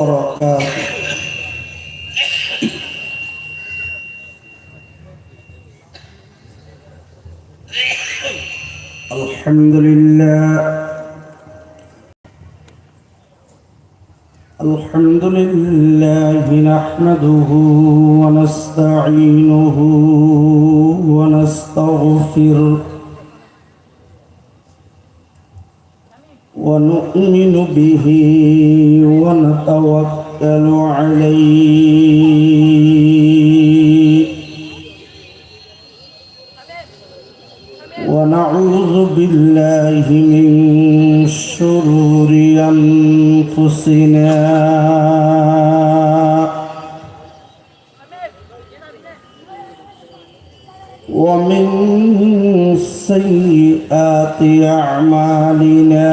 وبركاته. الحمد لله نحمده ونستعينه ونستغفره ونؤمن به ونتوكل عليه ونعوذ بالله من شرور أنفسنا ومن سيئات أعمالنا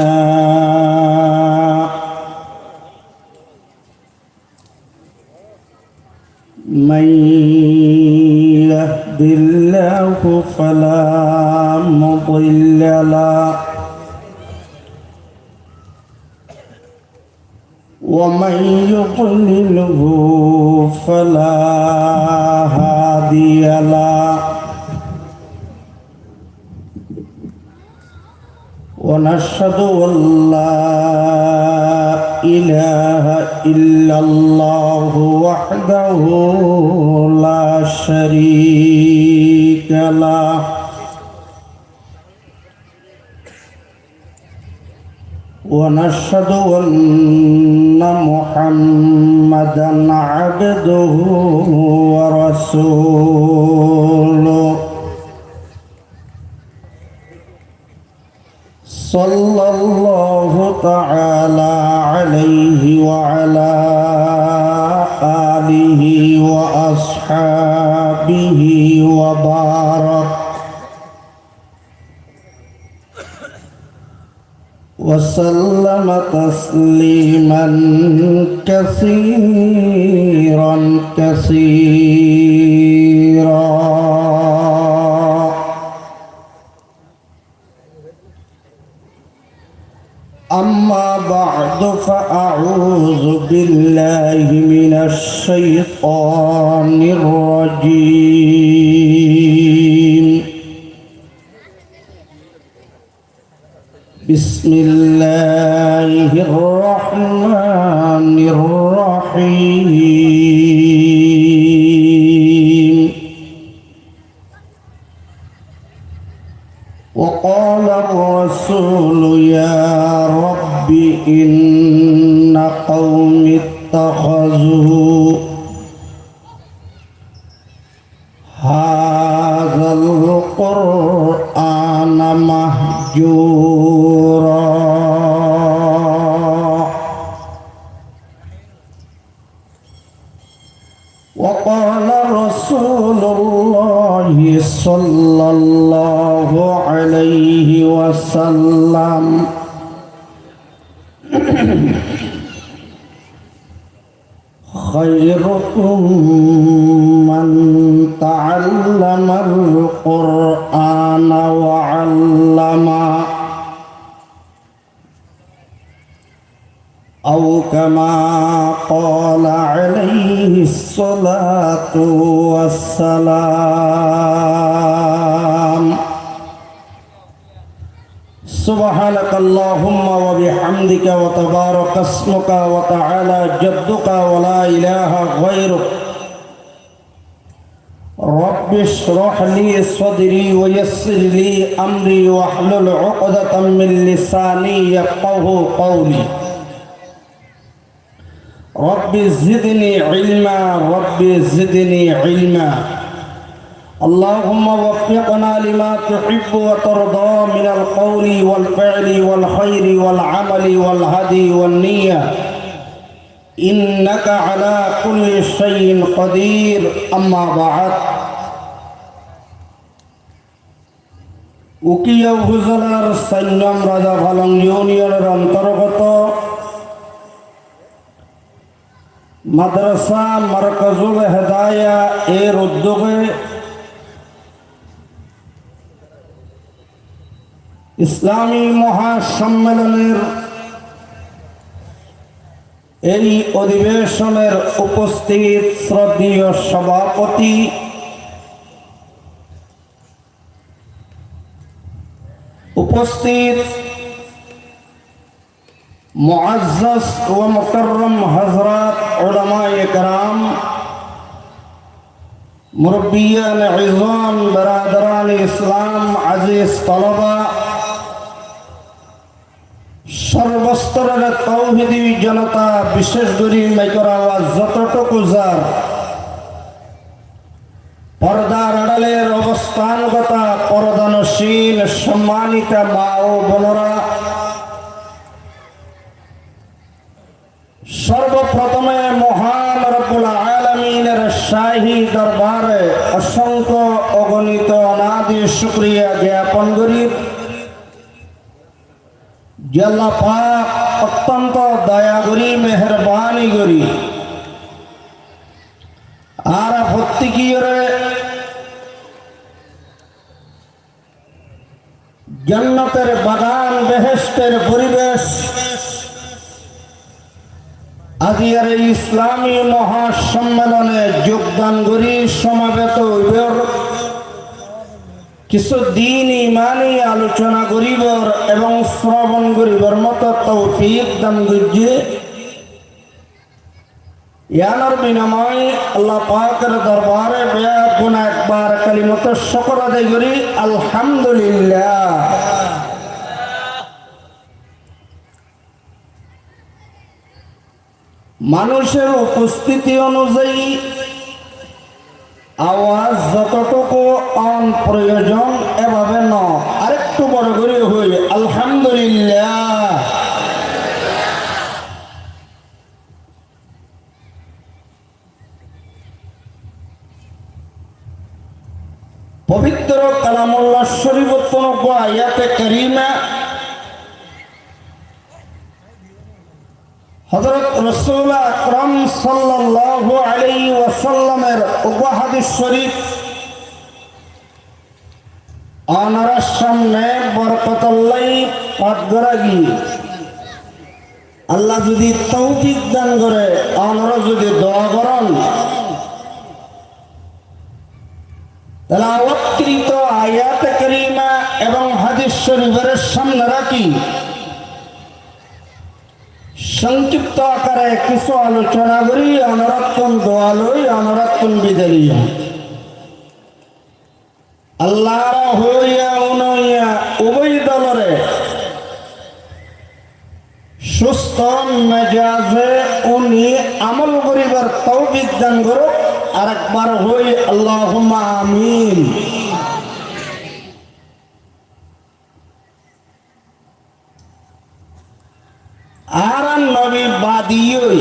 من يهد الله فلا مضل له ومن يضلله فلا هادي له ونشهد أن لا إله إلا الله وحده لا شريك له ونشهد أن محمدًا عبده ورسوله صلى الله تعالى عليه وعلى آله وأصحابه وبارك وسلم تسليما كثيرا أما بعد فأعوذ بالله من الشيطان الرجيم بسم الله الرحمن الرحيم وقال الرسول يا رب إن قوم اتخذوا هذا القرآن مهجورا وقال رسول الله صلى الله عليه وسلم خيركم من تعلم القرآن وعلمه أو كما قال عليه الصلاة والسلام سبحانك اللهم وبحمدك وتبارك اسمك وتعالى جدك ولا إله غيرك رب اشرح لي صدري ويسر لي أمري واحلل عقدة من لساني يفقهوا قولي رب زدني علما رب زدني علما اللهم وفقنا لما تحب وترضى من القول والفعل والخير والعمل والهدي والنية إنك على كل شيء قدير أما بعد উকিয়া উপজেলার সাইনাম রাজা ভালং ইউনিয়নের অন্তর্গত মাদ্রাসা মারকাজুল হেদায়া এর উদ্যোগে ইসলামী মহাসম্মেলনের এই অধিবেশনের উপস্থিত শ্রদ্ধেয় সভাপতি, উপস্থিত মুআজ্জাজ ও মুকররম হযরত উলামায়ে কেরাম, মুরব্বিয়ান ইযম, বিরাদরান ইসলাম, আজিজ তলবা, সর্বস্তরের তৌহিদি জনতা, বিশেষ করে মাইকের আওয়াজ যতটুকু যার পর্দার আড়ালের অবস্থানগত পরদানশীল সম্মানিতা মা ও বোনেরা, সর্বপ্রথমে মহান রব্বুল আলামিনের শাহী দরবারে অসংখ্য অগণিত অনাদি শুকরিয়া জ্ঞাপন করি। যে আল্লাহ পাক অত্যন্ত দয়া করি, মেহরবানি করি আর প্রত্যেকের জান্নাতের বাগান, বেহেশতের পরিবেশ আজিয়ার এই ইসলামী মহাসম্মেলনে যোগদান করি সমাবেত হইবার, কিছু দিন ইমানি আলোচনা করিবার এবং শ্রবণ করিবার মতো তৌফিক দান করছে। ইয়ানোর বিনিময় আল্লাহ পাকের দরবারে বেয়াকুন একবার কালিমত শুকর আদায় করি, আলহামদুলিল্লাহ। মানুষের উপস্থিতি অনুযায়ী আওয়াজ যতটুকু অন প্রয়োজন এভাবে ন, আরেকটু বড় করে হই আলহামদুলিল্লাহ। পবিত্র কালামুল্লাহ শরীফ আয়াতে কারিমা হযরত রাসূল আকরাম সাল্লাল্লাহু আলাইহি ওয়াসাল্লামের হাদিস শরীফ আনার সামনে বরকতুল্লাহ পাঠ করাগি। আল্লাহ যদি তৌফিক দান করে, আনারা যদি দোয়া করেন, তাহলে অবকৃত আয়াতে কারিমা এবং হাদিস শরীফের সামনে রাখি সংক্ষিপ্ত আকারে কিছু আলোচনা করি, অনরাক্ষণ দোয়া লই, অনরাক্ষণ বিদায়। আল্লাহ হইয়া উনইয়া উভয় দলরে সুস্থ মেজাজে উনি আমল করিবার তৌফিক দান করুক। আর একবার হই আল্লাহুম্মা আমিন। আর নবী বাদিয়ই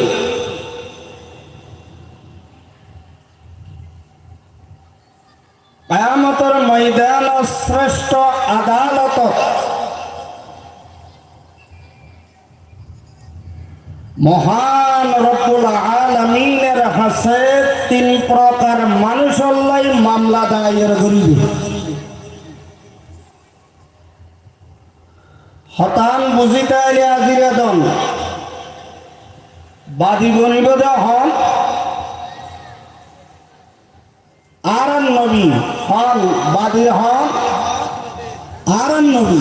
কিয়ামতের ময়দান শ্রেষ্ঠ আদালত মহান রব্বুল আলামিনের হাসে তিন প্রকার মানুষ আল্লাহ মামলা দায়ের করিবে। হতান বুঝিতে আইলে আজিরে দন বাদী বনিবদ হন আর নবী হন, বাদী হন আর নবী।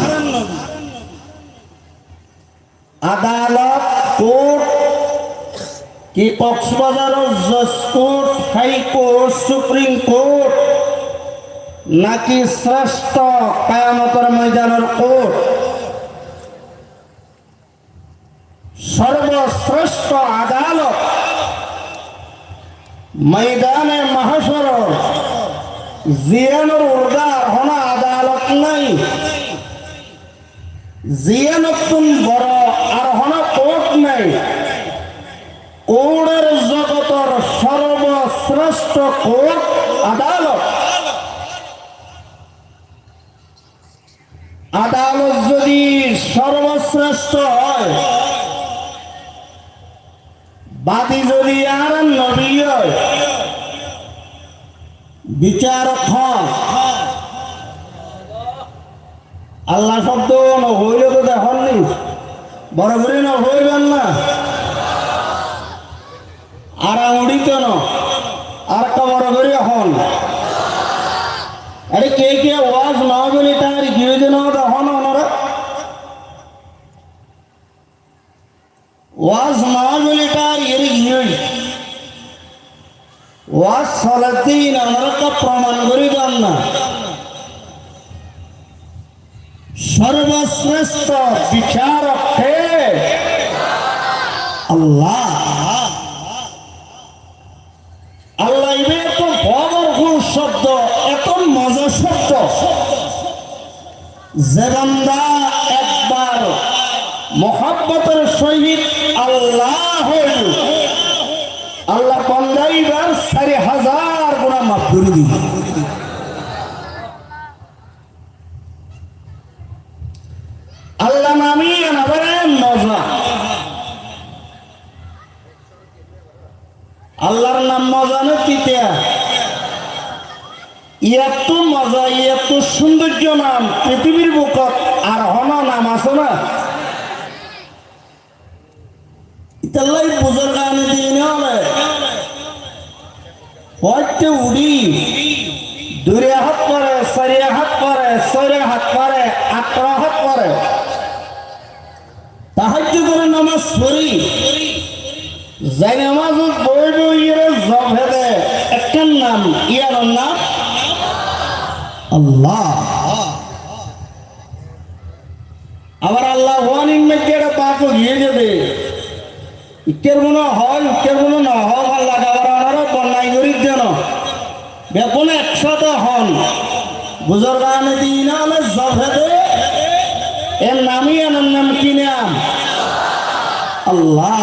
আদালত কোর্ট কি কক্সবাজার জজ কোর্ট, হাইকোর্ট, সুপ্রিম কোর্ট নাকি শ্রেষ্ঠ কিয়ামতের ময়দানের কোর্ট? সর্বশ্রেষ্ঠ আদালত ময়দানে মাহশর জিয়ানোর উর্দার হনা আদালত নাই, জিয়ানতুন বড় আর হনা কোর্ট নাই। কোর্টের জগতের সর্বশ্রেষ্ঠ কোর্ট আদালত। আদালত যদি সর্বশ্রেষ্ঠ হয়, বাদী যদি আর নবী হয়, বিচারক হন, আল্লাহ শব্দ হইলে তো দেখননি, বড় করে না হইবেন না। আর উড়িত ন আর কবর করে হন আরে কে কে ওয়াজ না বলে তার গিয়ে যেন হন ওনারা ওয়াজ না বলে তার এর গিয়ে ওয়াজ সালাতেই না ওনারা প্রমাণ করে দেন না সর্বশ্রেষ্ঠ বিচারক হে আল্লাহ আল্লাহ এত পাওয়ারফুল শব্দ এত মজা শব্দ যে বান্দা একবার মোহাব্বতের সহিত আল্লাহ হইল আল্লাহ বান্দাইবার 4000 গুনাহ মাফ করে দিবে আল্লাহ নামিয়ে না বলেন মজা আল্লাহর নাম মজা না তিতিয়া এত মজা এত সৌন্দর্য নাম পৃথিবীর বুকত আর হন নাম আছে না ইতাল্লাই বুঝার গানে দিয়ে নেওয়া হয়তো উড়ি 2 হাত পরে 4 হাত পরে 6 হাত পরে 18 হাত পরে তাহাজ্জুদ করে নামাজ পড়ি যাই নামাজ বই বই জবে দে একটার নাম ইয়ার নাম আল্লাহ আবার আল্লাহ ওয়ানিং মেকের পাপ গিয়ে যাবে ইকের মনে হয় ইকের মনে না হয় আল্লাহ আবার আনারও বন্যায় গরিব যেন বেপনে 100 হন বুঝর গানে দিই না হলে জবে দে এর নামই এনার নাম কি নাম अल्लाह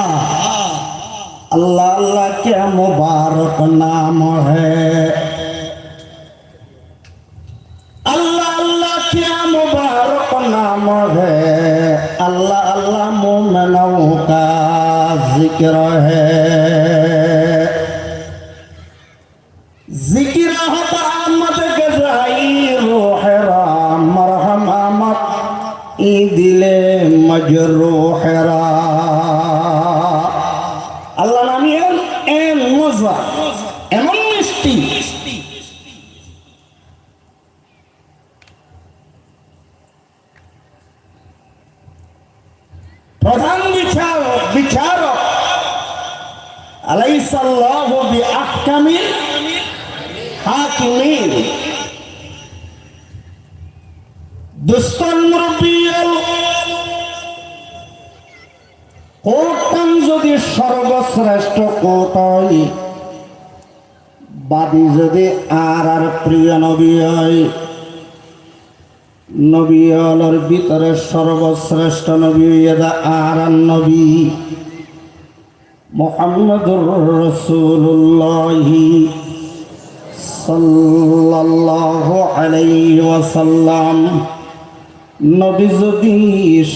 अल्लाह अल्लाह क्या मुबारक नाम है अल्लाह अल्लाह क्या मुबारक नाम है अल्लाह अल्लाह मोमिनों का जिक्र है जिक्र रहमत गजाई रूह राम मरहमत ई दिले मजरूह रा আল্লাহ নামের এমন মজা এমন মিষ্টি প্রধান বিচারক আলাইসাল্লাহু বিআহকামিল হাকিমিন দুস্তান মুরব্বিয়াল কোরআন যদি সর্বশ্রেষ্ঠ কোরআন বাদী যদি আর প্রিয় নবী হয় নবী হলোর ভিতরে সর্বশ্রেষ্ঠ নবী আর নবী মুহাম্মদুর রাসূলুল্লাহ সাল্লাল্লাহু আলাইহি ওয়াসাল্লাম নবী যদি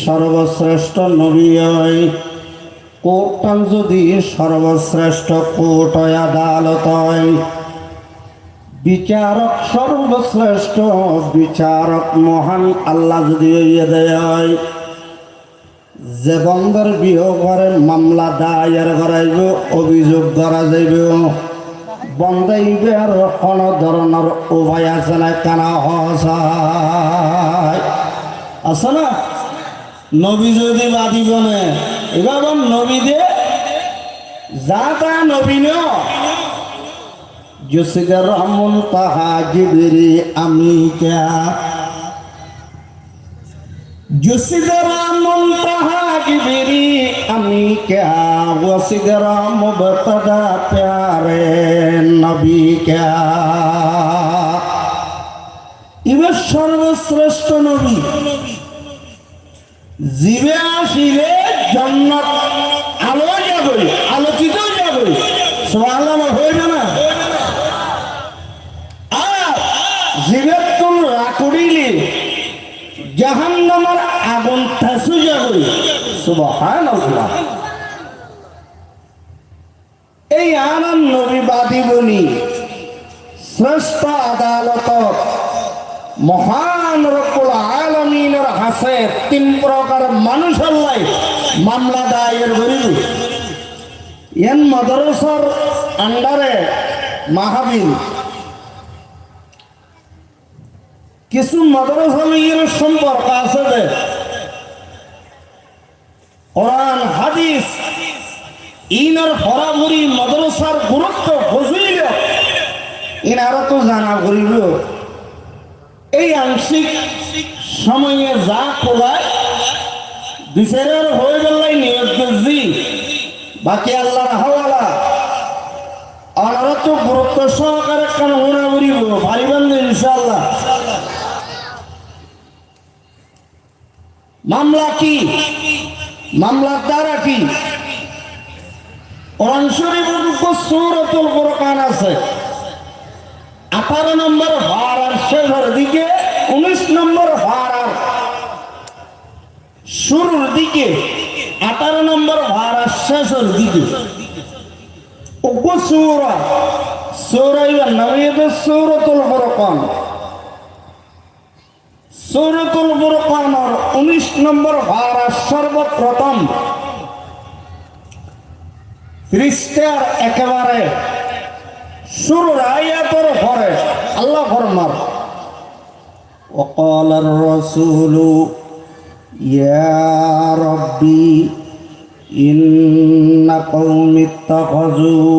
সর্বশ্রেষ্ঠ নবী হয় কোরআন যদি সর্বশ্রেষ্ঠ কোর্ট আদালত হয় বিচারক সর্বশ্রেষ্ঠ বিচারক মহান আল্লাহ যদি হইয়া দেয় যে বন্দর বিয়োগের মামলা দায়ের করাইব অভিযোগ করা যাইব বন্দাইবে আর কোনো ধরনের উপায় আছে না কানা হসায় আছে না নবী যদি বাদী বনে এবার নবী দে যা তা নবী ন জুসিগর মুনতাহা জিবরি আমি क्या জুসিগর মুনতাহা জিবরি আমি क्या ওয়াসিগর মুবতাদা প্যারে নবী क्या ইবে সর্বশ্রেষ্ঠ নবী জীবে আসিলে জান্নাত আলো যাবে আলোকিত যাবে সুবহানাল্লাহ হইবে না আর জীবে কোন রাকুড়িলে জাহান্নামের আগুন থাসু যাবে সুবহানাল্লাহ এই আনন্দ নবী বাদী বনি শ্রেষ্ঠ আদালত মহান রব্বুল আলামিনের হাসে 3 প্রকার মানুষ আল্লাহ মামলা দায়ের করিল এন মাদ্রাসার আন্ডারে মাহাবিল কিছু মাদ্রাসা এর সম্পর্ক আছে যে কোরআন হাদিস ইনার ফরাফরি মাদ্রাসার গুরুত্ব ফজিল ইনারা তো জানা করিব এই আংশিক সময়ে যা কোলায় বিচারের হয়ে গেলাই নিয়োগ করছি বাকি আল্লাহর হাওয়ালা ওনারা তো গুরুত্ব সহকারে কেন মনে করিব পারিবেন না ইনশাআল্লাহ। মামলা কি মামলার দ্বারা কি কোরআন শরীফের সূরাতুল ফুরকান আছে 18 নম্বর পারার শেষের দিকে 19 নম্বর পারার শুরুর দিকে 18 নম্বর পারার শেষের দিকে সূরা সূরাইবার নামে সূরাতুল ফুরকান সূরাতুল ফুরকানের 19 নম্বর পারার সর্বপ্রথম পৃষ্ঠার একেবারে শুরুর আয়াতের পরে আল্লাহ ফরমান وقال الرسول يا ربي إن قوم اتخذوا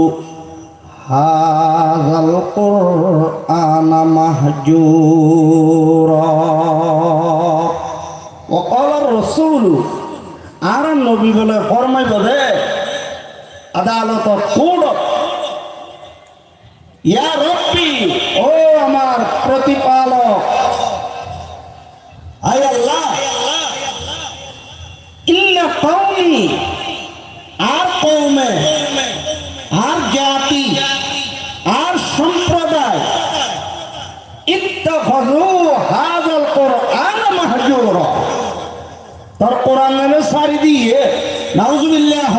هذا القرآن مهجورا وقال الرسول আর নবী বলে ফরমাইব দে আদালত কোড ইয়া রব্বি ও আমার প্রতিপালক আয় আল্লাহ ইন্না কওমি আর কওমে আর জাতি আর সম্প্রদায় ইত্তাখাযু হাযাল কুরআন মাহজুরা তার কোরআনের সারি দিয়ে নাউজুবিল্লাহ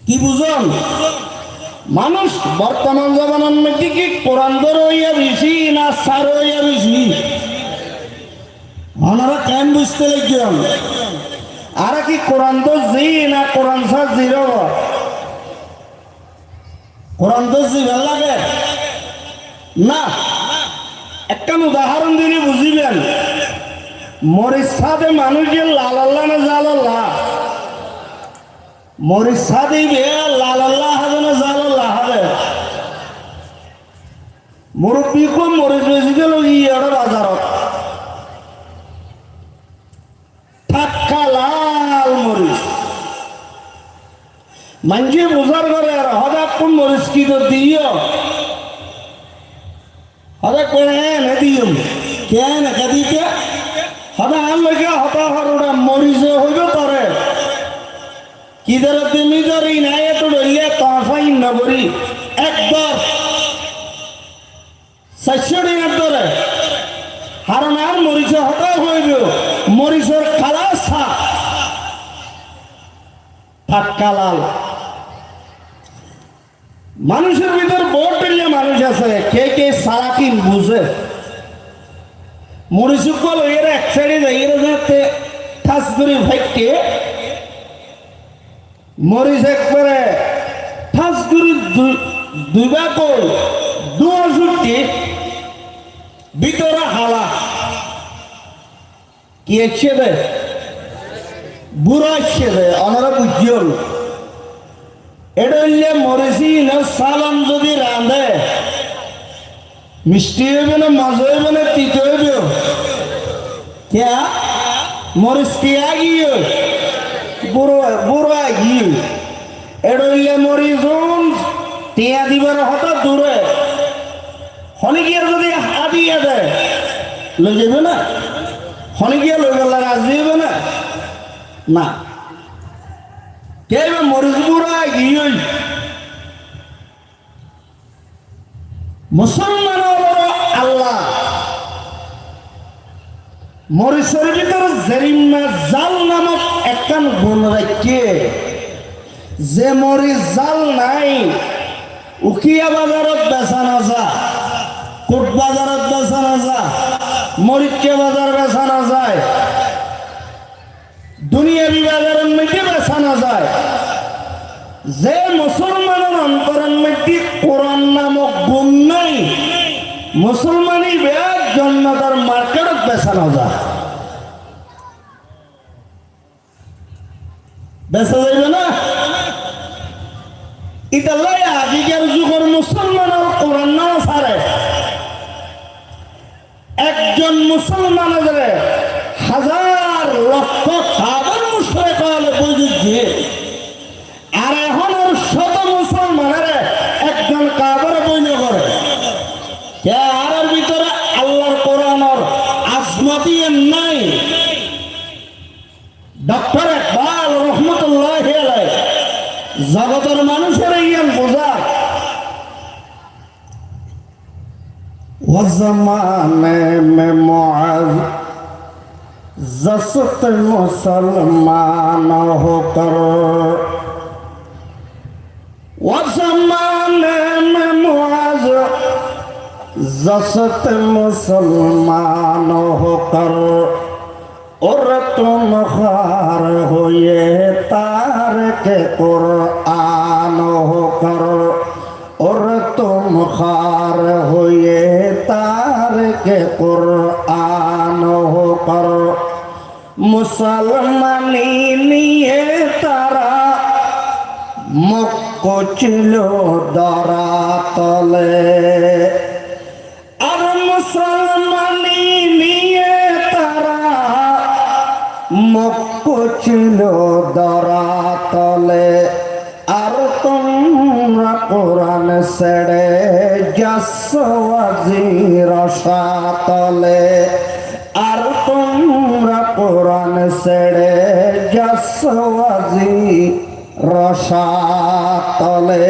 কি বুঝুন মানুষ বর্তমান জমানার মধ্যে কি কোরআন ধরইয়া বেশি না সার হইয়া বেশি ওনারা কেন বুঝতে লাগছেন আর কি কোরআন তো জি না কোরআন সার জিরো কোরআন তো জি ভাল লাগে না একটা উদাহরণ দিলে বুঝিবেন মরিচ সাথে মানুষের লাল আল্লাহ না জাল আল্লাহ মরিচ সাথে লাল আল্লাহ হবে না জাল আল্লাহ হবে মুরব্বী কম মরিচ বেশি গেল ইয়ের বাজারত টাটকা লাল মরিচ মানুষে বোঝার করে আর হঠাৎ কোন মরিচ কি তো দিও হঠাৎ করে এনে দিও কেন একা দিতে হঠাৎ আনলে হঠাৎ ওটা মরিচে হইব পারে কি ধরে তুমি ধরি না এত রইলে তফাই নগরী একবার 400 টাকার ধরে কারণ আর মরিচে হঠাৎ হইব মরিচের কালা সা টাটকা লাল মানুষের ভিতর বড় টেলিয়া মানুষ আছে কে কে সারাকিন বুঝে মরিচ কল এর এক সাইডে যাই এর যাতে ঠাস করে ভাইকে মরিচ একবারে ঠাস করে দুইবার কল দুটি ভিতরে হালা কি এসে দে বুড়া এসে দে ওনারা বুঝিয়ল এটা হইলে মরিচি না সালাম যদি রাঁধে মিষ্টি হইবে না মজা হইবে না তিতে হইবে क्या মরিচ টিয়া গিয়ে বুড়ো বুড়ো গিয়ে এটা হইলে মরিচ টিয়া দিবার হঠাৎ দূরে হনিকিয়ার যদি হাদিয়ে দেয় লই যাবে না হনিকিয়া লই গেলে রাজি হবে না না কে মরিচ বুড়া গিয়ে মুসলমান আল্লাহ মরিচের ভিতরে জেরিমা জাল নামক একখান গুণ রাখে যে মরিচ জাল নাই উকিয়া বাজারত বেচা না যা কোট বাজারত বেচা না যা মরিচকে বাজার বেচা না যায় দুনিয়াবি বাজারের মধ্যে বেচা না যায় যে মুসলমানের অন্তরের মধ্যে কোরআন নামক গুণ নাই, মুসলমানই ব্যাগ জন্নতার মার্কেটত বেচানো যায়, বেচা যাইবে না। ইতালাই আগিকার যুগের মুসলমানের কোরআন না ছাড়ে একজন মুসলমানের হাজার লক্ষ কাবার মুশরিক হলে বুঝিয়ে, আর এখন ওর শত মুসলমানের একজন কাবার বৈন করে। আর ভিতরে আল্লাহর কোরআনের আজমতি নাই। ডক্টর ইকবাল রহমতুল্লাহ আলাইহি জগতের মানুষের ইয়ান বোঝা ज़माने में मुअज़्ज़त मुसलमान होकर, ज़माने में मुअज़्ज़त मुसलमान होकर, और तुम खार हुए तारिक कुरान होकर, और तुम खार हुए तारिक कुरान होकर, मुसलमानी निये तारा मुकुचलो दरा तले, और मुसलमानी निये तारा मुकुचलो दरा तले, और তোমরা কোরআন ছেড়ে যাচ্ছ ওয়াজির সাতলে, আর তোমরা কোরআন ছেড়ে যাচ্ছ ওয়াজির সাতলে।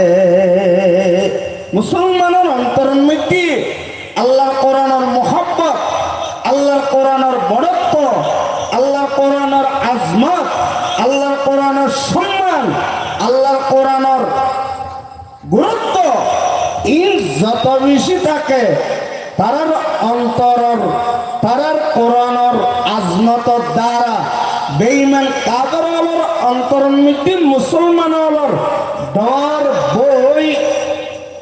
মুসলমানের অন্তরের মধ্যে আল্লাহর কোরআনের মহব্বত, আল্লাহর কোরআনের বড়ত্ব, আল্লাহর কোরআনের আজমত, আল্লাহর কোরআনের সম্মান, আল্লাহর কোরআনের গুরুত্ব ইন যত বেশি থাকে, তারার অন্তরের তারার কোরআনের আজমতর দ্বারা বেঈমান কাফেরের অন্তরের মধ্যে মুসলমানের ডর বই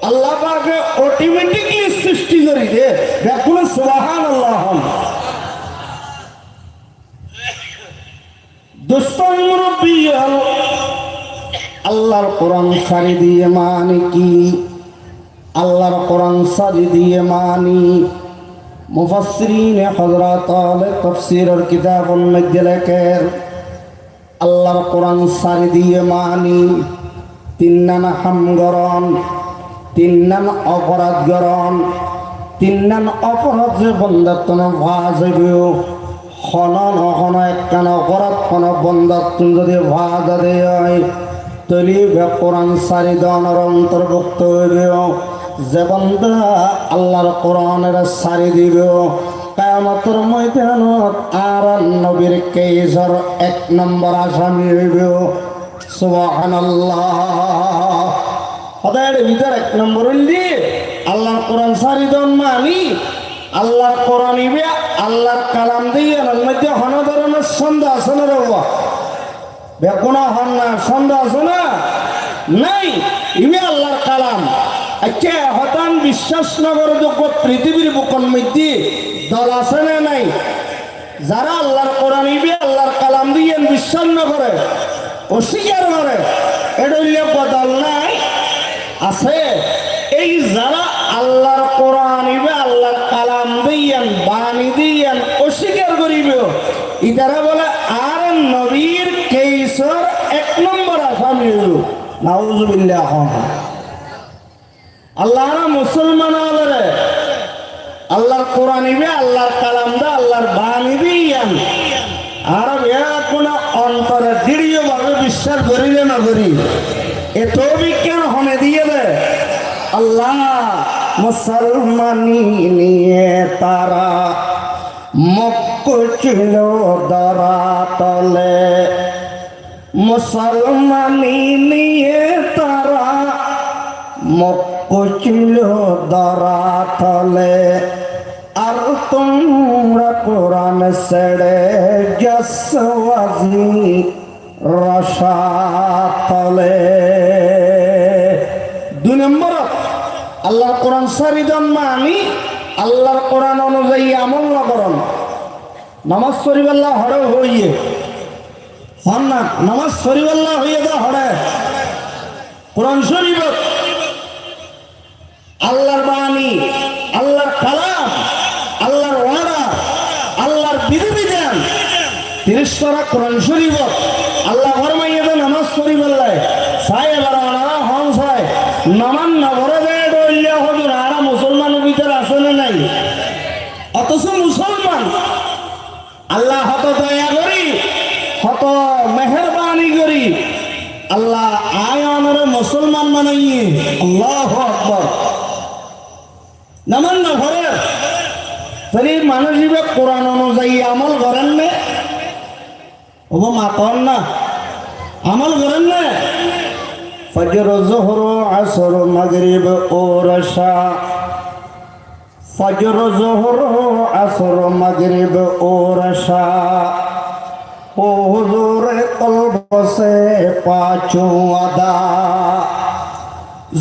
আল্লাহ পাকে অটোমেটিকলি সৃষ্টি করে দে। দেখুন সুবহানাল্লাহ। দুস্তান মুরব্বী আল্লাহর কোরআন সারি দিয়ে মানি কি? আল্লাহর কোরআন সারি দিয়ে মানি মুফাসসিরিন হযরত আলে তাফসীরের কিতাবুল মধ্যে লেখেন আল্লাহর কোরআন সারি দিয়ে মানি তিন হামগরণ, তিন অপরাধ গরণ, তিন অপরাধ যে বন্দাত্ম ভাজবেও হনন হন একখান অপরাধ কোন বন্দাত্ম যদি ভাজা দেয় তলিবে কোরআন সারি দনের অন্তর্ভুক্ত হইবে। যে বন্দা আল্লাহর কোরআনের সারি দিবে কিয়ামতের ময়দানত আর নবীর কেজর এক নম্বর আসামি হইবে। সুবহানাল্লাহ। হদায়ের ভিতর এক নম্বর হইলি আল্লাহর কোরআন সারি দন মানি আল্লাহর কোরআন ইবে আল্লাহর কালাম দিয়ে মধ্যে হন ধরনের সন্দেহ আছে না রবা? বেগুনা হন না সন্দেহ আছে না? নাই, ইবে আল্লাহর কালাম। আচ্ছা হতান বিশ্বাস নগর যোগ্য পৃথিবীর বুকন মধ্যে দল আছে না নাই? যারা আল্লাহর কোরআন ইবে আল্লাহর কালাম দিয়ে বিশ্বাস না করে, অস্বীকার করে, এটা দল নাই? আছে। এই যারা আল্লাহর কোরআন ইবে আল্লাহর কালাম দিয়েন বাণী দিয়েন অস্বীকার করিবে, ইতারা বলে আর নবীর কেইসর এক নম্বর আসামি হইল। নাউজুবিল্লাহ। আল্লাহর মুসলমান হলে আল্লাহর কোরআন ইবে আল্লাহর কালাম দা আল্লাহর বাণী দিয়েন আর কোন অন্তরে দৃঢ় ভাবে বিশ্বাস করিলে না করি এত বিজ্ঞান হনে দিয়ে দেয়। আল্লাহ মুসলমানি নিয়ে তারা মক্কুচিল দরা তলে, মুসলমানি নিয়ে তারা মক্কুচিল দরা তলে, আর তোমরা কোরআন ছেড়ে যাচ্ছ ওয়াজির সাতলে। নম্বর আল্লাহর কোরআন সারিদন মানি আল্লাহর কোরআন অনুযায়ী আমল না করন নামাজ শরীফাল্লাহ হরে হইয়ে হন না নামাজ শরীফাল্লাহ হইয়ে দা হরে কোরআন শরীফ আল্লাহর বাণী আল্লাহর কালাম আল্লাহর ওয়াদা আল্লাহর বিধিবিধান তিরিশরা কোরআন শরীফ আল্লাহ ফরমাইয়ে দে নামাজ শরীফাল্লাহ সায় বারা হন সায় নামান না ভরে দেয় ডলিয়া হুজুর আরা মুসলমানের ভিতরে আছে না নাই অথচ মুসলমান আল্লাহ হত দয়া করি হত মেহেরবানি করি আল্লাহ আয়ানরে মুসলমান বানাইয়ে আল্লাহু আকবার নামান না ভরে তাহলে মানুষ কোরআন অনুযায়ী আমল করেন না ও মাতন না আমল করেন না ফজর জোহর আসর মাগরিব ও রশা ফজর জোহর আসর মাগরিব ও রশা ও হুজুর কলব से पांचों अदा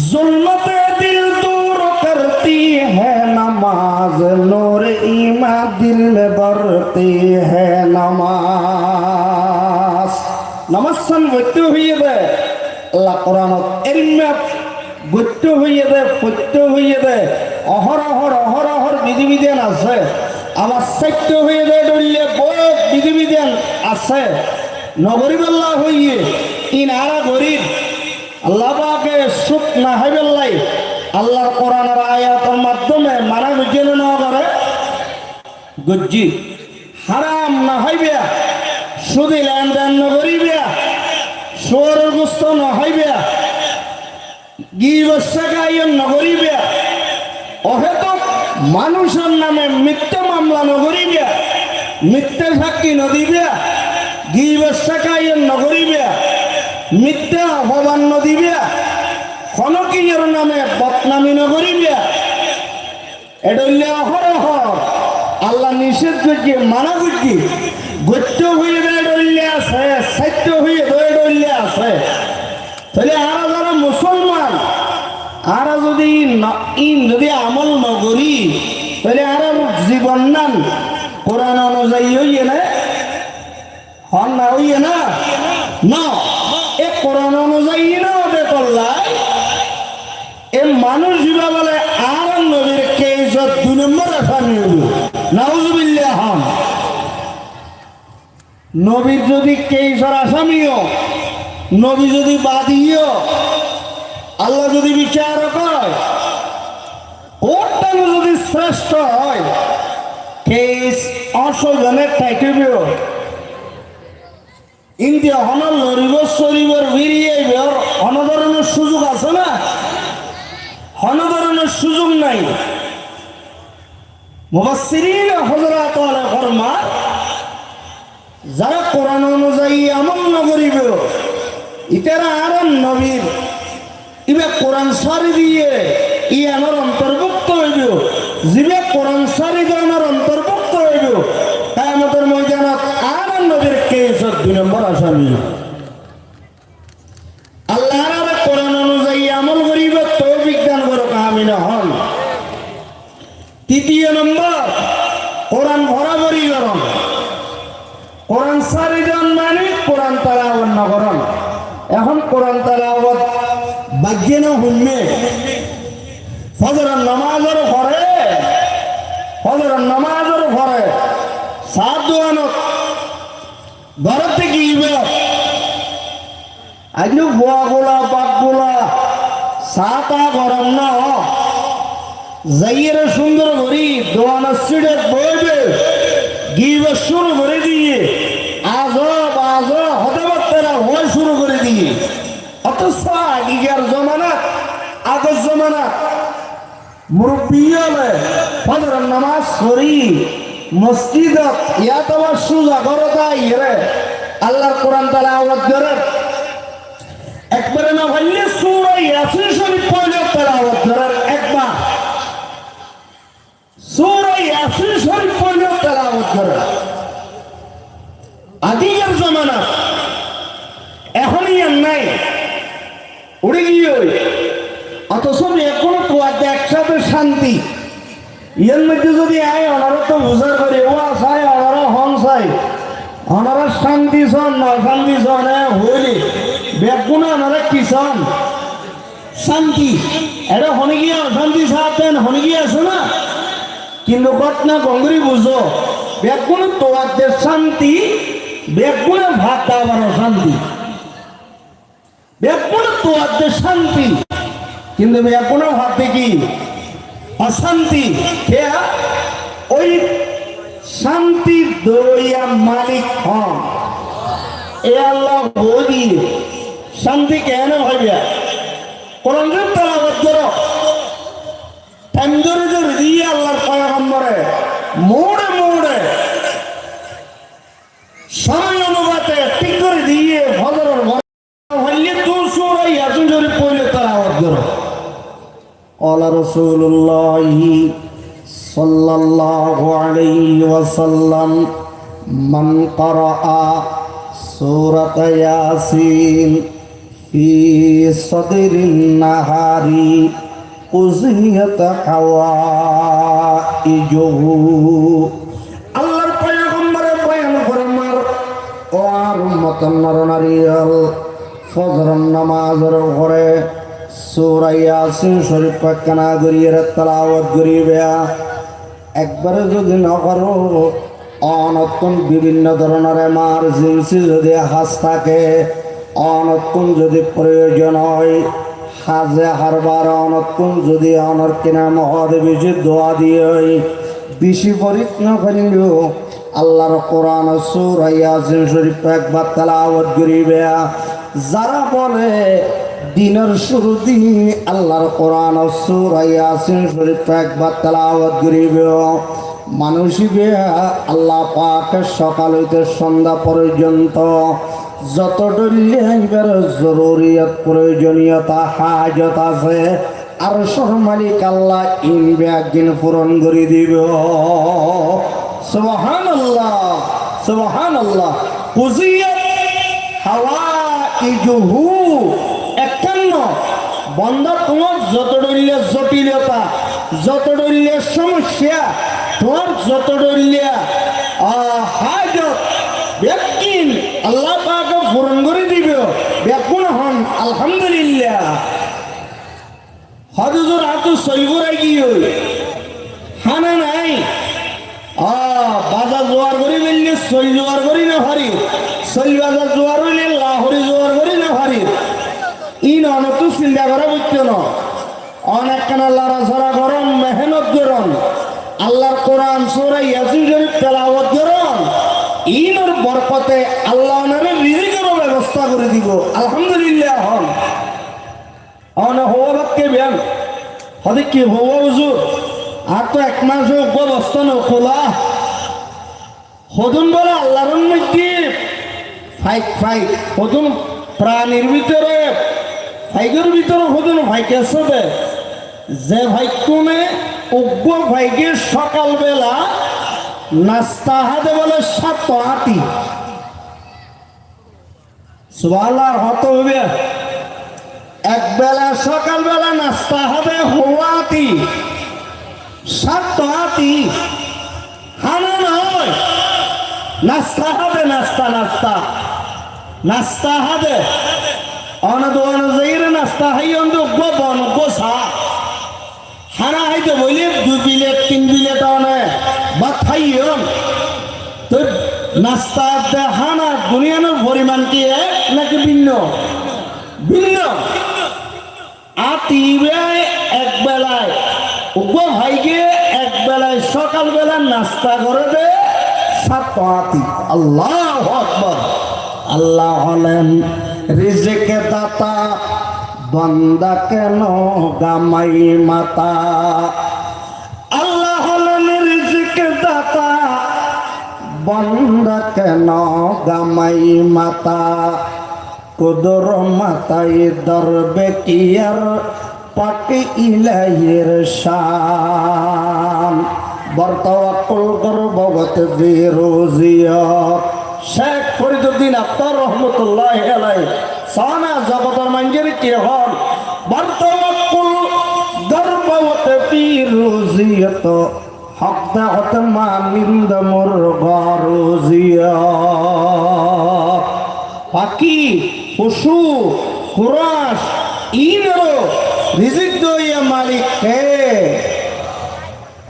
जुल्मते दिल दूर करती है नमाज नूर ईमान दिल में भरती है नमाज नमस्सन वत्तु हुई दे अल्लाह कुरान इल्म वत्तु हुई दे फत्तु हुई दे अहर विधि विधान আছে আমার সত্য হয়ে দে ডলিয়ে বহুত বিধি বিধান আছে নগরীব আল্লাহ হইয়ে ইনারা গরিব আল্লাহ পাকে সুখ না হইবেলাই আল্লাহর কোরআনের আয়াতের মাধ্যমে মানা বুঝে না করে গজ্জি হারাম না হইবে সুদি লেনদেন নগরিবে সোরের গুস্ত না হইবে গিবসাকায়ন নগরিবে অহেতুক মানুষের নামে মিথ্যা মামলা নগরিবে মিথ্যা সাক্ষী নদিবে গিবসাকায়ন নগরিবে মিথ্যা অপমান নদিবে খনকিয়ের নামে বদনামি নগরিবে এডলে অহরহ আল্লাহ নিষেধ করছে মানা করছে গত্য হয়ে ডলে আছে সত্য হয়ে ডলে আছে তাহলে আর যারা মুসলমান আর যদি আমল নগরী তাহলে আর জীবন নান কোরআন অনুযায়ী হইয়ে না হন না হইয়ে না না এ কোরআন অনুযায়ী না ওদের করলাই এ মানুষ যা বলে আর নবীর কেইজত 2 নম্বর আসামি হইল নাউজুবিল্লাহ হন নবীর যদি কেইজর আসামিও নবী যদি বাদীও আল্লাহ যদি বিচারক হয় কোর্টটা যদি শ্রেষ্ঠ হয় কেস 800 জনের টাইটেবিও ইন্ডিয়া হনর লরিব শরীবর বেরিয়ে অনধরণের সুযোগ আছে না অনধরণের সুযোগ নাই মুফাসসিরিন হযরত আলে ফরমা যারা কোরআন অনুযায়ী আমল না করিবে ইতারা আর নবীর ইবে কোরআন সারি দিয়ে ই আমার অন্তর্ভুক্ত হইব জিবে কোরআন সারি দিয়ে আমার অন্তর্ভুক্ত হইব কিয়ামতের ময়দানত আর নবীর কেইসত 2 নম্বর আসামি আল্লাহর আর কোরআন অনুযায়ী আমল করিব তৌফিক দান করো আমিন হন তৃতীয় নম্বর কোরআন ভরাভরি করুন কোরআন সারি দেন মানে কোরআন তেলাওয়াত না করুন এখন কোরআন তেলাওয়াত বাগ্যে না শুনবে ফজরের নামাজের পরে সাত দোয়ানত ঘর থেকে ইবে আজ বুয়াগুলা বাপগুলা সাতা গরম না যাইয়ের সুন্দর করি দোয়ানের সিটে বইবে গিবে শুরু করে দিয়ে আজ হতে পারতে না হয় শুরু করে দিয়ে অথচ আগের জমানা আগের জমানা মুরব্বী হলে ফজরের নামাজ পড়ি মসজিদত ইয়াত আবার সুজা করতা ইরে আল্লাহর কোরআন তেলাওয়াত করে একবারে না ভাইলে সূরা ইয়াসিন শরীফ পড়লে তেলাওয়াত করে একবার সূরা ইয়াসিন শরীফ পড়লে তেলাওয়াত করে আগের জমানা এখনই আর নাই উড়ে গিয়ে অথচ এখন তোয়াতে একসাথে শান্তি ইয়ের মধ্যে যদি আয় ওনারা তো বুঝার করে ও চাই ওনারা হন চাই ওনারা শান্তি চন নয় শান্তি চন হইলে বেগুন ওনারা কি চন শান্তি এটা হনে গিয়ে অশান্তি চাতেন হনে গিয়ে আছে না কিন্তু ঘটনা গঙ্গরি বুঝো বেগুন তোয়াতে শান্তি বেগুনে ভাত দাবার অশান্তি বেগুন তোয়াতে শান্তি কিন্তু বেগুনে ভাতে কি অশান্তি খেয়া ওই শান্তি দইয়া মালিক হন এ আল্লাহ বলি শান্তি কেন ভাইয়া কোরআন তেলাওয়াত করো টাইম ধরে ধরে দিয়ে আল্লাহর পয়গম্বরে মোড়ে মোড়ে সময় অনুপাতে ঠিক করে দিয়ে ফজরের হইলে তো সূরা ইয়াসিন শরীফ পড়লে তেলাওয়াত করো قال رسول الله صلى الله عليه وسلم من قرأ سورة ياسين في صدر النهار قضيت حوائجه আল্লাহর পয়গম্বরে বয়ান ফরমার ও আর উম্মতের নরনারীল ফজরের নামাজের পরে সূরা ইয়াসিন শরীফ পাকনা গরিয়ে তেলাওয়াত করিবে একবারে যদি না করো অনক্ষণ বিভিন্ন ধরনের এমার্জেন্সি যদি হাজ থাকে অনক্ষণ যদি প্রয়োজন হয় হাজে হারবার অনক্ষণ যদি অনর কিনা মহদে বেশি দোয়া দিয়ে বেশি পরিত্ন করিলেও আল্লাহর কোরআন সূরা ইয়াসিন শরীফ একবার তেলাওয়াত করিবে যারা বলে দিনের শুরু দিন আল্লাহর কোরআন সূরা ইয়াসিন শরীফ একবার তেলাওয়াত করিবে মানুষিবে আল্লাহ পাকের সকাল হইতে সন্ধ্যা পর্যন্ত যত ডলিয়াইবার জরুরিয়ত প্রয়োজনীয়তা হাজত আছে আর সর মালিক আল্লাহ ইনবে একদিন পূরণ করে দিব সুবহানাল্লাহ সুবহানাল্লাহ কুজিয়াত হাওয়াইজুহু একান্ন বন্ধা তোমার যত ডলিয়া জটিলতা যত ডলিয়া সমস্যা তোমার যত ডলিয়া হাজত ব্যক্তিন আল্লাহ পাকে পূরণ করে দিবে বেকুন হন আলহামদুলিল্লাহ হজুর হাতু সইবরাই গিয়ে হানা নাই বাজার জোয়ার করি বললে সই জোয়ার করি না হারি সই বাজার জোয়ার হইলে লাহরি জোয়ার করি না হারি ইন অনত চিন্তা করা বুঝতো না অনেক কেন লড়াছড়া গরম মেহনত গরম আল্লাহর কোরআন সূরা ইয়াসিন শরীফ তেলাওয়াত করুন ইনর বরকতে আল্লাহ ওনারে রিজিকের ব্যবস্থা করে দিব আলহামদুলিল্লাহ হন অনে হওয়া বাক্যে ব্যান হতে কি হওয়া হুজুর আর তো এক মাস অবস্থা নকলা হদুন বলে আল্লাহর মধ্যে ফাইক ফাইক হদুন প্রাণীর ভিতরে ফাইকের ভিতরে হদুন ফাইক আছে যে ভাইকুনে উগ্র ভাইকে সকালবেলা নাস্তা হাতে বলে 7 হাতি সুবহানাল্লাহ হত হবে এক বেলা সকালবেলা নাস্তা হবে হওয়াতি 7 হাতি হানো নয় নাস্তা হবে নাস্তা নাস্তা নাস্তা হবে অনদোয়ান যাইরে নাস্তা হাই অন্ধ গোবন গোসা হানা হাইতে বলি 2 প্লেট 3 প্লেট অনে বা খাইয়ন তো নাস্তা দে হানা দুনিয়ার পরিমাণ কি এক নাকি ভিন্ন ভিন্ন আতিবে এক বেলায় উগ্র ভাইকে এক বেলায় সকালবেলা নাস্তা করে দে 7 আতি আল্লাহু আকবার আল্লাহ হলেন রিজিক দাতা বান্দা কেন গামাই মাতা আল্লাহ হলেন রিজিক দাতা বান্দা কেন গামাই মাতা কুদর মাতাই দরবে কিয়ার পাকে ইলাহির শান বর্তওয়াক্কুল গর্বগত বিরোজিয়ত শেখ ফরিদুদ্দিন আত্মার রহমতুল্লাহ আলাইহি সানা জগতের মানজের কি হন বর্তওয়াক্কুল রোজিয়ত হকদা হতমা নিন্দ মোর গরজিয়া পাখি পশু কুরাস ইনরো রিজিক দইয়া মালিক কে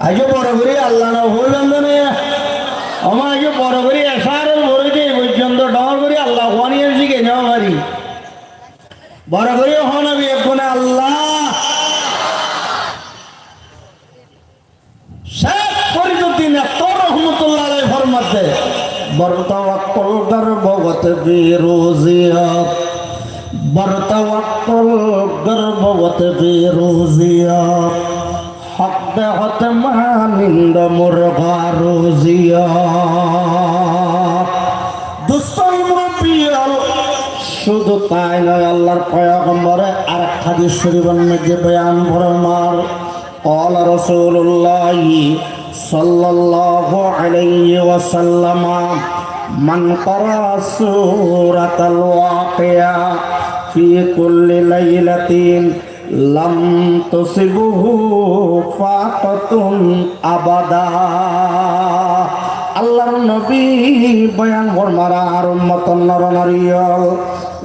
আজও বড় করে আল্লাহ না হইলাম না আমার আজও বড় করে এসারের বড় যে পর্যন্ত ডর করে আল্লাহ ওয়ানিয়ে শিখে নেওয়া পারি বড় করে হনাবি এখন আল্লাহ শেষ পরিণতিন তোর রহমতুল্লাহ ফরমাতে বরতাওয়াক্কুল গর্বগত বিরোজিয়াত বরতাওয়াক্কুল গর্বগত বিরোজিয়াত হক দেহত মানিন্দ মুরগা রোজিয়াত দুস্তর মুরব্বিয়াল শুধু তাই নয় আল্লাহর পয়গম্বরে আর এক হাদিস শরীফের মধ্যে বয়ান ফরমার قال رسول الله صلى الله عليه وسلم من قرأ سورة الواقعة في كل ليلة لم تصبه فاقة أبدا আল্লাহর নবী বয়ান ফরমারা আর উম্মতন নরনারীল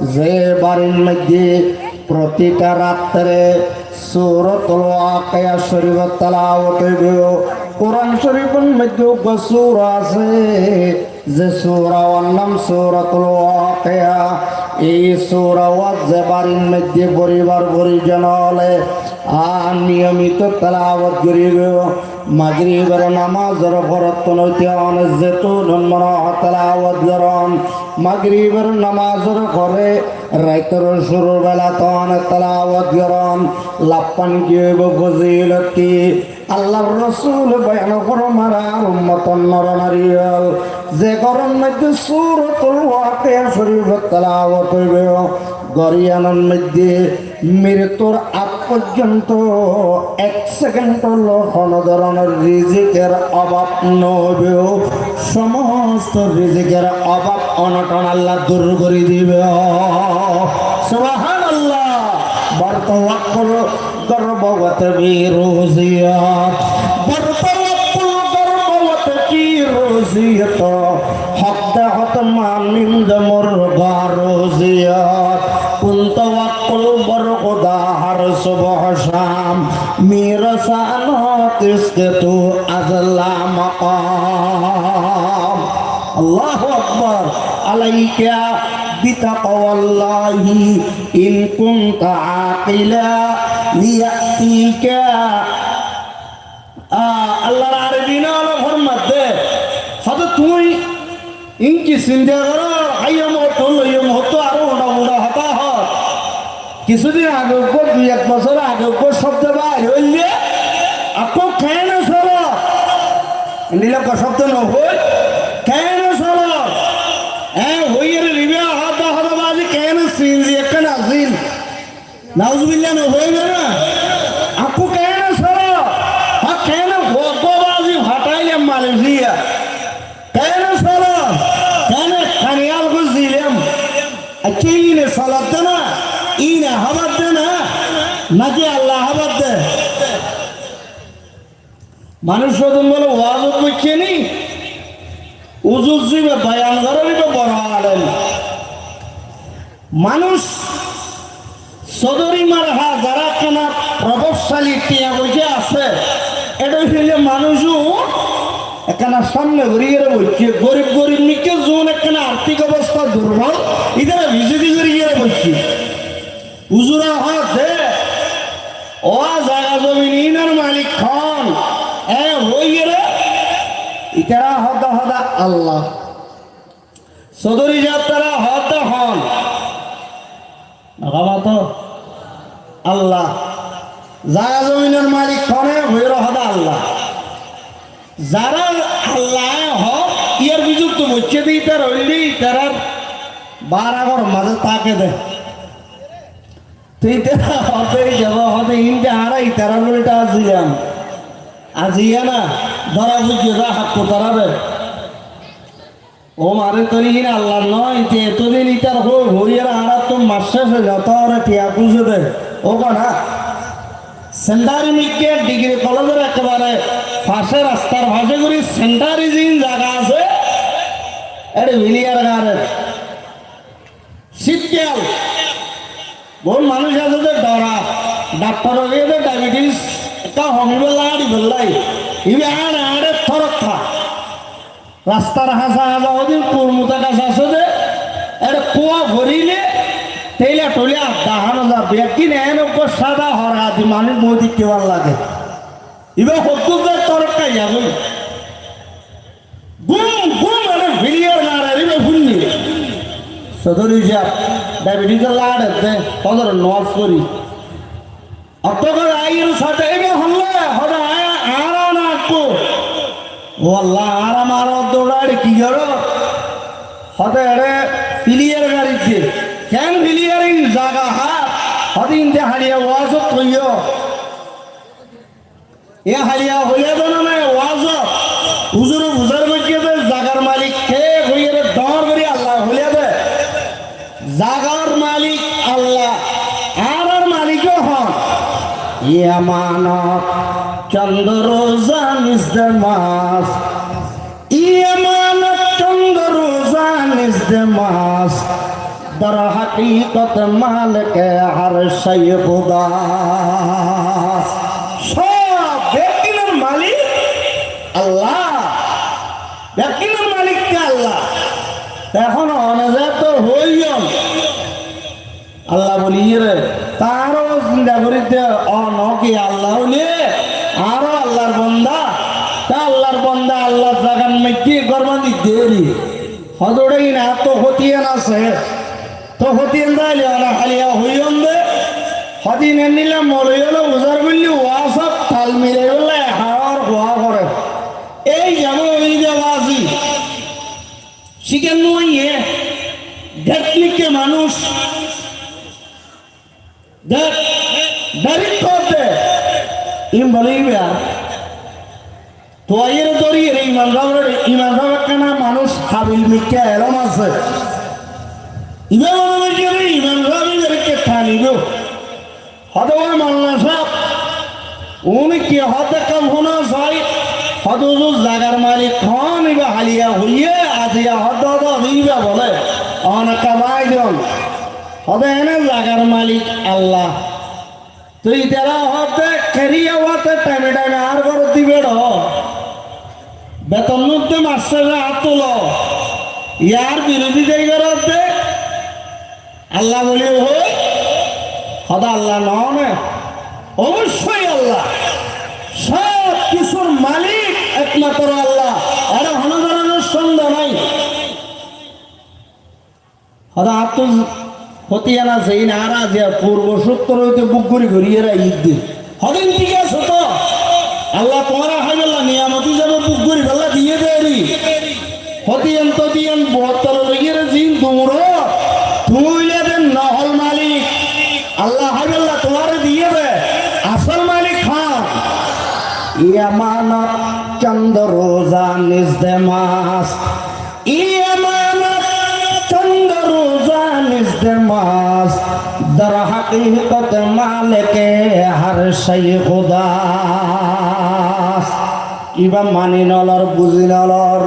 যে বাড়ির মধ্যে প্রতিটা রাত্রে সূরাতুল ওয়াকিয়া শরীফ তেলাওয়াত হইবে কোরআন শরীফের মধ্যে সূরা আছে যে সূরার নাম সূরাতুল ওয়াকিয়া এই সূরা যে বাড়ির মধ্যে পরিবার পরিজন হলে আর নিয়মিত তেলাওয়াত করিবে মাগরিবের নামাজের ফরতন হইতে যেতুন তেলাওয়াত করন মাগরিবের নামাজের পরে রাতের শুরুর বেলা তখন তেলাওয়াত করন লাপান কি হইব ফজিলতি আল্লাহর রাসূল বয়ান ফরমারা উম্মতন নরনারীল যে গরম মধ্যে সূরাতুল ওয়াকিয়া শরীফ তেলাওয়াত হইবে গরিয়ানের মধ্যে মৃত্যুর আগ পর্যন্ত এক সেকেন্ড কোনো ধরনের রিজিকের অভাব নবে সমস্ত রিজিকের অভাব অনটন আল্লাহ দূর করে দিবে সুবহানাল্লাহ বরতাওয়াক্কুল গর্বগত বিরোজিয়াত বরতাওয়াক্কুল গর্বগত বিরোজিয়াত হক দেহত মানিন্দ মোর গরজিয়াত কুনতাওয়াক্কুল বরখুদা হর সুবহ শাম মিরসানত ইসকে তু আজলা মাকাম আল্লাহু আকবার আলাইকা বিতাকওয়াল্লাহি ইন কুনতা আকিলা লিয়াতিকা আল্লাহর আরবিন হলো ফরমাতে হয়তো তুই ইনকি চিন্তা করো আইয়ম হতো হতো আরো ওটা ওটা হতা হয় কিছুদিন আগে দুই এক বছর আগে শব্দ বাইর হইলে আপু কেন চলো নিলে শব্দ নহই কেন চলো হ্যাঁ হইয়ে লিবে হতা হতা বাজি কেন সিনজি একটা নাজিল নাউজুবিল্লাহ নহইবে না আপু কেন চলো কেন বাজি হটাইলাম মালয়েশিয়া কেন চলো কেন খানিয়াল গুজিলাম আকিনে সালাত না ইনা হাবাদ দে না নাকি আল্লাহ হাবাদ দে মানুষ যখন বলে ওয়াজ করছে নি উজুর জিবে বয়ান করারই তো বড় আলেম মানুষ সদরি মারহা যারা কেনা প্রভাবশালী টিয়া বসে আছে এটা হইলে মানুষও এখানে সামনে ঘুরিয়ে বসছে গরিব গরিব নিকে যোন এখানে আর্থিক অবস্থা দুর্বল ইধারা ভিজিটি ঘুরিয়ে বসছে উজুরা হতে ও জায়গা জমি ইনার মালিক খান হইয়ে রে ইতারা হদা হদা আল্লাহ সদরি যাত্রা হতে হন তো আল্লাহ জায়গা জমিনের মালিক খানে হইর হদা আল্লাহ যারা আল্লাহ হক ইয়ার বিযুক্ত বসছে দিই তার হইলি তার বারাগর মাঝে তাকে দে তুই তারা হতে যাব হতে ইনতে হারাই তারা উল্টা আজিয়াম আজিয়া না ধরা বুঝছে যা হাত তো তারাবে ও মারে তরি কিনা আল্লাহ নয় যে এতদিন ইটার হরিয়ার হারাত তো মাসে যত টিয়া পুষে দে ও কনা সেন্টারি মিকে ডিগ্রি কলেজের একেবারে পাশে রাস্তার ভাষে করি সেন্টারি যে জায়গা আছে এটা ভিলিয়ার গাড়ের শীতকাল বহু মানুষ আছে যে ডরা ডাক্তার হয়ে ডায়াবেটিস তা হমিবেলা আড়ি বেলাই ইবে আড়ে আড়ে থরক্ষা রাস্তার হাসা হাসা ওদিন কুরমুতা গাছ আছে যে এটা কুয়া ভরিলে তেলা টলিয়া দাহানো যাবে কিনে এনে উপর সাদা হরা দি মানুষ বৌদি কেবার লাগে এবার হতুকের তরকাই যাবে গুম গুম মানে ভিডিও লাড়ে এবার ভুলনি সদরি যা ডায়াবেটিসের লাড়ে দে কদর নজ করি অতকর আইয়ের সাথে এবার হল্লা হদা আরা না কো ও আল্লাহ আরাম আর দৌড়াড়ি কি করো হদা এরে পিলিয়ার গাড়িতে কেন ভিলিয়ারিং জাগা হাত হদিন দে হারিয়া ওয়াজ কইও এ হারিয়া হইয়া তো না ওয়াজ হুজুর বুঝার মধ্যে দে জাগার মালিক কে হইয়া রে দর করি আল্লাহ হইয়া দে জাগার মালিক আল্লাহ আর মালিকও হন ইয়ামানত চন্দ্র জানিস দে মাস ইয়ামানত চন্দ্র জানিস দে মাস در حقیقت مالک ہر شے خدا সব ব্যক্তির মালিক আল্লাহ ব্যক্তির মালিক কে আল্লাহ এখন অনেক তো হইল আল্লাহ বলি রে তারও চিন্তা করিতে অনকি আল্লাহ হলে আরো আল্লাহর বন্দা তা আল্লাহর বন্দা আল্লাহর জাগান মেকি করবান দেরি হদড়ে না তো হতিয়ান আছে তো হতিন দাইলে ওরা হালিয়া হইয়ন দে হদিন নিলাম মরইলো উজার বললি ওয়াসব তাল মিলে বললে হাওয়ার হওয়া করে এই যেমন ওই যে ওয়াজি শিখেন নইয়ে দেখলিকে মানুষ দেখ দারিক করতে ইম বলিবে তো এর দরিয়ে ইমান রাবের কেনা মানুষ হাবিল মিকে এরম আছে ইমান রাবিদেরকে ঠানিব হয়তো ওই মাল্লা সাহেব উনি কি হতে কম হোনা চাই হয়তো জাগার মালিক খন ইবা হালিয়া হইয়ে আজিয়া হয়তো দিবা বলে অনেক বাইজন হতে এনে জাগার মালিক আল্লাহ তুই তারা হতে খেরিয়া হতে টাইমে টাইমে আর বড় দিবে বেতন মধ্যে মাস্টার হাত তোল ইয়ার বিরোধী জায়গাতে আল্লাহ বলি হই হদা আল্লাহ নয় অবশ্যই আল্লাহ সব কিছুর মালিক একমাত্র আল্লাহ এরা হনধরনের সন্দেহ নাই হদা আত্ম হতিয়ানা সেই নারা যে পূর্ব সত্তর হইতে বুক করে ঘুরিয়ে ঈদ দিন হদিন ঠিক আছে তো আল্লাহ তোমারা হয় বললা নিয়ামতি যাবে বুক করি বললা দিয়ে দেরি হতিয়ান তো দিয়ান 72 রইয়ের জিন তোমরা তুইলে দেন নহল মালিক আল্লাহ হাবিল্লাহ তোমারে দিয়ে দে আসল মালিক খান ইয়ামানত চন্দ্র রোজা নিজ দে মাস ইয়ামানত চন্দ্র রোজা নিজ দে মাস در حقیقت مالک ہر شے خدا ইবা মানি নলর বুঝি নলর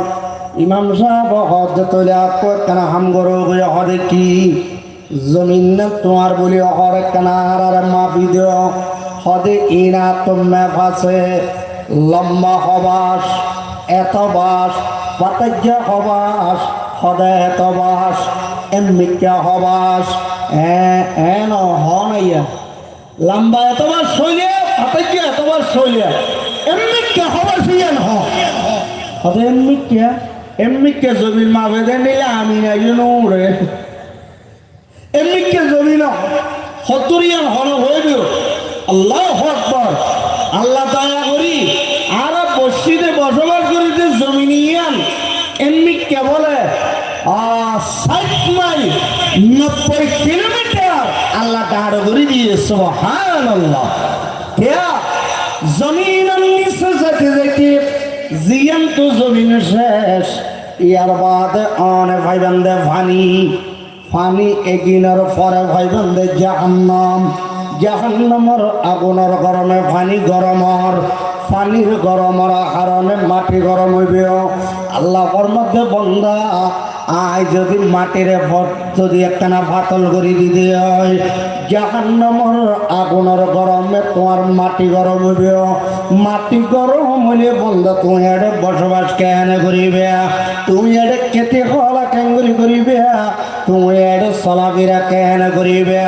ইমাম সাহেব হদ তোলা কেন হাম গরো হরে কি জমিন তোমার বলি হরে কেনার আর মাফি দিও হদে ইনা তুমি ফাঁসে লম্বা হবাস এত বাস পাতাজ্য হবাস হদে এত বাস এমনিকা হবাস এন হনাইয়া লম্বা এত বাস শৈলিয়া পাতাজ্য এত বাস শৈলিয়া এমনিকা হবাস ইয়ান হদে এমনিকা জমিন মা বেঁধে নিলে আমি নাই রে এমনিকে জমিন হতরিয়ান হন হইব আল্লাহু আকবার আল্লাহ দয়া করি আর বসিতে বসবাস করিতে জমিনিয়ান এমনিকে বলে 60 মাইল 90 কিলোমিটার আল্লাহ দাঁড় করে দিয়ে সুবহানাল্লাহ क्या जमीन से जके जियन तो जमीन शेष यार बाद आने भाई बंदे फानी फानी एगिनर फरे भाई बंदे जहन्नम জাহান্নামের আগুনের গরমে পানি গরমর, পানির গরমর কারণে মাটি গরম হইবে। আল্লাহর মধ্যে বন্দা আয় যদি মাটিরে যদি একখানা ফাতল করে দিতে হয়, জাহান্নামের আগুনের গরমে তোমার মাটি গরম হইবে। মাটি গরম হইলে বন্দা তুমি এটা বসবাস কেন করিবে, তুমি এটা খেতে খাওয়া কেঙ্গুরি করিবে, তুমি এটা চলাফেরা কেন করিবে।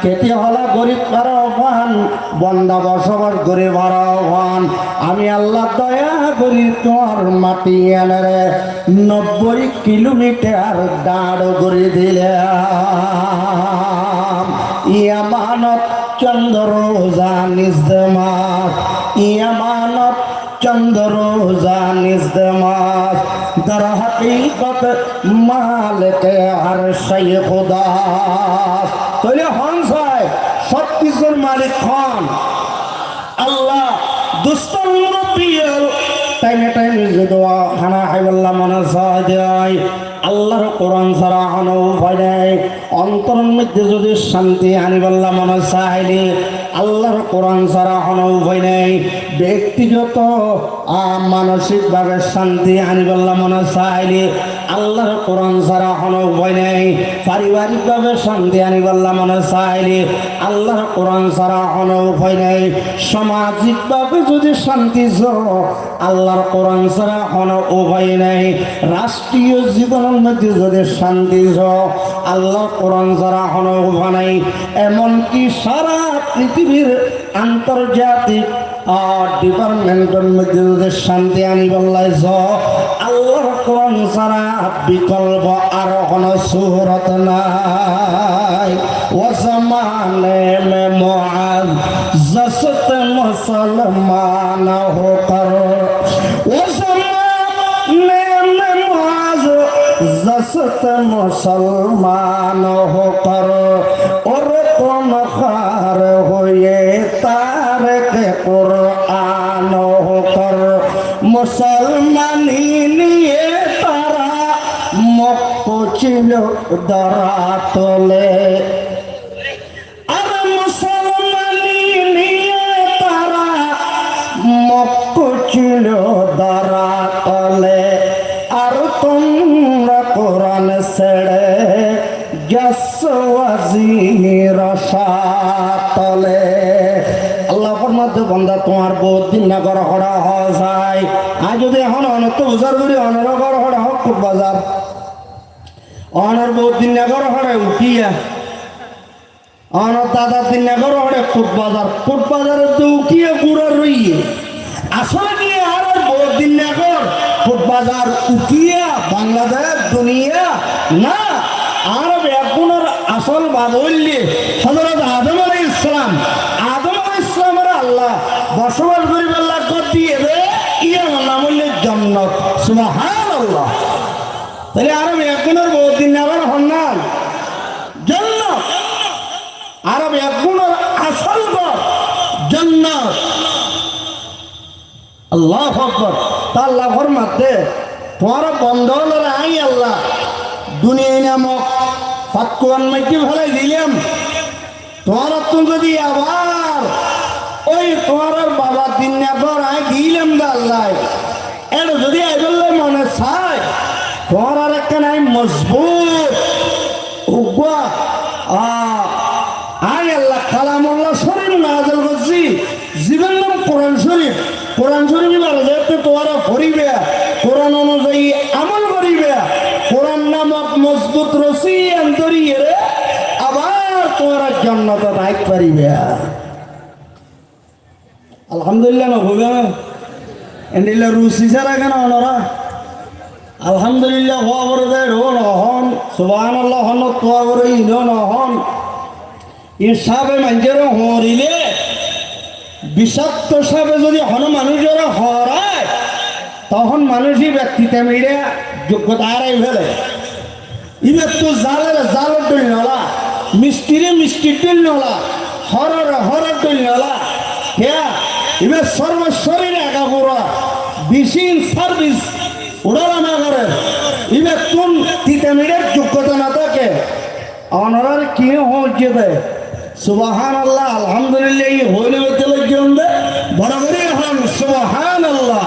খেতে হলা গরিব পারাওয়ান, বন্দা বসবাস করে পারাওয়ান। আমি আল্লাহ দয়া করি তোমার মাটি এনে 90 কিলোমিটার দাঁড় করে দিলাম। ইয়ামানত চন্দ্র জানিস দেমাস, ইয়ামানত চন্দ্র জানিস দেমাস, দর হাকিকত মালিক আরশে খুদা। তাহলে হংসায় সব কিছুর মালিক হন আল্লাহ। দুস্তর মুরব্বিয়াল টাইমে টাইমে যদি খানা খাইবাল্লাহ মনে যায়, আল্লাহর কোরআন ছাড়া কোনো উপায় নেই। অন্তরের মধ্যে যদি শান্তি আনিবাল্লাহ মনে চাইলে আল্লাহর কোরআন ছাড়া কোনো উপায় নেই। ব্যক্তিগত মানসিকভাবে শান্তি আনিবাল্লাহ মনে চাইলে আল্লাহর কোরআন ছাড়া কোনো উপায় নেই। পারিবারিকভাবে শান্তি আনিবাল্লাহ মনে চাইলে আল্লাহর কোরআন ছাড়া কোনো উপায় নেই। সামাজিকভাবে যদি শান্তি আল্লাহর কোরআন ছাড়া কোনো উপায় নেই। রাষ্ট্রীয় জীবনের মধ্যে যদি শান্তি আল্লাহর কোরআন ছাড়া কোনো উপায় নেই। এমনকি সারা পৃথিবীর আন্তর্জাতিক ডিপার্টমেন্টের মধ্যে যদি শান্তি আনিবাল্লাহ আল্লাহর কোরআন ছাড়া বিকল্প আর কোনো সুরত নাই। ও জমানে মে মুআজ্জাত মুসলমান হোকর, ও জমানে মে মুআজ্জাত মুসলমান হোকর, और तुम खार हुए तारक कुरान होकर, मुसलमानी निये तारा मक्को चिलो दरा तोले, अरे मुसलमानी निये तारा मक्को चिलो दरा तोले, और तुमरा कुरान सेड़े তলে। আল্লাহ ফরমাতে বন্দা তোমার বহুত দিন না ঘর হড়া হয়। আর যদি এখন অনত বছর করি অনের ঘর হড়া হোক খুব বাজার, অনের বহুত দিন না ঘর হড়ে উঠিয়া, অনের দাদার দিন না ঘর হড়ে খুব বাজার, খুব বাজারে তো উঠিয়ে গুড়া রইয়ে আসলে নিয়ে আর বহুত দিন না ঘর খুব বাজার উঠিয়া বাংলাদেশ দুনিয়া না। আরব একুনের আসল বাবল্যে হযরত আদম আলাইহিস সালাম, আদম আলাইহিস সালামের আল্লাহ বসবাস করিবার আল্লাহ কর দিয়ে রে ইয়া নাম হইলে জান্নাত। সুবহানাল্লাহ। তাহলে আরব একুনের বহুত দিন আবার হন্নাল জান্নাত। আরব একুনের আসল ঘর জান্নাত। আল্লাহু আকবার। তা আল্লাহ ফরমাতে তোমার বন্ধ হলো আই আল্লাহ দুনিয়া নামক ফাতকুয়ান মাইকে ভালাই দিলাম, তোমার তুমি যদি আবার ওই তোমার বাবা দিন না পর আয় দিলাম আল্লাহ এটা যদি আই বললে মনে চায় তোমার আর একটা নাই মজবুত উগ্রা আয় আল্লাহ কালামুল্লাহ শরীফ নাযিল করছি, জীবন নাম কোরআন শরীফ। কোরআন শরীফ যাতে তোমরা পড়িবে, কোরআন অনুযায়ী আমল করিবে, কোরআন নামক মজবুত রশি অন্তরিয়ে আবার তোমরা জান্নাতে রাইত পারিবে। আলহামদুলিল্লাহ নবুবে এন্ডিলা রুসি ছাড়া কেন ওনারা আলহামদুলিল্লাহ হওয়া করে দেয় রো নহন সুবহানাল্লাহ হন তোয়া করে ইনো নহন ইসাবে মানুষের হরিলে বিষাক্ত সাপে যদি হন মানুষের হরায় তখন মানুষই ব্যক্তিতে মিলে যোগ্যতা হারাই ফেলে। ইবে তো জালের জালের ডল নলা, মিষ্টিরে মিষ্টির ডল নলা, হরর হরর ডল নলা, হ্যাঁ ইবে সর্বশরীরে একা পুরা বিশিন সার্ভিস উড়ালা না করে। ইবে কোন তিতে মিলের যোগ্যতা না থাকে অনারার কি হচ্ছে দেয় সুবহানাল্লাহ আলহামদুলিল্লাহ এই হইলে হইতে লাগছেন দে বরাবরই হন সুবহানাল্লাহ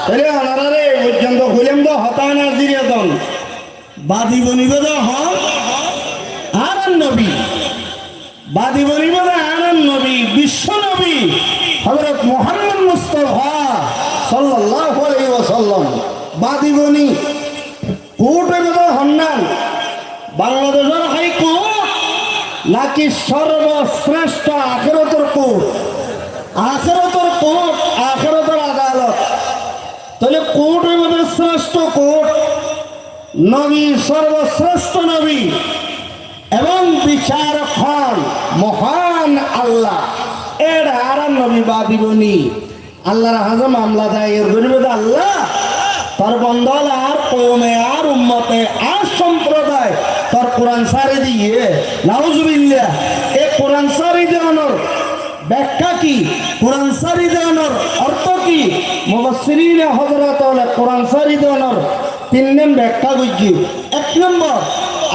তাহলে আনারে পর্যন্ত হইলাম তো হতায় না জিরিয়াতন বাদি বনিবে তো হন আর নবী বাদি বনিবে তো আর নবী বিশ্ব নবী হযরত মুহাম্মদ মুস্তাফা সাল্লাল্লাহু আলাইহি ওয়াসাল্লাম বাদি বনি কোটে তো হন্নান বাংলাদেশের হাইকোর্ট নাকি সর্বশ্রেষ্ঠ আখিরাতের কোর্ট আখিরাতের কোর্ট আখিরাতের আদালত তাহলে কোর্টের মধ্যে শ্রেষ্ঠ কোর্ট নবী সর্বশ্রেষ্ঠ নবী এবং বিচারক হন মহান আল্লাহ এর আর নবী বাদিবনি আল্লাহর হাজে মামলা দায়ের করবে আল্লাহ তার বন্ধল আর কৌমে আর উম্মতে আর সম্প্রদায় তার কোরআন সারি দিয়ে নাউজুবিল্লাহ এ কোরআন সারি দেওয়ানোর ব্যাখ্যা কি কোরআন সারি দেওয়ানোর অর্থ কি মুফাসসিরিনে হযরত কোরআন সারি দেওয়ানোর তিন নম্বর ব্যাখ্যা বুঝি এক নম্বর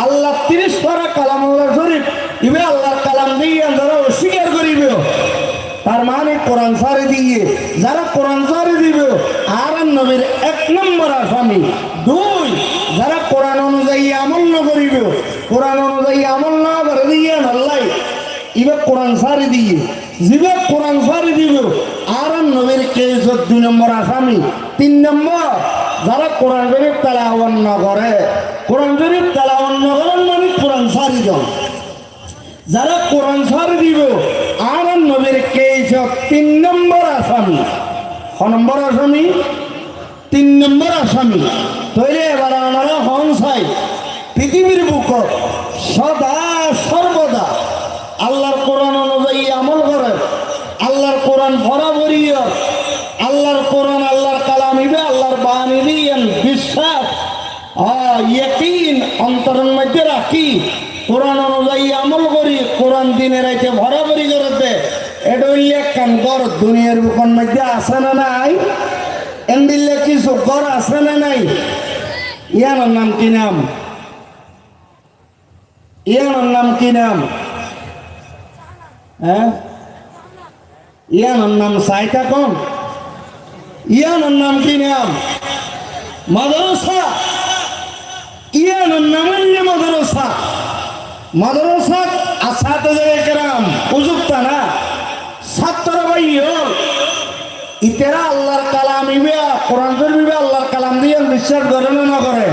আল্লাহ 30 পারা কালামুল্লাহ শরীফ ইবে আল্লাহর কালাম দিয়ে যারা অস্বীকার করিবে তার মানে কোরআন সারি দিয়ে যারা কোরআন সারি দিবে আর নবীর এক নম্বর আসামি দুই যারা কোরআন অনুযায়ী আমল না করিবে কোরআন অনুযায়ী আমল না করে দিয়ে আল্লাহ ইবে কোরআন সারি দিয়ে জিবে কোরআন সারি দিবে আর নবীর কেসত 2 নম্বর আসামি 3 নম্বর যারা কোরআন শরীফ তেলাওয়াত না করে কোরআন শরীফ তেলাওয়াত না করেন মানে কোরআন সারি দেন যারা কোরআন সারি দিবে আর নবীর কেসত 3 নম্বর আসামি ক নম্বর আসামি 3 নম্বর আসামি তৈরি এবার আমরা হন চাই পৃথিবীর বুকত সদা সর্বদা আল্লাহর কোরআন অনুযায়ী আমল করে আল্লাহর কোরআন বরাবরই আল্লাহর কোরআন আল্লাহর কালাম ইবে আল্লাহর বাণী দিয়েন বিশ্বাস ইয়াকিন অন্তরের মধ্যে রাখি কোরআন অনুযায়ী আমল করি কোরআন দিনে রাইতে বরাবরই করতে এটা উল্লেখ কান কর দুনিয়ার বুকন মধ্যে আছে না নাই এন্দিল্লে কিছু ঘর আছে না নাই ইয়ানোর নাম কি নাম ইয়ানোর নাম কি নাম হ্যাঁ ইয়ানোর নাম সাইটা কোন ইয়ানোর নাম কি নাম মাদ্রাসা ইয়ানোর নাম মাদ্রাসা মাদ্রাসা আসাতে কেরাম উপযুক্ত না ছাত্র ভাই ইতেরা আল্লাহর কালাম ইবে কোরআন শরীফ আল্লাহর কালাম দিয়ে বিশ্বাস করে না করে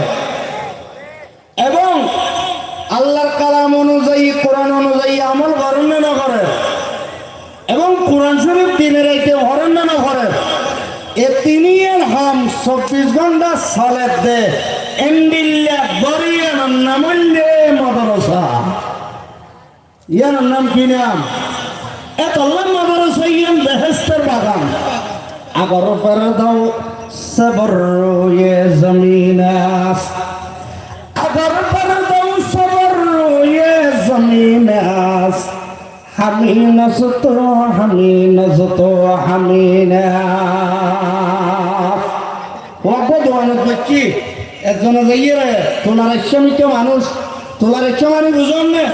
এবং আল্লাহর কালাম অনুযায়ী কোরআন অনুযায়ী আমল করেন না করে এবং কোরআন শরীফ দিনে রাইতে হরেন না করে এ তিনি হাম 24 ঘন্টা সালেত দে এন্ডিল্লা বরিয়ান নামলে মাদ্রাসা ইয়ার নাম কি নাম এত আল্লাহ মাদ্রাসা ইয়ান বেহেশতের বাগান আবার পর দাও সবর ये জমিনাস আবার পর দাও সবর ये জমিনাস হামি নজতো হামিনা ওয়াবদওয়ান কি একজন যাইয়ে তোলার ইচ্ছামিত মানুষ তোলার ইচ্ছা মানে বুঝুন না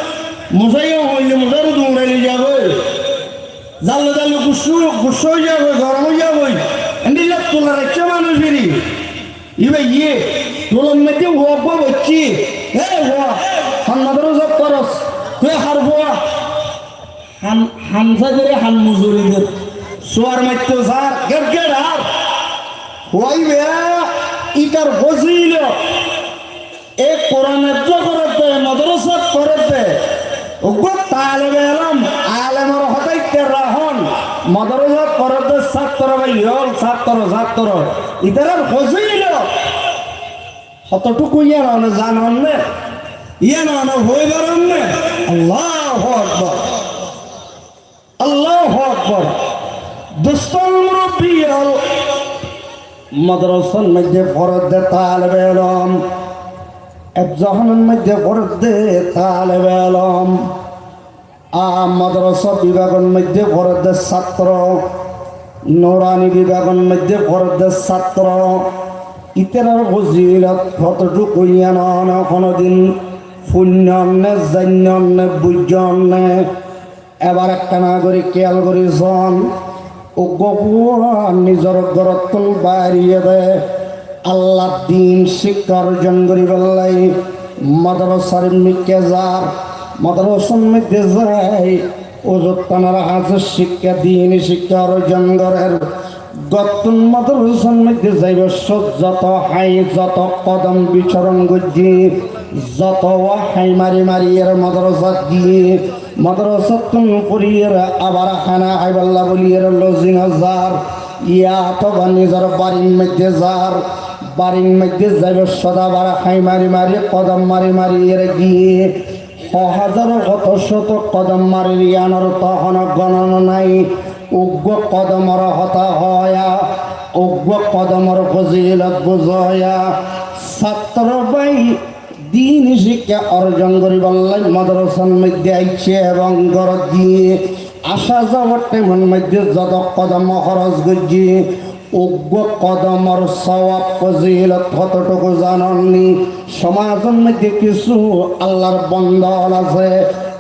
মশাইও হইলে মশারও দৌড়াইলে যাবে জানলে জানলে গুসু হয়ে যাবে গরম হয়ে যাবে এন্ডিল্লা তোলার ইচ্ছা মানুষ ফিরি ইবে ইয়ে তোলার মধ্যে হওয়া বচ্ছি হ্যাঁ হওয়া হান্নাদেরও সব খরচ তুই হার হওয়া হামসা করে হান মজুরিদের সোয়ার মাত্র স্যার গেট আর হইবে ইটার ফজিল এ কোরআনের করতে মাদ্রাসা করতে ওগো তালেবে আলম আলেমর হতাইতে রাহন মাদ্রাসা করতে ছাত্র ভাই হল ছাত্র ইতার ফজিল কতটুকু ইয়ানো জানন না ইয়ানো হইবার না আল্লাহু আকবার আল্লাহু আকবার দোস্তল মুরব্বী মাদ্রাসার মধ্যে ফরজ দে তালেবে আলম এক জাহানের মধ্যে ফরজ দে তালেবে আলম মাদ্রাসা বিভাগের মধ্যে ফরজ দে ছাত্র নুরানি বিভাগের মধ্যে ফরজ দে ছাত্র ইতার ফজিলত কতটুকু ইয়ানো কোনোদিন শূন্য অন্যে জান্য অন্যে বুঝ অন্যে এবার একটা নাগরিক খেয়াল করেছেন ও নিজের গরতন বাড়িয়ে দেয় আল্লাহ দিন শিক্ষা অর্জন করি বললাই মাদ্রাসার মিকে যার মাদ্রাসার মধ্যে যায় ওজোত্তানার হাজের শিক্ষা দিন শিক্ষা অর্জন করেন গতুন মাদ্রাসার মধ্যে যাইব যত হাই যত কদম বিচরণ গুজি যত হাই মারি মারি এর মাদ্রাসা দিয়ে মাদ্রাসা তুন পড়িয়ে আবার খানা আইবাল্লা বলি এর লজিং হাজার ইয়া তো নিজের বাড়ির মধ্যে যার বাড়ির মধ্যে যাইব সদা বার হাই মারি মারি কদম মারি মারি এর গিয়ে হাজার কত শত কদম মারি ইয়ানোর তখন গণনা নাই উগ্র কদমর হতা হয়া উগ্র কদমর ফজিলত বুঝয়া ছাত্র ভাই দিন শিক্ষা অর্জন করি বললেন মাদ্রাসার মধ্যে আইছে এবং ঘর দিয়ে আসা যাওয়ার টাইমের মধ্যে যত কদম খরচ করছি উগ্র কদমর সওয়াব ফজিলত কতটুকু জাননি সমাজের মধ্যে কিছু আল্লাহর বন্ধন আছে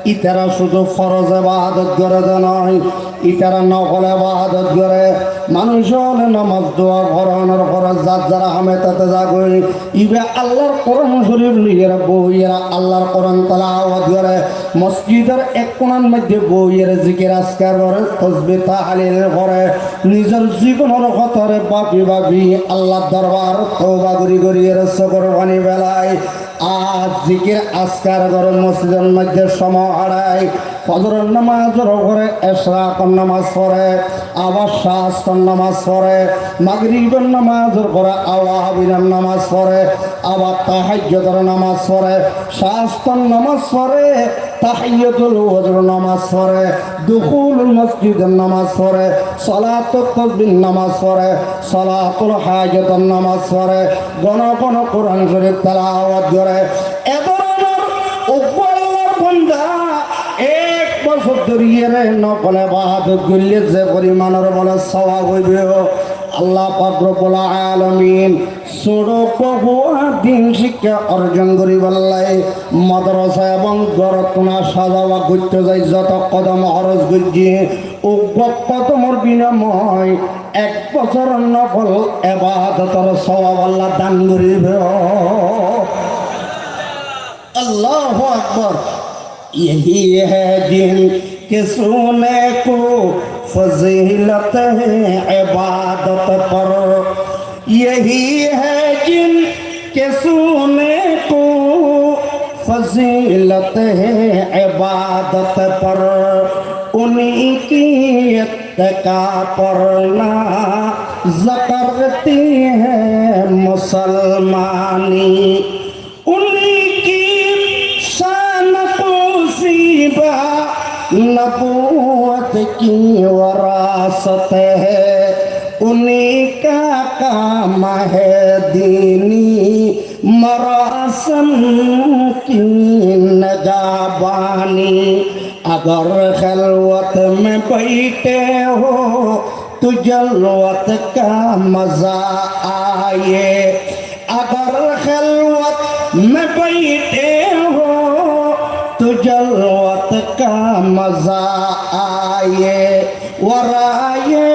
ইতারা শুধু ফরজ ইবাদত করে নয় ইতারা নকল ইবাদত করে মানুষ হলে নামাজ দোয়া করানোর ফরজ যারা হামে তাতে যাগই ইবে আল্লাহর কোরআন শরীফ লিয়ে বইয়েরা আল্লাহর কোরআন তেলাওয়াত করে মসজিদের এক কোণার মধ্যে বইয়ের জিকির আজকার করে তাসবিহ তাহলিল করে নিজের জীবনের কথারে ভাবি ভাবি আল্লাহর দরবার তওবা করি করি এর কোরবানি বেলায় আজ জিকির আজকার করে মসজিদের মধ্যে সময় হারায় ফজরের নামাজের ঘরে এশরাকের নামাজ পড়ে আবার শাস্ত্রের নামাজ পড়ে মাগরিবের নামাজের ঘরে আওয়াবিনের নামাজ পড়ে আবার তাহাজ্জুদের নামাজ পড়ে শাস্ত্রের নামাজ পড়ে তাহিয়াতুল ওয়াজর নামাজ পড়ে দুখুলুল মসজিদের নামাজ পড়ে সালাতুত তাসবিহ নামাজ পড়ে সালাতুল হাজাতের নামাজ পড়ে গণ গণ কোরআন শরীফ তেলাওয়াত করে এ ধরনের উপরের বান্দা এক বছর ধরিয়ে নকল ইবাদত করলে যে পরিমাণের বলে সওয়াব হইবে আল্লাহ পাক রব্বুল আলামিন সড়ক দিন শিক্ষা অর্জন করি বললাই মাদ্রাসা এবং গরতনা সাজাওয়া করতে যাই যত কদম খরচ করছি উগ্র কদমর বিনিময় এক বছর নকল ইবাদতের সওয়াব আল্লাহ দান করিবে अल्लाहु अकबर यही है दिन के सोने को फजीलत है इबादत पर यही है जिन के सोने को फजीलत है इबादत पर उन्हीं की इत्तका पर ना ज़करती है मुसलमानी उन्हीं की शान तौसीबा नबूवत की वरासत है उन्हीं का काम है दीनी मरासम की नगाबानी अगर खलवत में बैठे हो तो जलवत का मजा आए अगर खलवत में बैठे हो तो जलवत का मजा आए वराये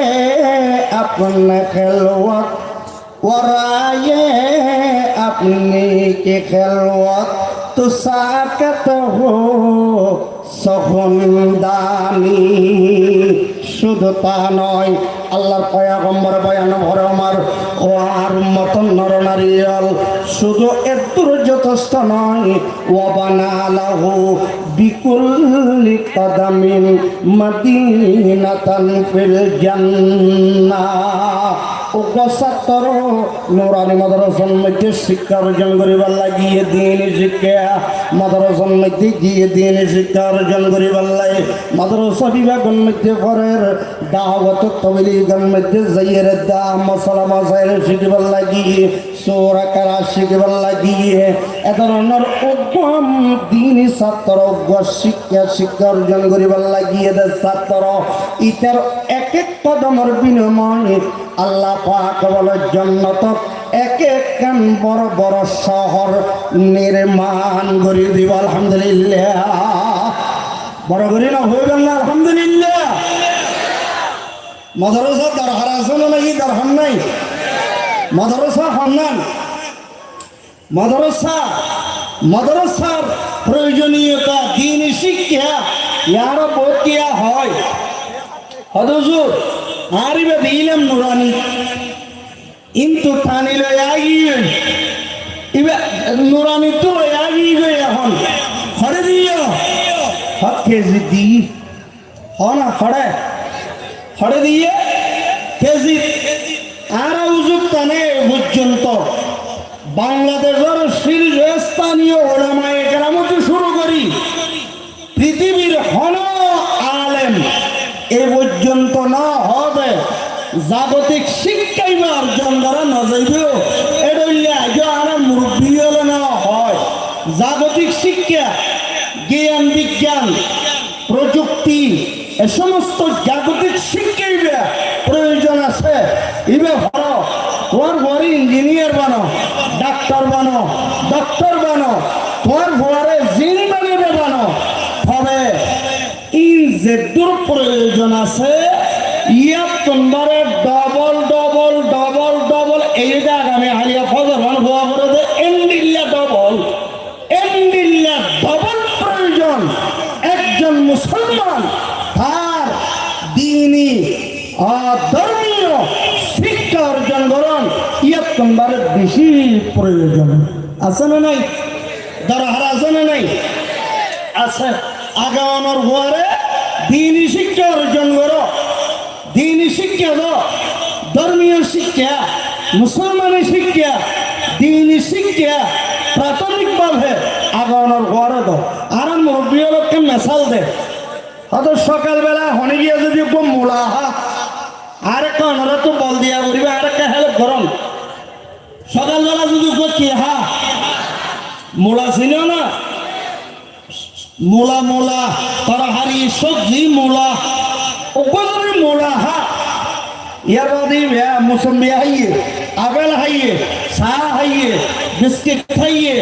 अपने खलवत वराये अपनी के खलवत तो साकत हो সহনদানি শুধু তা নয় আল্লাহর পয়গম্বর বয়ান ভরে আমার ও আর মতন নরনারীল শুধু এতর যথেষ্ট নয় ওয়াবানালাহু বিকুল্লি কদামিন মদিনাতান ফিল জান্নাহ উপসাত্তর নুরানি মাদ্রাসার মধ্যে শিক্ষা অর্জন করিবার লাগিয়ে দিন শিক্ষা মাদ্রাসার মধ্যে গিয়ে দিন শিক্ষা অর্জন করিবার লাগে মাদ্রাসা বিভাগের মধ্যে ঘরের দাওয়াত তবলিগের মধ্যে যাইয়ের দা মশলা মাসাইল শিখিবার লাগিয়ে সূরা কারা শিখিবার লাগিয়ে এ ধরনের উদ্যম দিনই ছাত্র শিক্ষা অর্জন করিবার লাগিয়ে ছাত্র ইতার এক এক কদমের বিনিময়ে আল্লাহ পাক বলে জান্নাত এক এক বড় বড় শহর নির্মাণ করে দিব আলহামদুলিল্লাহ বড় করে না হইবেন না আলহামদুলিল্লাহ মাদ্রাসা দরকার আছে না নাকি দরকার নাই মাদ্রাসা হন্নান মাদ্রাসার প্রয়োজনীয়তা দ্বীনি শিক্ষা ইয়ারও বকিয়া হয় হদুজুর আরিবে দিলাম নুরানি কিন্তু টানিল আগিয়ে ইবে নুরানি তো আগিয়ে গই এখন খড়ে দিও হক কেজি দি হনা খড়ে দিয়ে কেজি আর উজুব টানে পর্যন্ত বাংলাদেশের শীর্ষস্থানীয় ওলামায়ে কেরামকে শুরু করি পৃথিবীর হন আলেম এ পর্যন্ত না হবে জাগতিক শিক্ষাই বা অর্জন করা না যাইবেও এটা আগে আর মুরব্বী হলে না হয় জাগতিক শিক্ষা জ্ঞান বিজ্ঞান প্রযুক্তি এ সমস্ত জাগতিক শিক্ষাই প্রয়োজন আছে ইবে হলো তোমার ঘরে ইঞ্জিনিয়ার বানো ডাক্তার বানো ডক্টর বানো তোমার ঘরে জিন বানিয়ে বানো তবে ইনজেক্টর প্রয়োজন আছে ইয়া তোমারে ডবল ডবল ডবল ডবল এইটা আগামী হালিয়া ফজর মান হওয়া করে দে এন্ডিলিয়া ডবল প্রয়োজন একজন মুসলমান তার দ্বীনি ধর্মীয় শিক্ষা অর্জন করুন ইয়া তোমার বেশি প্রয়োজন আছে না নাই দরকার আছে না নাই আছে আগামীর ঘরে দ্বীনি শিক্ষা অর্জন করো দ্বীনি শিক্ষা দাও ধর্মীয় শিক্ষা মুসলমানের শিক্ষা দ্বীনি শিক্ষা প্রাথমিকভাবে আগামীর ঘরে দাও আর মুরব্বীকে মেশাল দে হয়তো সকালবেলা হনে গিয়ে যদি মূলা আর একটা অনারা তো বল দিয়া করিবে আর একটা হেল্প করুন সকালবেলা যদি কি মূলা ছিল না মূলা তরহারি সবজি মূলা উপযোগী মূলা ইয়ার বাদে মৌসুমি হাইয়ে আপেল হাইয়ে চা হাইয়ে বিস্কিট খাইয়ে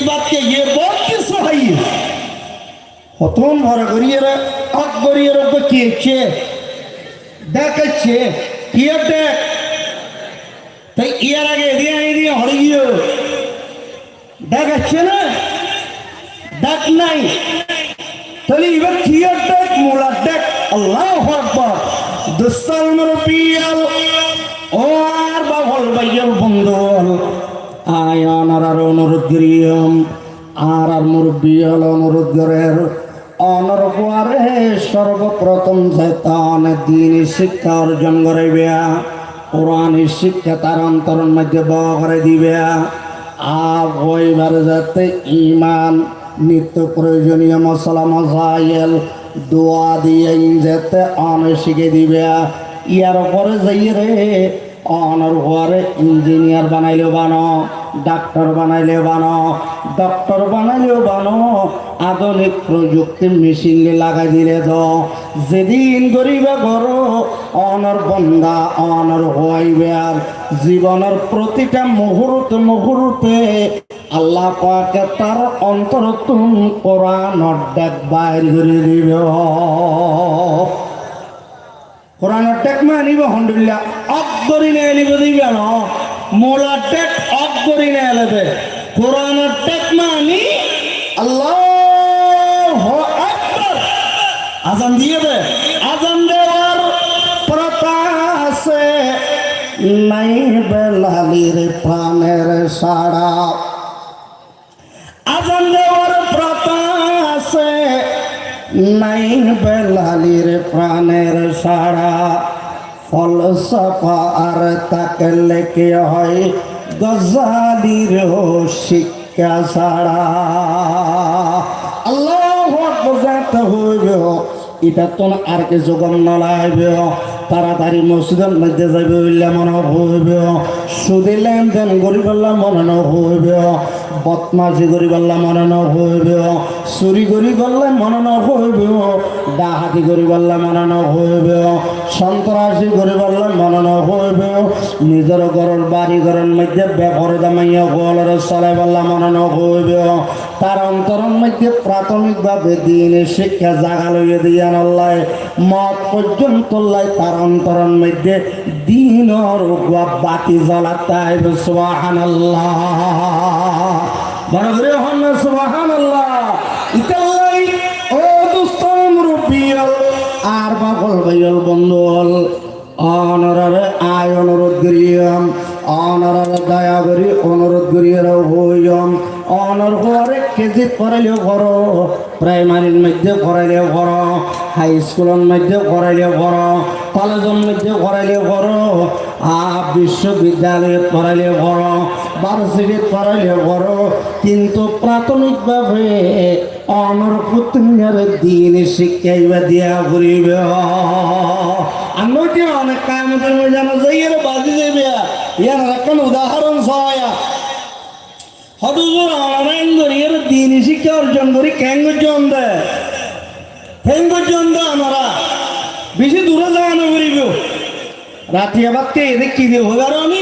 বাদকে গিয়ে বহুত কিছু হাইয়ে প্রথম ভরা করিয়ে কে দেখাচ্ছে কি দেখ তাই ইয়ার আগে দিয়ে হরে গিয়ে দেখাচ্ছে না দেখ নাই তাহলে এবার কি দেখ মোলার দেখ আল্লাহু আকবার দোস্তাল মুরব্বিয়াল ও আর বাবল ভাইয়াল বন্ধু আয়ান আর অনুরোধ করিয়াম আর মুরব্বিয়াল অনুরোধ করেন অনরপরে সর্বপ্রথম যেতান দ্বীনি শিক্ষা অর্জন করিবে কোরআনের শিক্ষা তার অন্তরের মধ্যে বহ করে দিবে আর ওইবার যাতে ইমান নিত্য প্রয়োজনীয় মশলা মশাইল দোয়া দিয়ে যেতে শিখে দিবে ইয়ার পরে যাই রে অনর ঘরে ইঞ্জিনিয়ার বানাইলেও বানো ডাক্তার বানাইলেও বানো আধুনিক প্রযুক্তি মেশিন লাগাই দিলে তো যেদিন গরিবে করো অনর বন্ধা অনর হইবে আর জীবনের প্রতিটা মুহূর্তে আল্লাহ পাকে তার অন্তর তুম কোরআনের ডাক বাইর করে দিবে কোরআনের ডাক মানিব আলহামদুলিল্লাহ অগরি নিব দিবে না মোলার ডাক অগরি নেবে কোরআনের ডাক মানি আল্লাহু আকবার আজান দিয়ে দে আজান দেওয়ার প্রথা আছে নাই বেলালির প্রাণের সাড়া আজান দেওয়ার প্রথা আছে নাই বেলালির প্রাণের সাড়া ফলসফা আর তাকে লেখে হয় গজালির শিক্ষা ছাড়া আল্লাহু আকবার হইবে এটা তো আর কিছু গম নলাইবে তাড়াতাড়ি মসজিদের মধ্যে যাইবে বললে মনে হইবে সুদী লেনদেন করি বললে মনে হইবে বদমাশি করি বললে মনে হইবে চুরি করি করলে মনে নহইব, ডাহাতি করি করলে মনে নহইব, সন্ত্রাসী করি করলে মনে নহইব, নিজের ঘরের বাড়ি ঘরের মধ্যে বেপরে দামাইয়া গোয়ালের চলাই বললে মনে নহইব। তার অন্তরের মধ্যে প্রাথমিকভাবে দিনের শিক্ষা জাগা লইয়ে দিয়ে আল্লাহ মত পর্যন্ত তার অন্তরের মধ্যে দিনের বাতি জ্বলাতে আইব। সুবহানাল্লাহ, বড় করে হন না সুবহানাল্লাহ। ইতাল্লাই ও দোস্ত মুরব্বিয়াল আর পাগল ভাইয়াল বন্ধুল, অনরারে আয় অনুরোধ করিয়াম, অনরারে দয়া করি অনুরোধ করিয়াও হইম। অনর ঘরে কেজি করাইলেও করো, প্রাইমারির মধ্যে করাইলেও করো, হাই স্কুলের মধ্যে করাইলেও করো, কলেজের মধ্যে করাইলেও করো, বিশ্ববিদ্যালয়ে করাইলেও করো, ভার্সিটি করাইলেও করো, কিন্তু প্রাথমিকভাবে অনর পুতুনের দিন শিক্ষাইবা দিয়া ঘুরিবে। আমি কি অনেক কামতের মধ্যে জানা যাই বাজি যাইবে, ইয়ার একটা উদাহরণ সহায়া হদুজুর অনারায়ণ দিন শিক্ষা অর্জন করি ক্যাঙ্গজন দেয়, ক্যাঙ্গজন দেয়। আমরা বেশি দূরে যাওয়ানো করিব, রাতি আবার কে এদের কি দিয়ে হবার আমি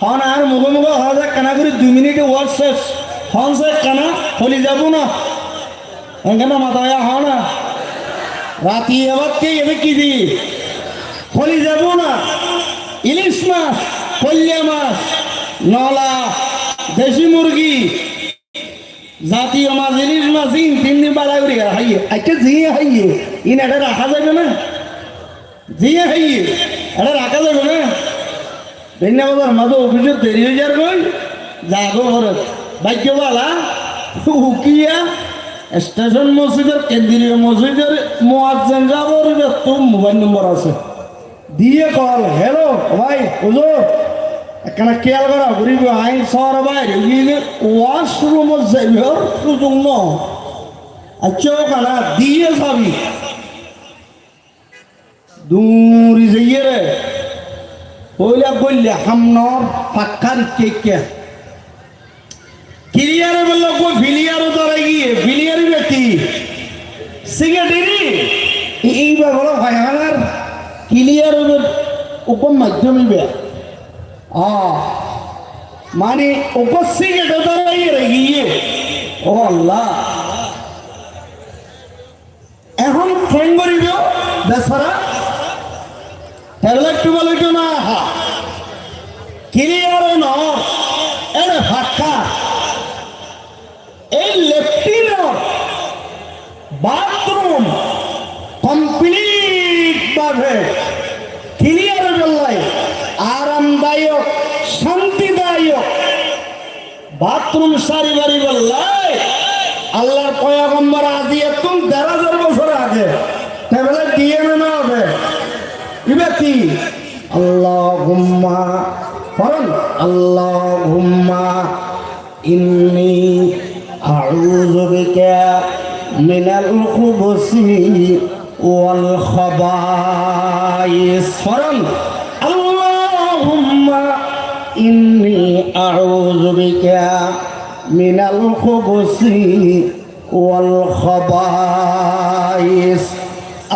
হন আর মুখে মুখে হওয়া যায় কেনা করি 2 মিনিটে ওয়ার্ড শেষ হন সে কেনা হলি যাব না এখানে মাথায় হ না। রাতি আবার কে এদের কি দি হলি যাব না। ইলিশ মাছ, কল্যা মাছ, নলা, দেশি মুরগি, জাতীয় মাছ, ইলিশ মাছ 3 দিন বাড়াই করি হাইয়ে আজকে জিয়ে হাইয়ে ইন এটা রাখা যাবে না, জিয়ে হাইয়ে এটা রাখা যাবে না। ধন্যবাদ মাঝে অফিসে দেরি হয়ে যার কই যাগো ঘরে ভাগ্যবালা উকিয়া স্টেশন মসজিদের কেন্দ্রীয় মসজিদের মোয়াজ্জেন যাবর তো মোবাইল নম্বর আছে দিয়ে কল, হ্যালো ভাই হুজুর এখানে খেয়াল করা ঘুরিব আইন শহর বাইরে গিয়ে ওয়াশরুমত যাইব সুযোগ ন আচ্ছা ওখানে দিয়ে যাবি দূরি যাইয়ে রে হইলা বললে হামনর পাক্কার কে ক্লিয়ারে বললো ফিলিয়ারও ধরে গিয়ে ফিলিয়ারি ব্যক্তি সিগারেটি এইবার বলো ভাই আমার ক্লিয়ার উপর মাধ্যমে বে মানে উপর সিগারেট ধরে গিয়ে ও আল্লাহ এখন ফোন করিব বেচারা ট্যাবলেট বলে তো না ক্লিয়ার ন এর ফাঁকা এই লেফটিনের বাথরুম কমপ্লিট ভাবে ক্লিয়ার বললাই আরামদায়ক শান্তিদায়ক বাথরুম সারি বাড়ি বললাই আল্লাহর পয়গম্বর আদি একদম ১,৫০০ বছর আগে ট্যাবলেট দিয়ে না হবে ইবাতি আল্লাহুম্মা ফরন আল্লাহুম্মা ইন্নী আউযু বিকা মিনাল খুবুসি ওয়াল খাবাইস ফরন আল্লাহুম্মা ইন্নী আউযু বিকা মিনাল খুবুসি ওয়াল খাবাইস।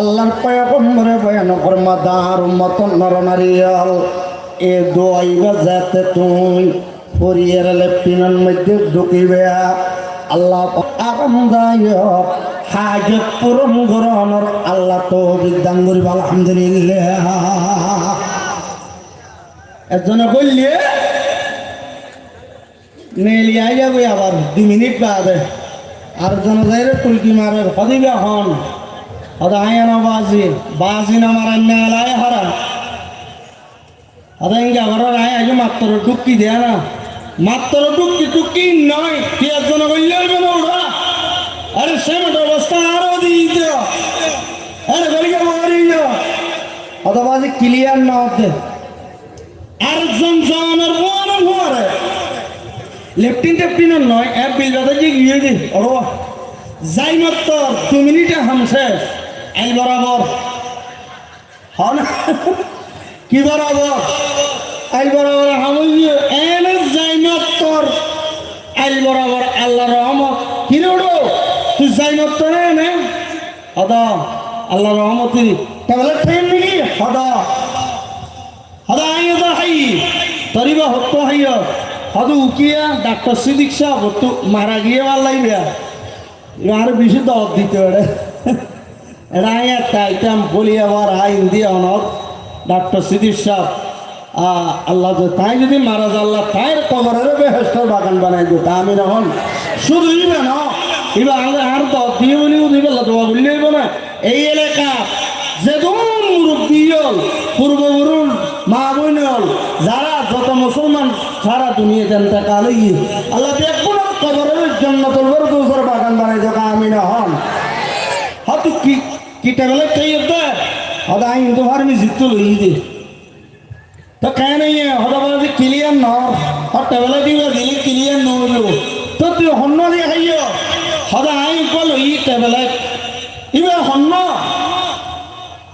আল্লাহর পয়গম্বরে বয়ান ফরমা দার উম্মত নরনারীয়াল এ দোয়াইবা যাতে তুই পরিয়ার লেফটিনের মধ্যে ঢুকিবে আল্লাহ আরামদায়ক হাজত পূরণ গ্রহণের আল্লাহ তো বিদ্যান করিব আলহামদুলিল্লাহ। একজনে বললে নেলি আই যাবে আবার 2 মিনিট বাদে আর জন যাইরে টুলকি মারে হদিবে হন হদা আয়ানা বাজি না মারা মেলায় হারা হদা ইঙ্গা ঘরের আয় আজ মাত্র টুকি দেয়া না মাত্র টুকি নয় কি একজন বললে হইবে না ওরা আরে সেমট অবস্থা আরো দিতে আরে গলিকা মারি হদা বাজি ক্লিয়ার না হতে আরেকজন জানার বড় ঘরে লেফটিনের নয় এক বিলবাদে যে গিয়ে দি ও যাই মাত্র 2 মিনিটে হামছে আই বরাবর হন কি বরাবর আই বরাবর হামুইয়ে এনে যাই মাত্র আই বরাবর আল্লাহর রহমত কি রে তুই যাই মত নে হদা আল্লাহ রহমতি ট্যাবলেট খাই নাকি হদা হদা আই হদা হাই তরিবা হতো হাইয় হদু উকিয়া ডাক্তার সিদ্দিক সাহেব হতো মারা গিয়ে আল্লাহ বিয়া আর বেশি দর দিতে এটা এটা আই একটা আইটেম বলি আবার আইন দিয়ে অনর ডাক্তার সিদ্দিক সাহেব আল্লাহ তাই যদি মারা যায় আল্লাহ তাইর কবরের বেহেস্তের বাগান বানাই দিত আমি যখন শুধু ইবে না এবার আর দর দিয়ে বলি দিবে দোয়া বললেই না এই এলাকা যেদুন মুরব্বী হল পূর্বপুরুষ মা বোন হল যারা যত মুসলমান সারা দুনিয়া জানতে কালে আল্লাহ দেখুন কবরের জন্য তোলবার দোষের বাগান বানাই দেখ আমি না হন হয়তো কি টেবলেট চাই হয়তো আমি তো ভার আমি জিততে লই দে तो कह नहीं है होता बोला कि क्लियर ना और टेबलेट ही वो दिली क्लियर ना हो तो तू हन्नो दे है यो होता आई को लो ये टेबलेट इवे हन्नो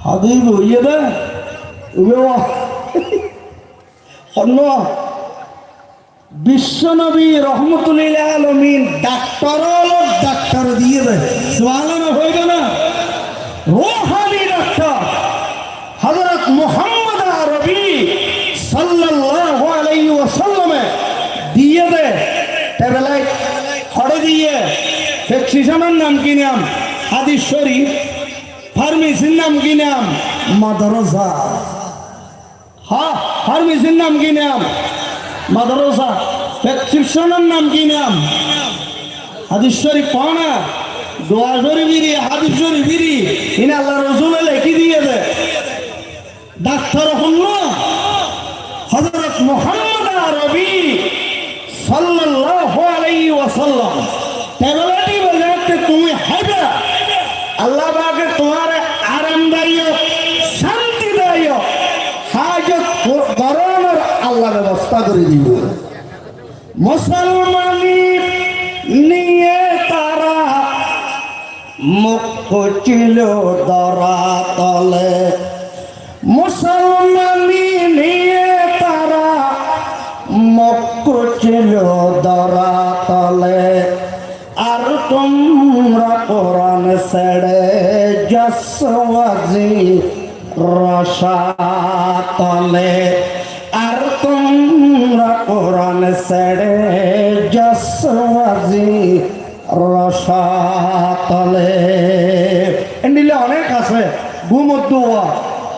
होता ही लो ये दे इवे वो हन्नो विश्वनबी रहमतुल्लिल आलमीन डॉक्टर दिए दे सवाल ना होएगा ना रूहानी डॉक्टर हजरत मोहम्मद अरबी सल्लल्लाहु अलैहि वसल्लम दिए दे टेबलेट खड़े दिए प्रेसक्रिप्शनर नाम की नाम हादिस शरीफ फार्मेसीर नाम की नाम मदरसा हाँ फार्मेसीर नाम की नाम मदरसा प्रेसक्रिप्शनर नाम की नाम हादिस शरीफ पाना दुआ शरीफ भी हादिस शरीफ भी इन्हें अल्लाह रसूल लिखी दिए थे ডাক্তার হলো হযরত মুহাম্মদ আরবি সাল্লাল্লাহু আলাইহি ওয়াসাল্লাম টেবলেটই বাজাতে তুমি হবে আল্লাহ পাকে তোমার আরামদায়ী শান্তি দায়ী হাজত গরমের আল্লাহ ব্যবস্থা করে দিব মুসলমানি নিয়ে তারা মুখ ছিল দরা তলে মুসলমানি নিয়ে তারা মুখ ছিল দরা তলে আর তোমরা কোরআন ছেড়ে জসওয়াজি রসাতলে আর তোমরা কোরআন ছেড়ে জসওয়াজি রসাতলে এন্ডিলে অনেক আছে ঘুমোদ্দুয়া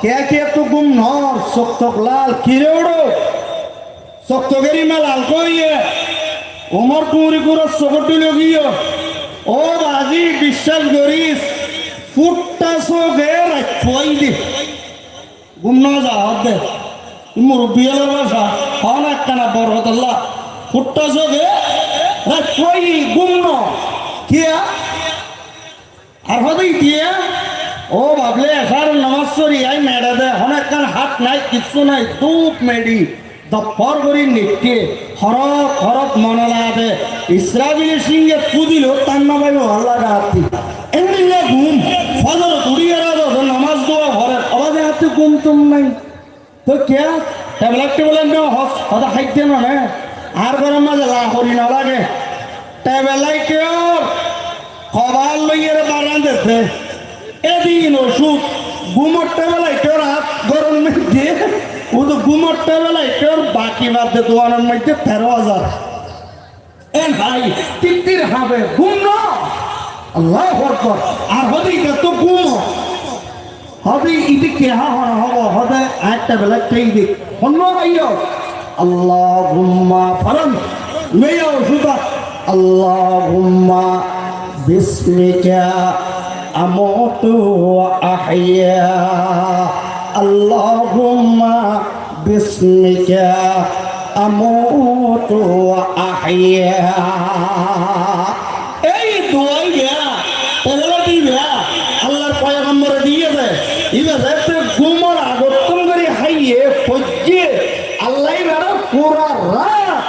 क्या क्या तो गुम नौर सोक्तोक लाल किरेड़ो सोक्तोगेरी में लाल कोई है उमर कुमारी कुरा सोकटी लोगी हो ओ बाजी बिशल गोरीस फुट्टा सो गए रखवाई दे गुम ना जा दे मुरब्बिया लोगा सा हाना कना बरहत अल्लाह फुट्टा सो गए रखवाई गुम ना क्या अरहदी दिया ও ভাবলে এখার নামাজ পড়ি আই মেডা দে অনেক কান হাত নাই কিছু নাই ধূপ মেডি দফর করি নিটকে হরফ হরফ মনলা দে ইসরাবিলি সিংহে কুদিল তার নামাই হল্লা হাতি এমনি ঘুম ফজর দুড়িয়ে রাখো নামাজ দোয়া ঘরে আবাদে হাতে ঘুম তুম নাই তো কে ট্যাবলেট হস হয়তো খাইতে না আর গরম মাঝে লাহরি না লাগে ট্যাবলেট খবর লইয়ে বাড়ান দেখে এদিন ওষুধ ঘুমোরটা বেলায় তোর হাত গরম মধ্যে ও তো ঘুমোরটা বেলায় তোর বাকি বাদে দোয়ানোর মধ্যে 13,000 এ ভাই তিত্তির হবে ঘুম না আল্লাহ আকবার আর হদি তো ঘুম হদি ইদি কে হব হদে একটা বেলা তেই দিক অন্য আইও আল্লাহুম্মা ফারান মেয়া ওষুধ আল্লাহুম্মা বিসমিকা أموت وأحيا اللهم باسمك أموت وأحيا এই দোয়া তাহলে দিবা আল্লাহর পয়গম্বর দিয়ে দেয় ইবা যাতে ঘুমর আগতম করে হাইয়ে ফজ্জে আল্লাহ বারা পুরা রাত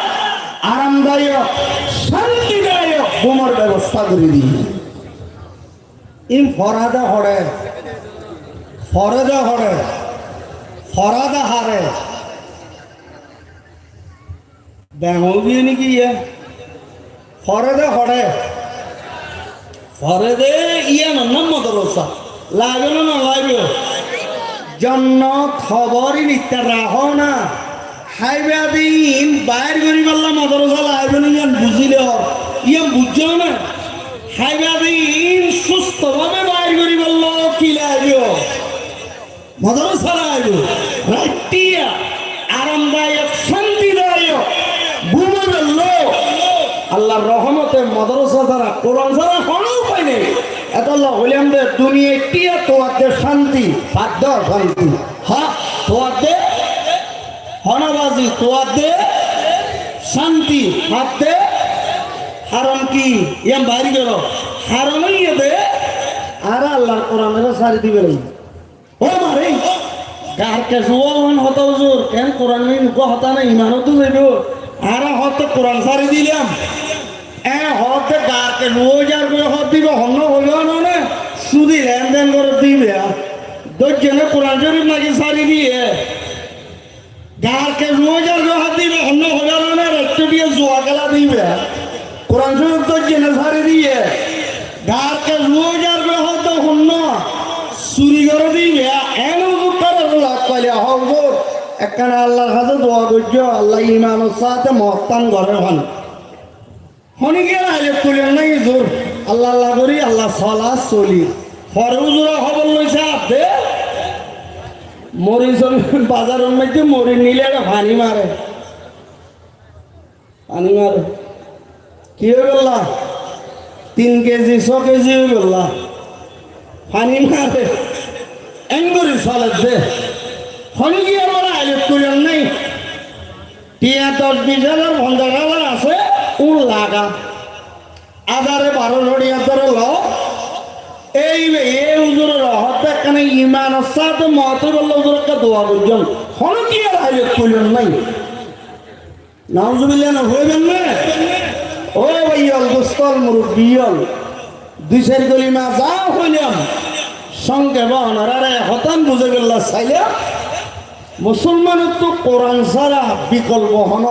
আরামদায়ক শান্তিদায়ক ঘুমর ব্যবস্থা করে দিয়ে ইম ফরাদা হড়ে ফরাদা হারে ব্যাঙও দিয়ে নাকি ফরাদা হড়ে পরে দে ইয়া নাম মাদ্রাসা লাগে না লাগবে জন্য খবরই নিতে রাখো না হাইবা দিন বাইর করি পারলাম মাদ্রাসা লাগবে না ইয়ান বুঝিলে ইয়ান বুঝছো না হাইবা দিন সুস্থভাবে বাইর করি পারলো কি লাগবে মাদ্রাসা লাগবে রাইটিয়া আরামদায়ক শান্তিদায়ক ঘুমে বেরলো আল্লাহর রহমতে মাদ্রাসা ছাড়া কোরআন ছাড়া কোনো উপায় নেই এত হইলাম যে দুনিয়া টিয়া তোমাদের শান্তি বাধ্য শান্তি হ্যাঁ তোমাদের হনবাজি তোমাদের শান্তি হাতে হারম কি ইয়াম বাড়ি গেল হারমই দে আর আল্লাহর কোরআনের সারি দিবে ও মারে গারকে জোয়ান হতো হুজুর কেন কোরআন নেই নুকো হতা না ইমানও তো যাইব আর হত কোরআন সারি দিলাম এ হতে গারকে রোজার করে হত দিব হন্য হইল না সুদি লেনদেন করে দিবে দশজনে কোরআন শরীফ নাকি সারি দিয়ে গারকে রোজার করে হত দিবে হন্য হইল না একটু দিয়ে জোয়া খেলা দিবে কোরআন শরীফ দশজনে সারি দিয়ে গারকে রোজার করে হত হন্য চুরি করে দিবে এন একখানে আল্লাহর কাছে দোয়া করছো আল্লাহ ইমানের সাথে মস্তান ঘরে হন হনিকে আইলে তুলেন নাই জোর আল্লাহ আল্লাহ করি আল্লাহ সলা চলি ফরজোরা খবর লইছে আপনি মরি চলি বাজারের মধ্যে মরি নিলে একটা পানি মারে কি হয়ে গেল 3 কেজি 6 কেজি হয়ে গেল পানি মারে এঙ্গুরি চলে দে হনিকে আমার আইলে তুলেন নাই 10-20,000-50,000 আছে উল লাগা আধারে 12,000 ল এই হুজুরের হতে এখানে ইমানের সাথে মতে বললে হুজুরকে দোয়া করছেন হনিকে আইলে তুলেন নাই নাউজুবিল্লাহ না হইবেন না ও ভাইয়ল গোস্তল মুরব্বিয়ল 2-4 গলিমা যা হইলাম সঙ্গে বহনারে হতান বুঝে গেল চাইলাম মুসলমানের তো কোরআন ছাড়া বিকল্প হন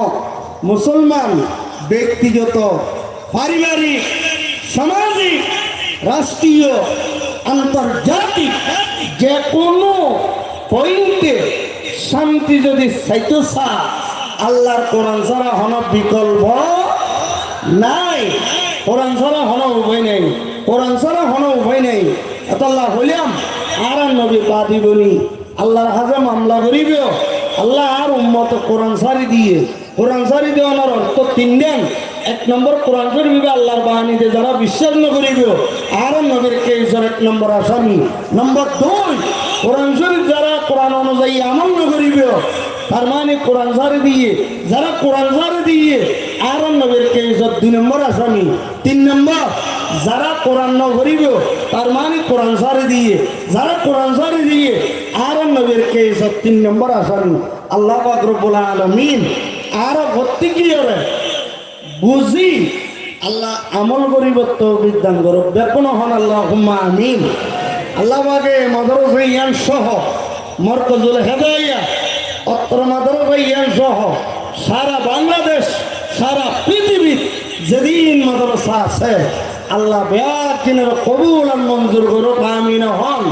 মুসলমান ব্যক্তিগত পারিবারিক সামাজিক রাষ্ট্রীয় আন্তর্জাতিক যে কোনো পয়েন্টে শান্তি যদি চাইতে চা আল্লাহর কোরআন ছাড়া হন বিকল্প নাই কোরআন ছাড়া হন উপায় নেই কোরআন ছাড়া হন উপায় নেই এত আল্লাহ হইলাম আর নবী বাদিবনি আল্লাহর হাজে মামলা করিব আল্লাহ আর উম্মত কোরআন সারি দিয়ে কোরআন সারি দেওয়ানোর অর্থ 3 দেন 1 নম্বর কোরআন শরীফে আল্লাহর বাণীতে যারা বিশ্বাস না করিব আর নবীর কেসের 1 নম্বর আসামি নম্বর 2 কোরআন শরীফ যারা কোরআন অনুযায়ী আমল না করিব তার মানে কোরআন সারি দিয়ে যারা কোরআন সারি দিয়ে আর নবীর কেসের 2 নম্বর আসামি 3 নম্বর যারা কোরআন না করিব তার মানে কোরআন সারি দিয়ে যারা কোরআন সারি দিয়ে আর নবীর কেসের 3 নম্বর আসামি আল্লাহ পাক রব্বুল আলামিন আর ভর্তি কি হবে বুঝি আল্লাহ আমল করিব তৌফিক দান করো বেপন হন আল্লাহুম্মা আমিন আল্লাহ পাকে মাদ্রাসা ইয়ান সহ মরকজুল হেদায়া অত্র মাদ্রাসা ইয়ান সহ সারা বাংলাদেশ সারা পৃথিবী যেদিন মাদ্রাসা আছে আল্লাহ বেয়াকিনের কবুল আর মঞ্জুর করো আমিন হন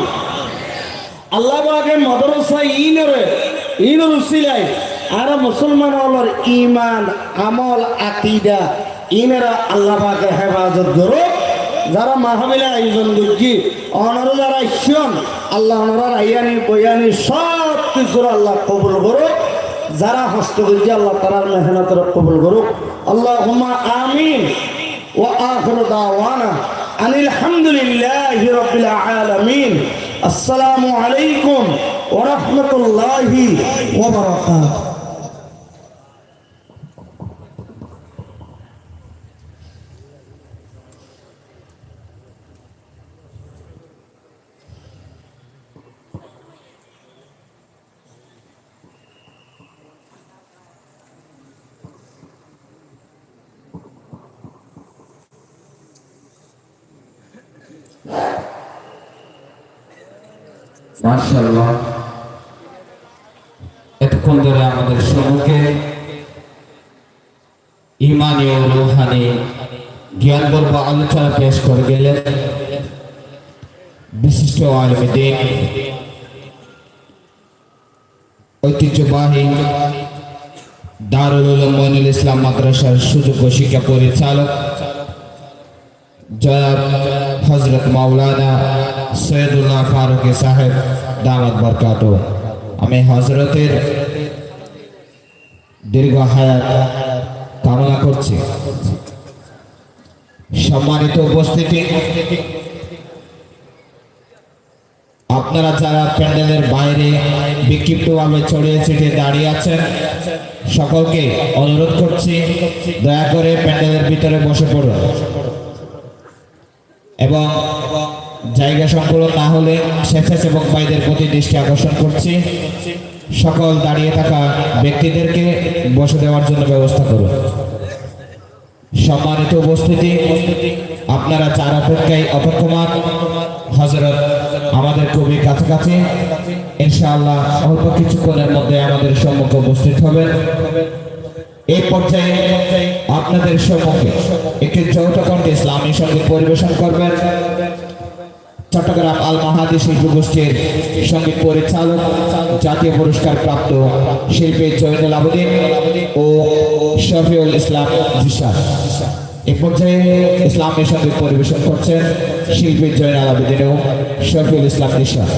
আল্লাহ পাকে মাদ্রাসা ইনের উসিলাই আর মুসলমান হলর ইমান আমল আকিদা ইনেরা আল্লাহ পাকে হেফাজত করো যারা মাহফিলে আয়োজন করছি অনারা যারা ইসন আল্লাহ ওনারা আইয়ানি বয়ানি সব কিছুর আল্লাহ কবুল করো যারা হস্ত করছে আল্লাহ তারার মেহনতের কবুল করো আল্লাহুম্মা আমিন ওয়া আখিরু দাওয়ানা আনিল হামদুলিল্লাহি রাব্বিল আলামিন আসসালামু আলাইকুম ওয়া রাহমাতুল্লাহি ওয়া বারাকাতুহু মাশাআল্লাহ এতক্ষণ ধরে আমাদের সম্মুখে ইমানি ও রূহানি জ্ঞানগর্ভ আলোচনা পেশ করে গেলেন বিশিষ্ট আলেম দ্বীন, ঐতিহ্যবাহী দারুল উলুম মঈনুল ইসলাম মাদ্রাসার সুযোগ্য শিক্ষা পরিচালক জনাব হযরত মাওলানা সৈয়দুল্লাহ ফারুকী সাহেব দামাত বরকাতুহু। আমি হযরতের দীর্ঘ হায়াত কামনা করছি। সম্মানিত উপস্থিতি, আপনারা যারা প্যান্ডেলের বাইরে বিক্ষিপ্তভাবে ছড়িয়ে ছিটিয়ে দাঁড়িয়ে আছেন, সকলকে অনুরোধ করছি দয়া করে প্যান্ডেলের ভিতরে বসে পড়ুন এবং জায়গা সংকুলন না হলে স্বেচ্ছাসেবক ভাইদের প্রতি দৃষ্টি আকর্ষণ করছি, সকল দাঁড়িয়ে থাকা ব্যক্তিদেরকে বসে দেওয়ার জন্য ব্যবস্থা করুন। সম্মানিত উপস্থিতি, আপনারা যার অপেক্ষায় অপেক্ষমান, হযরত আমাদের খুবই কাছাকাছি, ইনশাআল্লাহ অল্প কিছুক্ষণের মধ্যে আমাদের সম্মুখে উপস্থিত হবেন। এই পর্যায়ে আপনাদের সম্মুখে একটি যৌথ কণ্ঠে ইসলামী সঙ্গীত পরিবেশন করবেন চট্টগ্রাম আল মাহাদি শিল্পী গোষ্ঠীর সঙ্গীত পরিচালক, জাতীয় পুরস্কার প্রাপ্ত শিল্পী জয়নুল আবেদিন ও শফিউল ইসলাম জিশান। এই পর্যায়ে ইসলামী সঙ্গীত পরিবেশন করছেন শিল্পী জয়নুল আবেদিন ও শফিউল ইসলাম জিশান।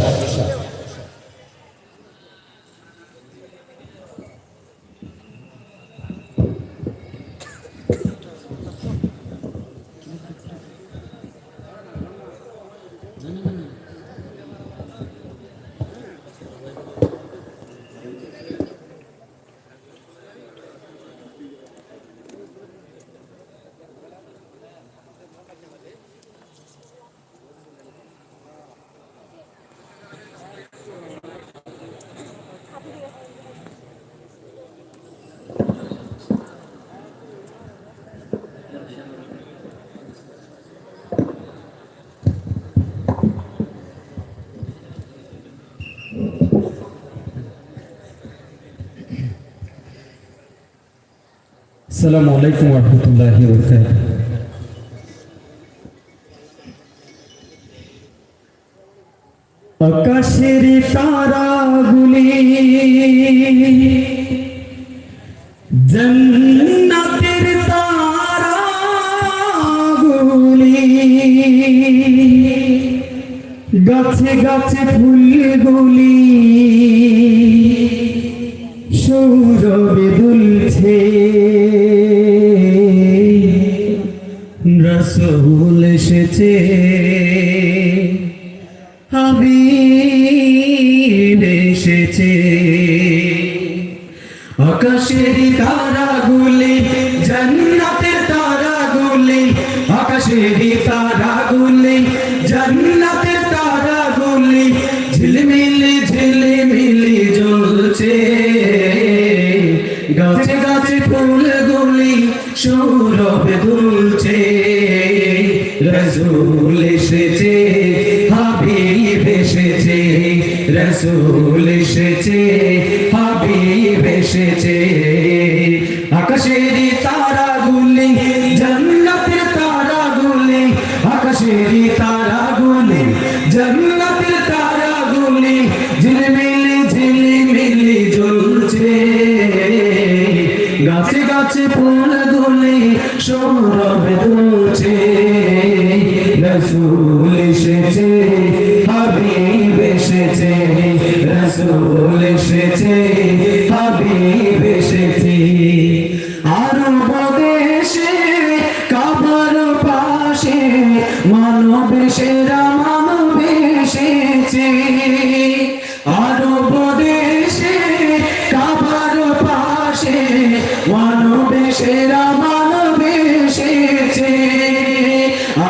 আসসালামু আলাইকুম ওয়া রাহমাতুল্লাহি ওয়া বারাকাতুহু। আকাশের তারাগুলি জান্নাতের তারাগুলি, গাছে গাছে ফুলগুলি সৌরভে দুলছে, রাসূল এসেছে, হাবিব এসেছে। আকাশের তারাগুলি জান্নাতের তারাগুলি, আকাশের তারাগুলি জান্নাতের তারাগুলি ঝিলমিলি ঝিলমিলি জ্বলছে, গাছে গাছে ফুলগুলি সৌরভে দুলছে, রাসূল এসেছে, হাবিব এসেছে, রাসূল এসেছে, হাবিব এসেছে। আকাশের তারাগুলি জান্নাতের তারাগুলি, আকাশের তারাগুলি জান্নাতের তারাগুলি ঝিলমিলি ঝিলমিলি জ্বলছে, গাছে গাছে ফুলগুলি সৌরভে দুলছে, রাসূল এসেছে, হাবিব এসেছে, রাসূল এসেছে, হাবিব এসেছে। আরব দেশে কাবার পাশে মানব সেরা মানব এসেছে, আরব দেশে কাবার পাশে মানব সেরা মানব এসেছে,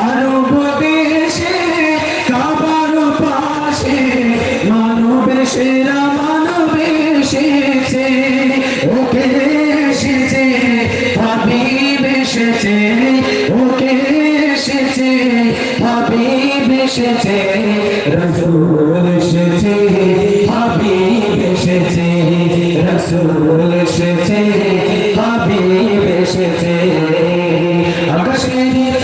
আরব দেশে কাবার পাশে মানব সেরা মানব এসেছে, ওকে এসেছে, হাবিব এসেছে, ওকে এসেছে, হাবিব এসেছে, রাসূল এসেছে, হাবিব এসেছে, রাসূল এসেছে, হাবিব এসেছে। আকাশের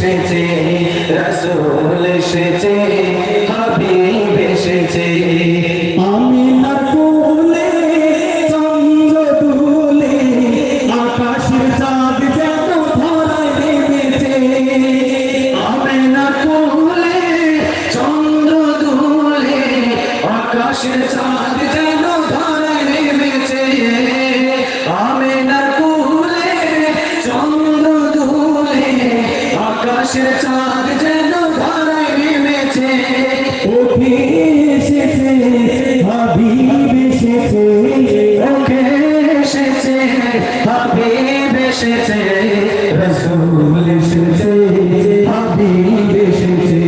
এসেছে রাসূল এসেছে হাবিব এসেছে আমিনার কোলে চন্দ্র দুলে আকাশের চাঁদ যেন ধরায় নেমেছে আমিনার কোলে চন্দ্র দুলে আকাশের চাঁদ যেন ধরায় নেমেছে আমিনার কোলে চন্দ্র দুলে আকাশের চাঁদ যেন ধরায় নেমেছে ওকে এসেছে হাবিব এসেছে ওকে এসেছে হাবিব এসেছে রাসূল এসেছে হাবিব এসেছে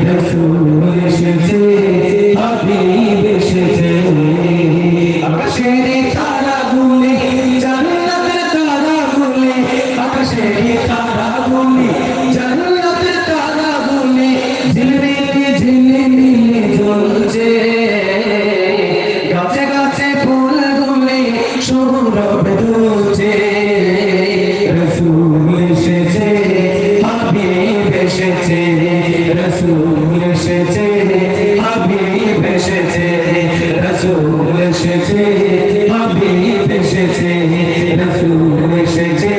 রাসূল এসেছে হাবিব এসেছে আকাশের তারাগুলি জান্নাতের তারাগুলি আকাশের তারাগুলি জান্নাতের তারাগুলি ঝিলমিলে ঝিলমিলে জ্বলছে গাছে গাছে ফুলগুলি সৌরভে দুলছে রাসূল এসেছে হাবিব এসেছে রাসূল এসেছে হাবিব এসেছে রাসূল এসেছে হাবিব এসেছে রাসূল এসেছে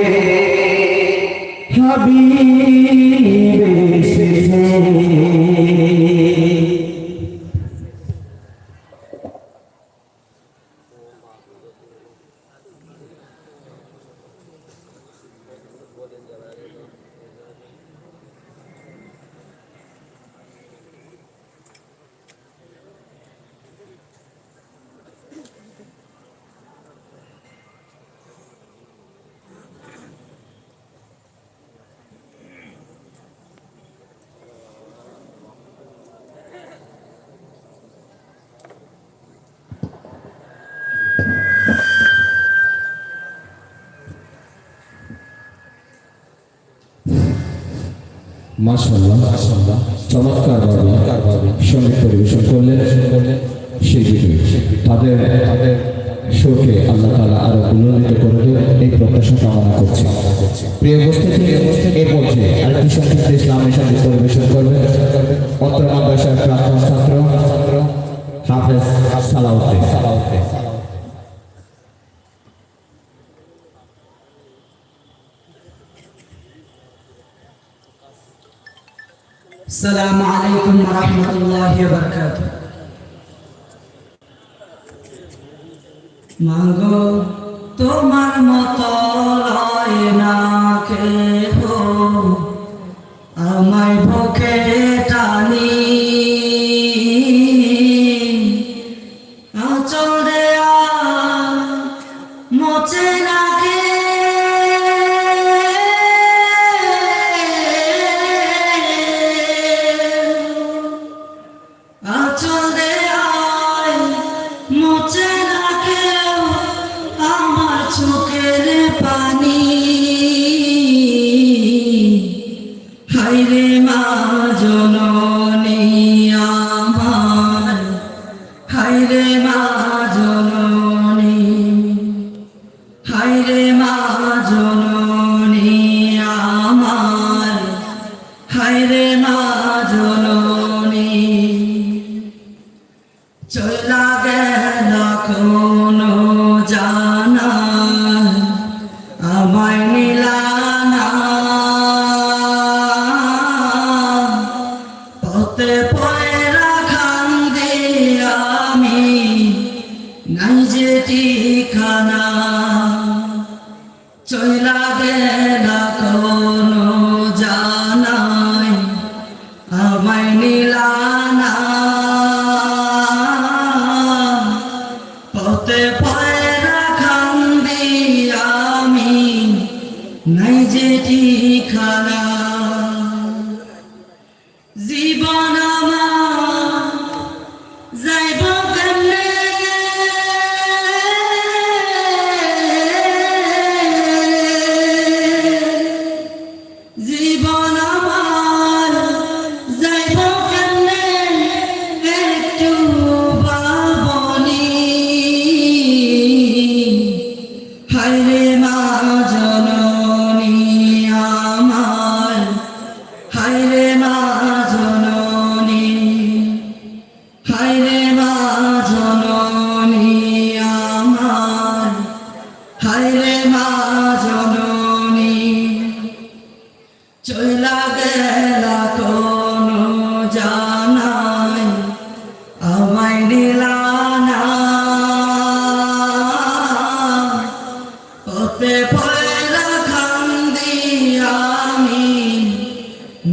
হাবিব এসেছে মাশাআল্লাহ মাশাআল্লাহ চমৎকার ভাবে সঙ্গীত পরিবেশন করলেন শিল্পী তাদের শোকে আল্লাহ তাআলা আরো উন্নতি করে দেন এই প্রত্যাশা কামনা করছি প্রিয় উপস্থিতি এই পর্যায়ে আরেকটি সংক্ষিপ্ত ইসলামী সঙ্গীত পরিবেশন করবেন অত্র মাদ্রাসার প্রাক্তন ছাত্র হাফেজ সালাউদ্দিন السلام عليكم ورحمة الله وبركاته মাগো তোমার মতো লয় না কেহ আমায় বুকে টানি আঁচল দেয়া মোচে না কে আঁচল দেয়ায় মোচে না কেউ আমার চোখের পানি হায়রে মা জননী আমার হায়রে মা জননী হায়রে মা জননী আমার হায়রে মা জননী চলা গেল কোনো জানা আমায় নিলানা পথে পড়ে রাখান দিয়ে আমি নাই যে ঠিকানা চলা গেল কোনো জানাই চইলা গেল কোনো জানাই আমায় নিলানা ওতে পয়লা খান্দি আমি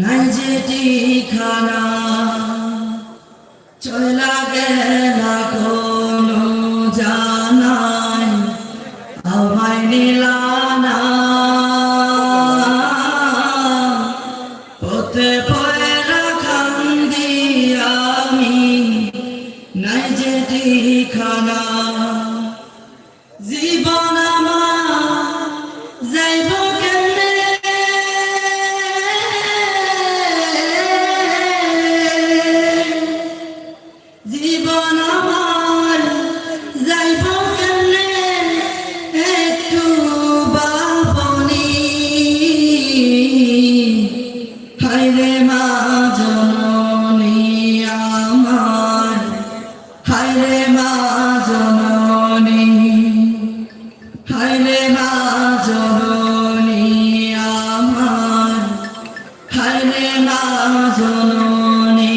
নাই যে ঠিকানা চইলা গেল কোনো জানাই আমায় নিলানা ওতে পয়লা খান্দি আমি নাই যে ঠিকানা জীবন আমার যাইব কেমনে জীবন আমার যাইব কেমনে একটু বাবনি হায়রে মা জননী আমার হায়রে মা জননী হায়রে মা জননী আমার হায়রে মা জননী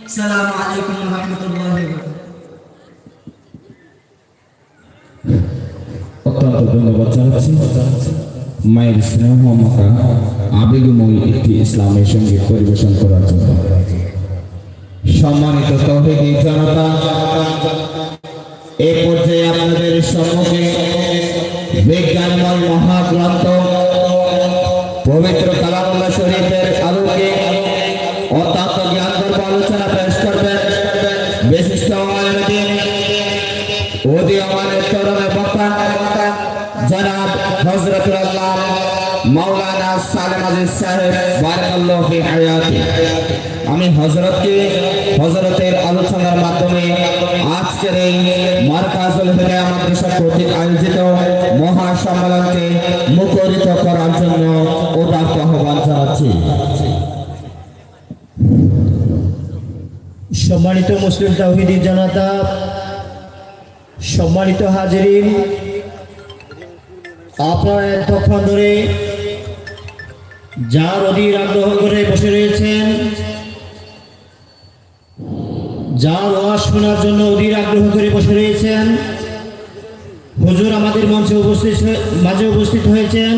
আসসালামু আলাইকুম ওয়া রাহমাতুল্লাহি ওয়া বারাকাতুহু অত্যন্ত ধন্যবাদ জানাচ্ছি মায়ের স্নেহ মাখা আবেগময়ী একটি ইসলামের সঙ্গীত পরিবেশন করার জন্য। সম্মানিত তৌহিদি জনতা, এ পর্যায়ে আপনাদের সম্মুখে বিজ্ঞানময় মহাগ্রন্থ পবিত্র কালামুল্লাহ শরীফের আলোকে অত্যন্ত জ্ঞানগর্ভ আলোচনা পেশ করবেন বিশিষ্ট আলেমদ্বীন উদীয়মানের তরুণ বক্তা জনাব হযরতুল আল্লাহ মাওলানা সালেম আজিজ সাহেব বারাকাল্লাহু ফি হায়াতি। আমি হযরতের আলোচনার মাধ্যমে আজকের এই মারকাজুল হিদায়া মাদ্রাসা কর্তৃক আয়োজিত মহা সম্মেলনকে মুখরিত করার জন্য উদাত্ত আহ্বান জানাচ্ছি। সম্মানিত মুসলিম তাওহীদি জনতা, সম্মানিত হাজিরিন, আপনারা এতক্ষণ ধরে যার অধীর আগ্রহ করে বসে রয়েছেন, যার ওয়াজ শোনার জন্য অধীর আগ্রহ করে বসে রয়েছেন, হুজুর আমাদের মঞ্চে মাঝে উপস্থিত হয়েছেন।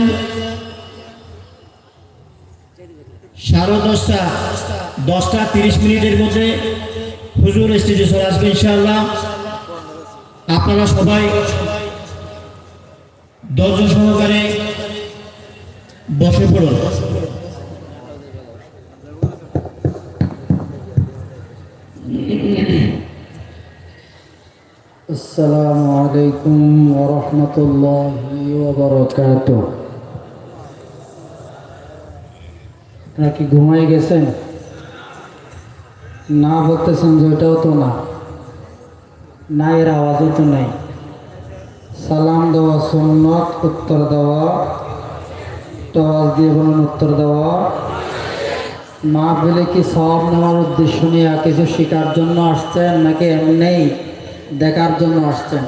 10:30 মধ্যে হুজুর স্টেজে চলে আসবে ইনশাআল্লাহ। আপনারা সবাই ধৈর্য সহকারে বসে পড়ুন। আসসালামু আলাইকুম ওয়া রাহমাতুল্লাহি ওয়া বারাকাতুহু। আপনারা কি ঘুমাই গেছেন? না বলতেছেন যে ওটাও তো না, না এর আওয়াজও তো নাই। সালাম দেওয়া সুন্নত, উত্তর দেওয়া তো আওয়াজ দিয়ে বলুন উত্তর দেওয়া। না বলে কি সব নেওয়ার উদ্দেশ্য নিয়ে কিছু শেখার জন্য আসছেন নাকি এমনি দেখার জন্য আসছেন?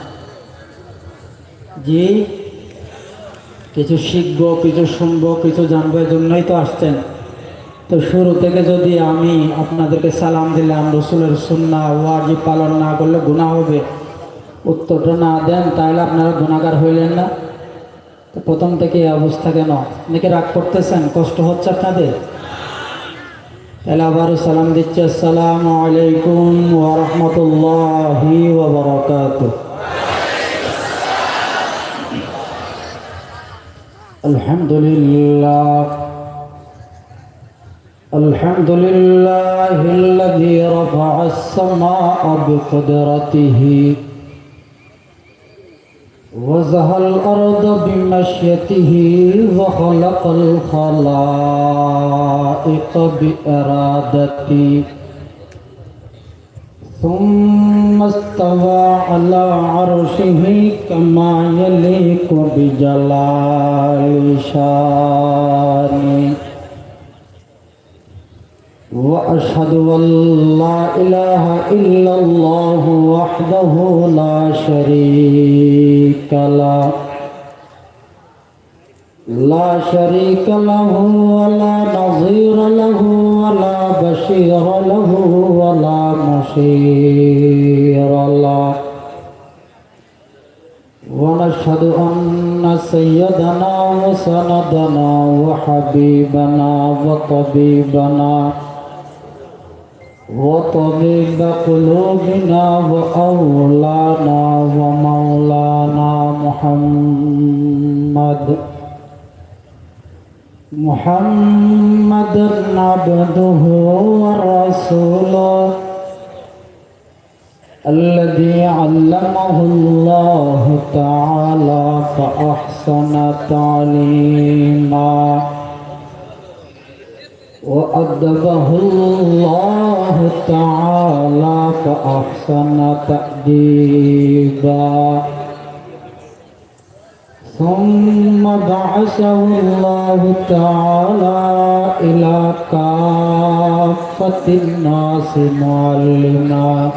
জি, কিছু শিখবো, কিছু শুনবো, কিছু জানবো, এর জন্যই তো আসছেন। তো শুরু থেকে যদি আমি আপনাদেরকে সালাম দিলাম, রসুলের সুন্নাহ ওয়াজিব পালন না করলে গুনাহ হবে, উত্তরটা না দেন, তাহলে আপনারা গুনাহগার হইলেন না? তো প্রথম থেকে এই অবস্থা কেন? নাকি রাগ করতেছেন? কষ্ট হচ্ছে আপনাদের? তাহলে আবারও সালাম দিচ্ছি, আসসালামু আলাইকুম ওয়া রাহমাতুল্লাহি ওয়া বারাকাতুহু। আলহামদুলিল্লাহ আলহামদুলিল্লাহিল্লাযী রাফা'আস সামা'a বিকুদরাতিহি وزح الأرض بمشيته وخلق الخلائق بإرادته ثم استوى على عرشه كما يليق بجلال شانه وأشهد أن لا إله إلا الله وحده لا شريك له لا شريك له ولا نظير له ولا بشير له ولا مشير له ونشهد أن سيدنا وسندنا وحبيبنا وطبيبنا وطبيب قلوبنا وأولانا ومولانا محمد عبده ورسوله الذي علمه الله تعالى فأحسن تعليما وأدبه الله تعالى فأحسن تأديبا ثم بعثه الله تعالى إلى كافة الناس معلما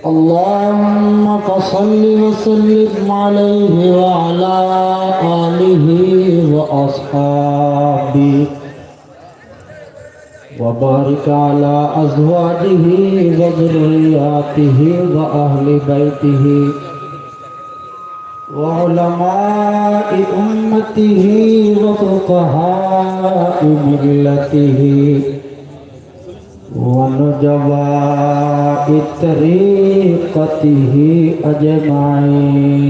اللهم فصل وسلم عليه وعلى آله وأصحابه وبارك على أزواجه وذرياته وأهل بيته وعلماء أمته وفقهاء ملته ونجباء طريقته أجمعين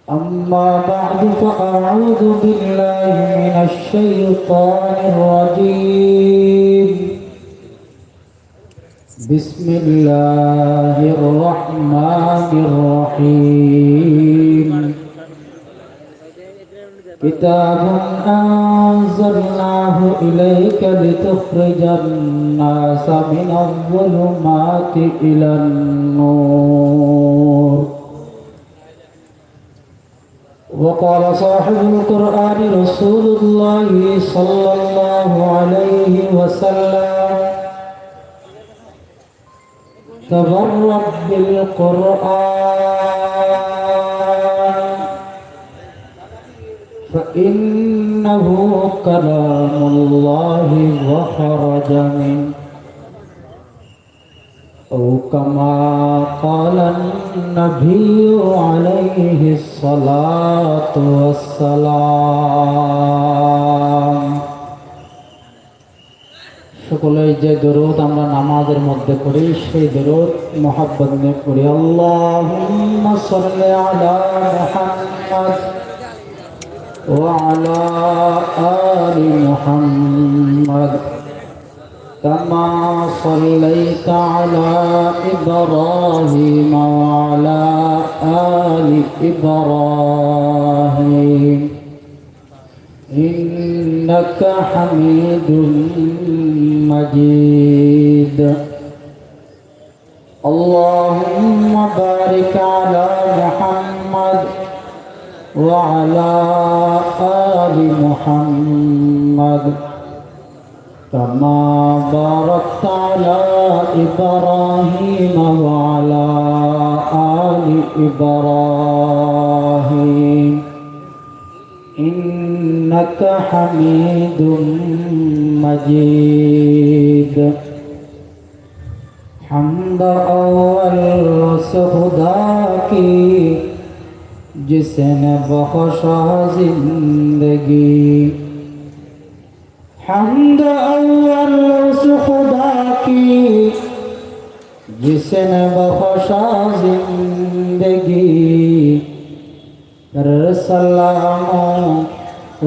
أما بعد فأعوذ بالله من الشيطان الرجيم بسم الله الرحمن الرحيم كتاب أنزلناه إليك لتخرج الناس من الظلمات إلى النور وقال صاحب القرآن رسول الله صلى الله عليه وسلم تبرك بالقرآن فإنه كلام الله وخرج منه أو كما قال النبي عليه الصلاة والسلام সকলেই যে দরুদ আমরা নামাজের মধ্যে পড়ি সেই দরুদ মোহাব্বত নিয়ে পড়ি আল্লাহুম্মা সাল্লি আলা মুহাম্মাদ ওয়া আলা আলি মুহাম্মাদ কামা সাল্লাইতা আলা ইব্রাহিম ওয়া আলা আলি ইব্রাহিম إنك حميد مجيد اللهم بارك على محمد وعلى آل محمد كما باركت على إبراهيم وعلى آل إبراهيم إنك حميد مجيد حمد اول اس خدا کی جس نے بخشا زندگی حمد اول اس خدا کی جس نے بخشا زندگی सलाम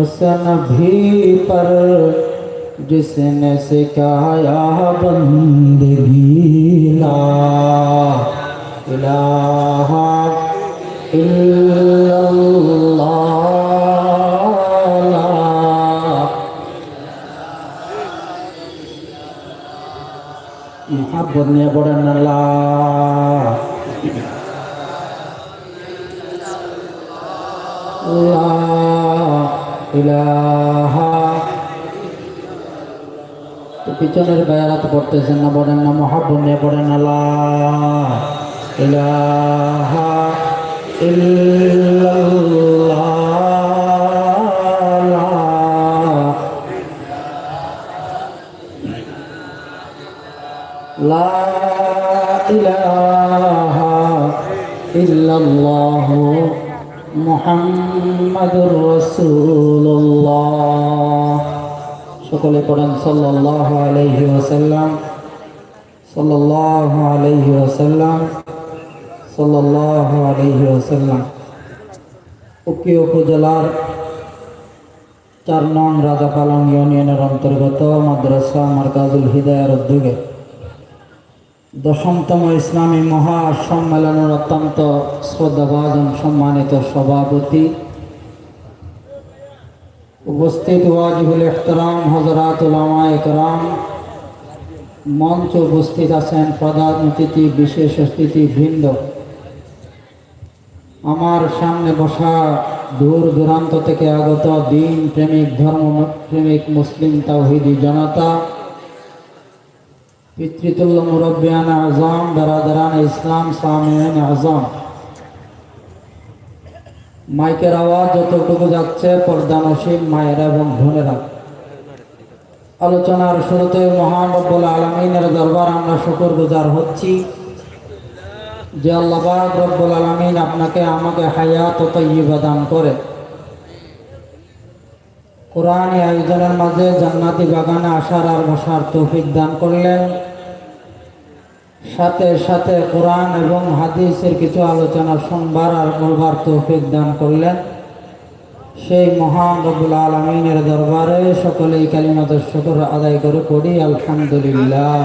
उस नबी पर जिसने सिखाया बंदगी ला इलाहा इल्लल्लाह मुहब्बत ने बड़न अल्लाह লা ইলাহা তো পিছনের বায়াত পড়তেছেন না বলেন না মুহাব্বত নিয়ে পড়েন না লা ইলাহা ইল্লাল্লাহ লা ইলাহা ইল্লাল্লাহ মুহাম্মাদুর রাসূলুল্লাহ। সকলে পড়েন সাল্লাল্লাহু আলাইহি ওয়াসাল্লাম, সাল্লাল্লাহু আলাইহি ওয়াসাল্লাম, সাল্লাল্লাহু আলাইহি ওয়াসাল্লাম। উকিয়া উপজেলার 4 নং রাজাপালং ইউনিয়নের অন্তর্গত মাদ্রাসা মারকাজুল হিদায়ার উদ্যোগে 10তম ইসলামী মহাসম্মেলনের অত্যন্ত শ্রদ্ধাভাজন সম্মানিত সভাপতি, উপস্থিত ওয়াজিবুল ইহতারাম হযরত উলামায়ে কেরাম, মঞ্চে উপস্থিত আছেন প্রধান অতিথি, বিশেষ অতিথিবৃন্দ, আমার সামনে বসা দূর দূরান্ত থেকে আগত দিন প্রেমিক, ধর্ম প্রেমিক মুসলিম তাওহীদি জনতা, পিতৃতুল্য মুরব্বিয়ান আজম, বেরাদারান ইসলাম, সামিঈন আজম, মাইকের আওয়াজ যতটুকু যাচ্ছে পর্দানসীন মায়েরা এবং বোনেরা, আলোচনার শুরুতে মহান রব্বুল আলামিনের দরবার আমরা শুকরগুজার হচ্ছি যে আল্লাহ পাক রব্বুল আলামিন আপনাকে আমাকে হায়াত ও তাইয়্যিবা দান করে কোরআনী আয়োজনের মাঝে জান্নাতি বাগানে আসার আর বসার তৌফিক দান করলেন। সাথে সাথে কোরআন এবং হাদিসের কিছু আলোচনা শুনবার আর বলবার তৌফিক দান করলেন। সেই মহান রব্বুল আলামিনের দরবারে সকলেই কালিমাতুশ শুকর আদায় করে পড়ি আলহামদুলিল্লাহ।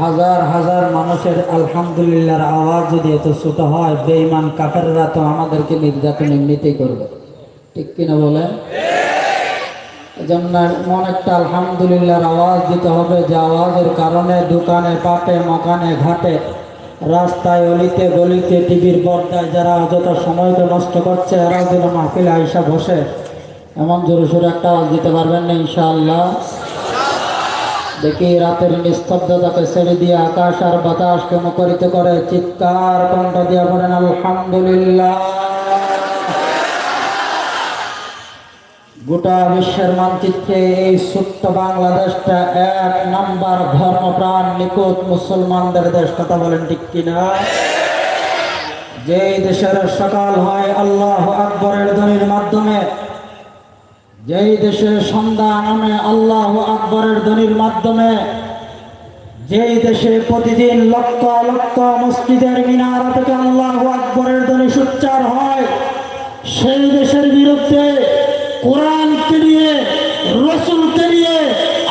হাজার হাজার মানুষের আলহামদুলিল্লাহর আওয়াজ যদি এত ছোট হয়, বেঈমান কাফেররা তো আমাদেরকে নির্যাতন এমনিতেই করবে, ঠিক কিনা বলেন? এজন্য এমন একটা আলহামদুলিল্লাহর আওয়াজ দিতে হবে যে আওয়াজের কারণে দোকানে, পাটে, মকানে, ঘাটে, রাস্তায়, অলিতে গলিতে, টিভির পর্দায় যারা অযথা সময়টা নষ্ট করছে, এরা যেন মাহফিলে আইসা বসে এমন জোরে সোরে একটা আওয়াজ দিতে পারবেন না ইনশাআল্লাহ? দেখি রাতের নিস্তব্ধতাকে ছেড়ে দিয়ে আকাশ আর বাতাসকে মুখরিত করে চিৎকার কণ্ঠ দিয়ে পড়েন আলহামদুলিল্লাহ। গোটা বিশ্বের মানচিত্রে এই ছোট্ট বাংলাদেশটা 1 নাম্বার ধর্মপ্রাণ নিকট মুসলমানদের দেশ, কথা বলেন ঠিক কিনা? যেই দেশের সকাল হয় আল্লাহু আকবরের ধ্বনির মাধ্যমে, যেই দেশে সন্ধ্যা নামে আল্লাহু আকবরের ধ্বনির মাধ্যমে, যেই দেশে প্রতিদিন লক্ষ লক্ষ মসজিদের মিনারা থেকে আল্লাহু আকবরের ধ্বনি উচ্চার হয়, সেই দেশের বিরুদ্ধে কোরআনকে নিয়ে, রসুলকে নিয়ে,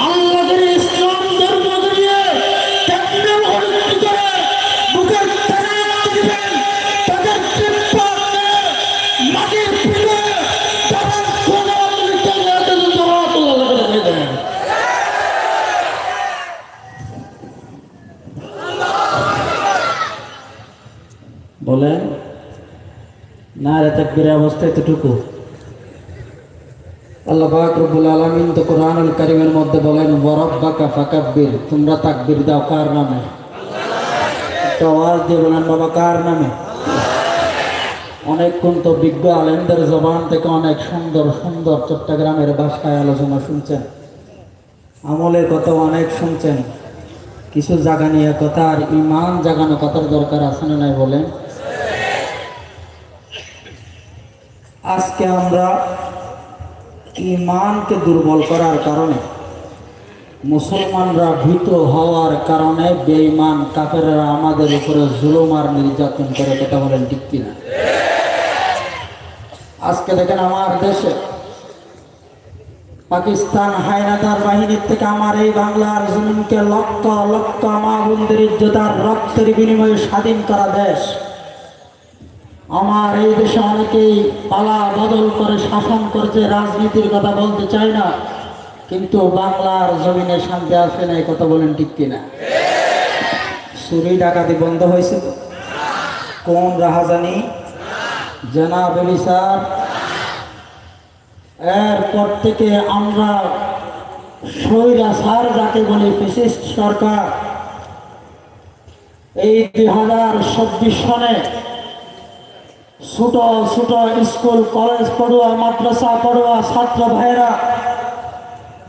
আল্লাহকে নিয়ে, ইসলাম ধর্মকে নিয়ে কেমনে অবলম্বন করে বুকের তারা দিবেন, তাদের চিৎকার করে মাটির পিঠে তাদের বলেন না রে, তাকবীরের অবস্থা এতটুকু। আল্লাহ পাক রব্বুল আলামিন তো কোরআনুল কারীমের মধ্যে বলেন ওয়ারাব্বাকা ফাকাব্বির, তোমরা তাকবীর দাও কার নামে? একটা আওয়াজ দিয়ে বলেন বাবা কার নামে? অনেকক্ষণ তো বিজ্ঞ আলেমদের জবান থেকে অনেক সুন্দর সুন্দর চট্টগ্রামের ভাষায় আলোচনা শুনছেন, আমলের কথা অনেক শুনছেন, কিছু জাগানিয়া কথা আর ইমান জাগানো কথার দরকার আছে না নাই বলেন? আজকে আমরা ইমানকে দুর্বল করার কারণে, মুসলমানরা ভীত হওয়ার কারণে বেঈমান কাফেররা আমাদের উপরে জুলুম আর নির্যাতন করে, কথা বলেন ঠিক কিনা? আজকে দেখেন আমার দেশে পাকিস্তান হায়নাদার বাহিনীর থেকে আমার এই বাংলার জমিনকে লক্ষ লক্ষ মা বোনদের ইজ্জত আর রক্তের বিনিময়ে স্বাধীন করা দেশ। আমার এই দেশে অনেকেই পালা বদল করে শাসন করছে, রাজনীতির কথা বলতে চাই না, কিন্তু বাংলার জমিনে শান্তি আসে না, এই কথা বলেন ঠিক কিনা? চুরি ডাকাতি বন্ধ হয়েছে? কোন রাহাজানি, জেনা বেবিচার, এরপর থেকে আমরা স্বৈরাচার যাকে বলি ফ্যাসিস্ট সরকার, এই 2026 সনে ছোট ছোট স্কুল কলেজ পড়ুয়া মাদ্রাসা পড়ুয়া ছাত্র ভাইরা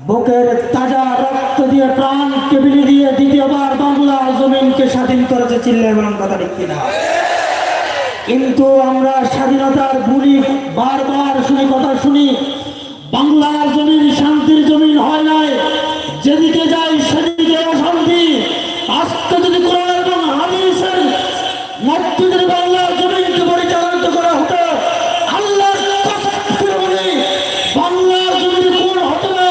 বুকের তাজা রক্ত দিয়ে প্রাণকে বিলি দিয়ে দ্বিতীয়বার বাংলা জমিনকে স্বাধীন করেছে, চিল্লায় বলেন কথা ঠিক কিনা? কিন্তু আমরা স্বাধীনতার বুলি বারবার শুনি, কথা শুনি, বাংলার জমিন শান্তির জমিন হয় নাই, যেদিকে যাই সেদিকে অশান্তি। আজকে যদি কোরআন এবং হাদিসের মধ্যে বাংলার জমিনকে পরিচালিত করা হতো, আল্লাহর কসম করে বলি, বাংলার জমিন কোন হতো না,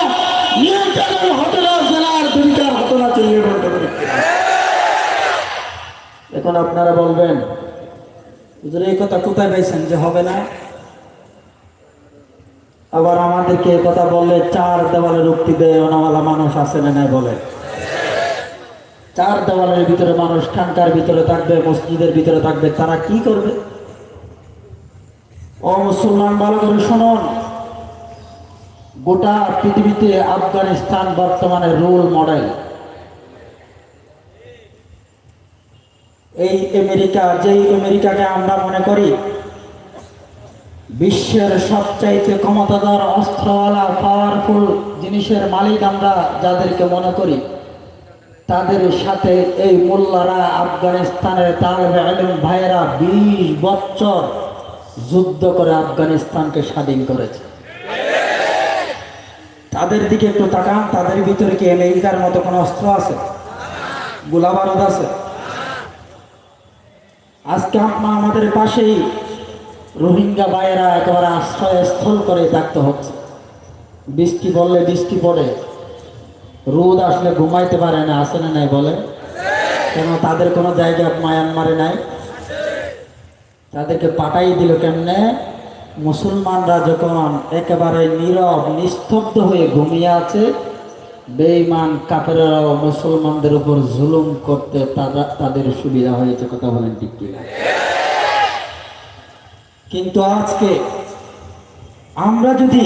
নির্যাতন হতো না, জেলার ভূমিকা হতো না, চিল্লিয়ে বলতে পারি। এখন আপনারা বলবেন হুজুর এই কথা কোথায় পাইছেন যে হবে না? আবার আমাদেরকে এই কথা বললে চার দেওয়ালের উক্তি দেওয়ালা মানুষ আছে না নাই বলে। চার দেওয়ালের ভিতরে মানুষ খানকার ভিতরে থাকবে, মসজিদের ভিতরে থাকবে, তারা কি করবে? ও মুসলমান, ভালো করে শুনুন, গোটা পৃথিবীতে আফগানিস্তান বর্তমানে রোল মডেল। এই আমেরিকা, যেই আমেরিকাকে আমরা মনে করি বিশ্বের সবচাইতে ক্ষমতাধর অস্ত্রওয়ালা পাওয়ারফুল জিনিসের মালিক, আমরা যাদেরকে মনে করি, তাদের সাথে এই মোল্লারা আফগানিস্তানের তালেবে ইলম ভাইয়েরা 20 বছর যুদ্ধ করে আফগানিস্তানকে স্বাধীন করেছে। তাদের দিকে একটু তাকান, তাদের ভিতরে কি আমেরিকার মতো কোনো অস্ত্র আছে? গোলাবারুদ আছে? আজকে আমাদের পাশেই রোহিঙ্গা ভাইয়েরা একেবারে আশ্রয়স্থল করে থাকতে হচ্ছে। বৃষ্টি বললে বৃষ্টি পড়ে, রোদ আসলে ঘুমাইতে পারে না, আসে না নাই বলে? কেন তাদের কোনো জায়গা মায়ানমারে নাই? তাদেরকে পাঠাই দিল কেমনে? মুসলমানরা যখন একেবারে নীরব নিস্তব্ধ হয়ে ঘুমিয়ে আছে, বেঈমান কাফেররাও মুসলমানদের উপর জুলুম করতে তাদের সুবিধা হয়েছে, কথা বলেন ঠিক কিনা? কিন্তু আজকে আমরা যদি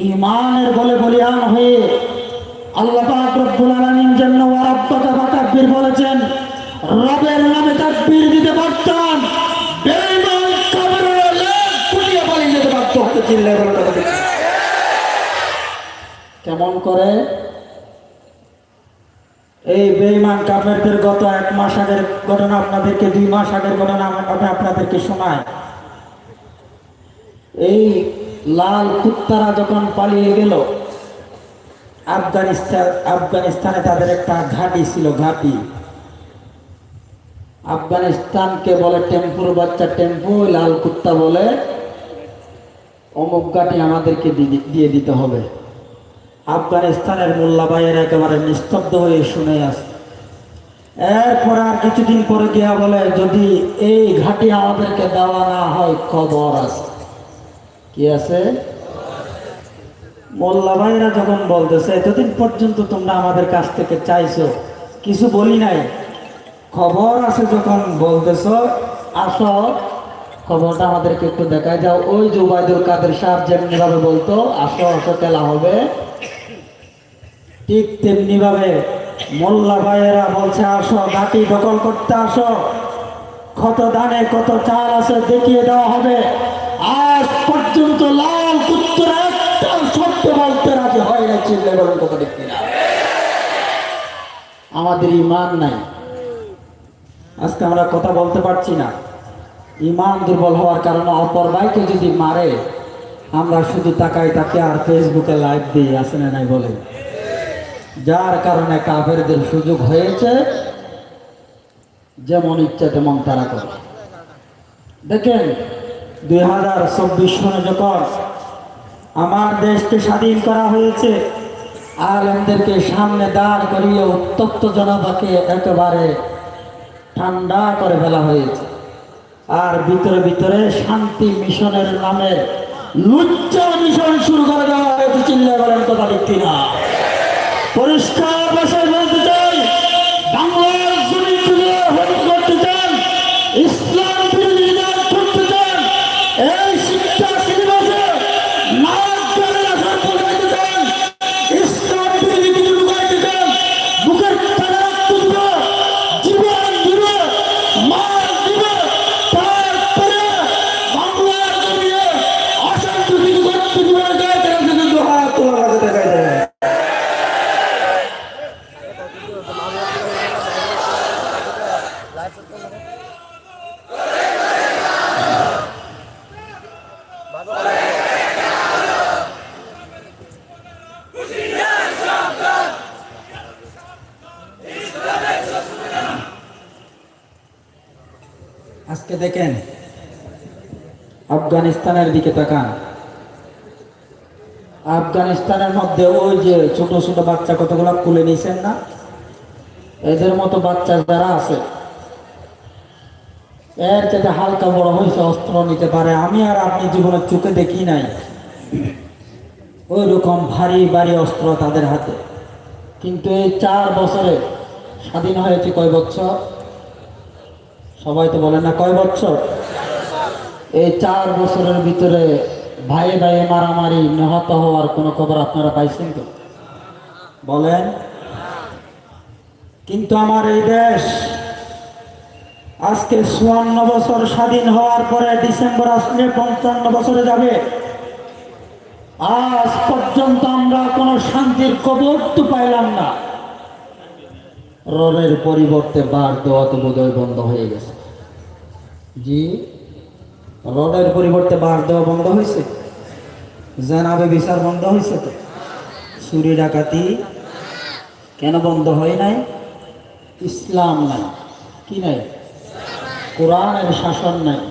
ঈমানের বলে বলিয়ান হয়ে আল্লাহ পাক রব্বুল আলামিন জন্য ওয়ারাব্বাকা ফাকাব্বির বলেছেন, রবের নামে তাকবীর দিতে পারতাম, বেঈমান কাফেররা লাখ কুটিয়ে পালিয়ে যেতে পারত। হতে চিল্লায় বলে কথা ঠিক। কেমন করে? এই বেঈমান কাফেরদের গত 1 মাস আগের ঘটনা আপনাদেরকে, 2 মাস আগের ঘটনা আমি আপনাদেরকে শোনাই। এই লাল কুত্তারা যখন পালিয়ে গেল আফগানিস্তানে, তাদের একটা ঘাঁটি ছিল, ঘাঁটি। আফগানিস্তানকে বলে টেম্পুর বাচ্চা টেম্পু, লাল কুত্তা বলে অমুক ঘাঁটি আমাদেরকে দিয়ে দিতে হবে। আফগানিস্তানের মোল্লা ভাইয়ের একেবারে নিস্তব্ধ হয়ে শুনে আসে। এরপর আর কিছুদিন পরে গিয়া বলে, যদি এই ঘাঁটি আমাদেরকে দেওয়া না হয় খবর আছে। কি আছে? মোল্লা ভাইরা যখন বলতেছে, এতদিন পর্যন্ত তোমরা আমাদের কাছ থেকে চাইছো, কিছু বলি নাই, খবর আছে যখন বলতেছ, আসো খবরটা আমাদেরকে একটু দেখায় যাও। ওই যে ওবায়দুল কাদের সাহেব যেমনি ভাবে বলতো, আসো আসো তেলা হবে, ঠিক তেমনি ভাবে মোল্লা ভাইয়েরা বলছে, আসো ঘাঁটি দখল করতে আসো, কত ধানে কত চাল আছে দেখিয়ে দেওয়া হবে। আজ পর্যন্ত লাল কুত্তরা একটা শব্দ বলতে রাজি হয় না, চিল্লে বলেন কথা ঠিক কিনা? আমাদের ঈমান নাই, আজকে আমরা কথা বলতে পারছি না। ঈমান দুর্বল হওয়ার কারণে অপর ভাইকে যদি মারে, আমরা শুধু তাকাই তাকে আর ফেসবুকে লাইভ দিই, আসে না নাই বলে? যার কারণে কাফেরদের সুযোগ হয়েছে, যেমন ইচ্ছা তেমন তারা করে। দেখেন 2024 সনে যখন আমার দেশকে স্বাধীন করা হয়েছে, আলেমদেরকে সামনে দাঁড় করিয়ে উত্তপ্ত জনতাকে একেবারে ঠান্ডা করে ফেলা হয়েছে। আর ভিতরে ভিতরে শান্তি মিশনের নামে লুচ্চা মিশন শুরু করে দেওয়া হয়েছে, চিল্লায় বলেন কথা ঠিক কিনা? পরিষ্কার ভাষায় বলতে চাই, বাংলার জমিন করতে চান, ইসলাম বিরোধী কাজ করতে চান, এই শিক্ষা সিলেবাসে নাচ গানের আসার বোঝাইতে চান, ইসলাম বিরোধী কিছু ঢুকাইতে চান, বুকের তালা রক্ত দিব, জীবন দিব, আজকে দেখেন আফগানিস্তানের দিকে তাকান। আফগানিস্তানের মধ্যে ওই যে ছোট ছোট বাচ্চা কতগুলো কুলে নিছেন না, এদের মতো বাচ্চা যারা আছে এর যাতে হালকা বড় হয়েছে অস্ত্র নিতে পারে, আমি আর আপনি জীবনের চোখে দেখি নাই ওই রকম ভারী ভারী অস্ত্র তাদের হাতে। কিন্তু এই 4 বছরে স্বাধীন হয়েছে কয় বছর? সবাই তো বলেন না কয় বছর? এই 4 বছরের ভিতরে ভাইয়ে ভাইয়ে মারামারি নিহত হওয়ার কোনো খবর আপনারা পাইছেন তো? বলেন। কিন্তু আমার এই দেশ আজকে 54 বছর স্বাধীন হওয়ার পরে ডিসেম্বর আসলে 55 বছরে যাবে, আজ পর্যন্ত আমরা কোনো শান্তির খবর তো পাইলাম না। রডের পরিবর্তে বার দেওয়া তো বোধহয় বন্ধ হয়ে গেছে। জি, রডের পরিবর্তে বার দেওয়া বন্ধ হয়েছে, জানাবে বিচার বন্ধ হয়েছে। তো চুরি ডাকাতি কেন বন্ধ হয় নাই? ইসলাম নাই, কি নাই? কোরআনের শাসন নাই।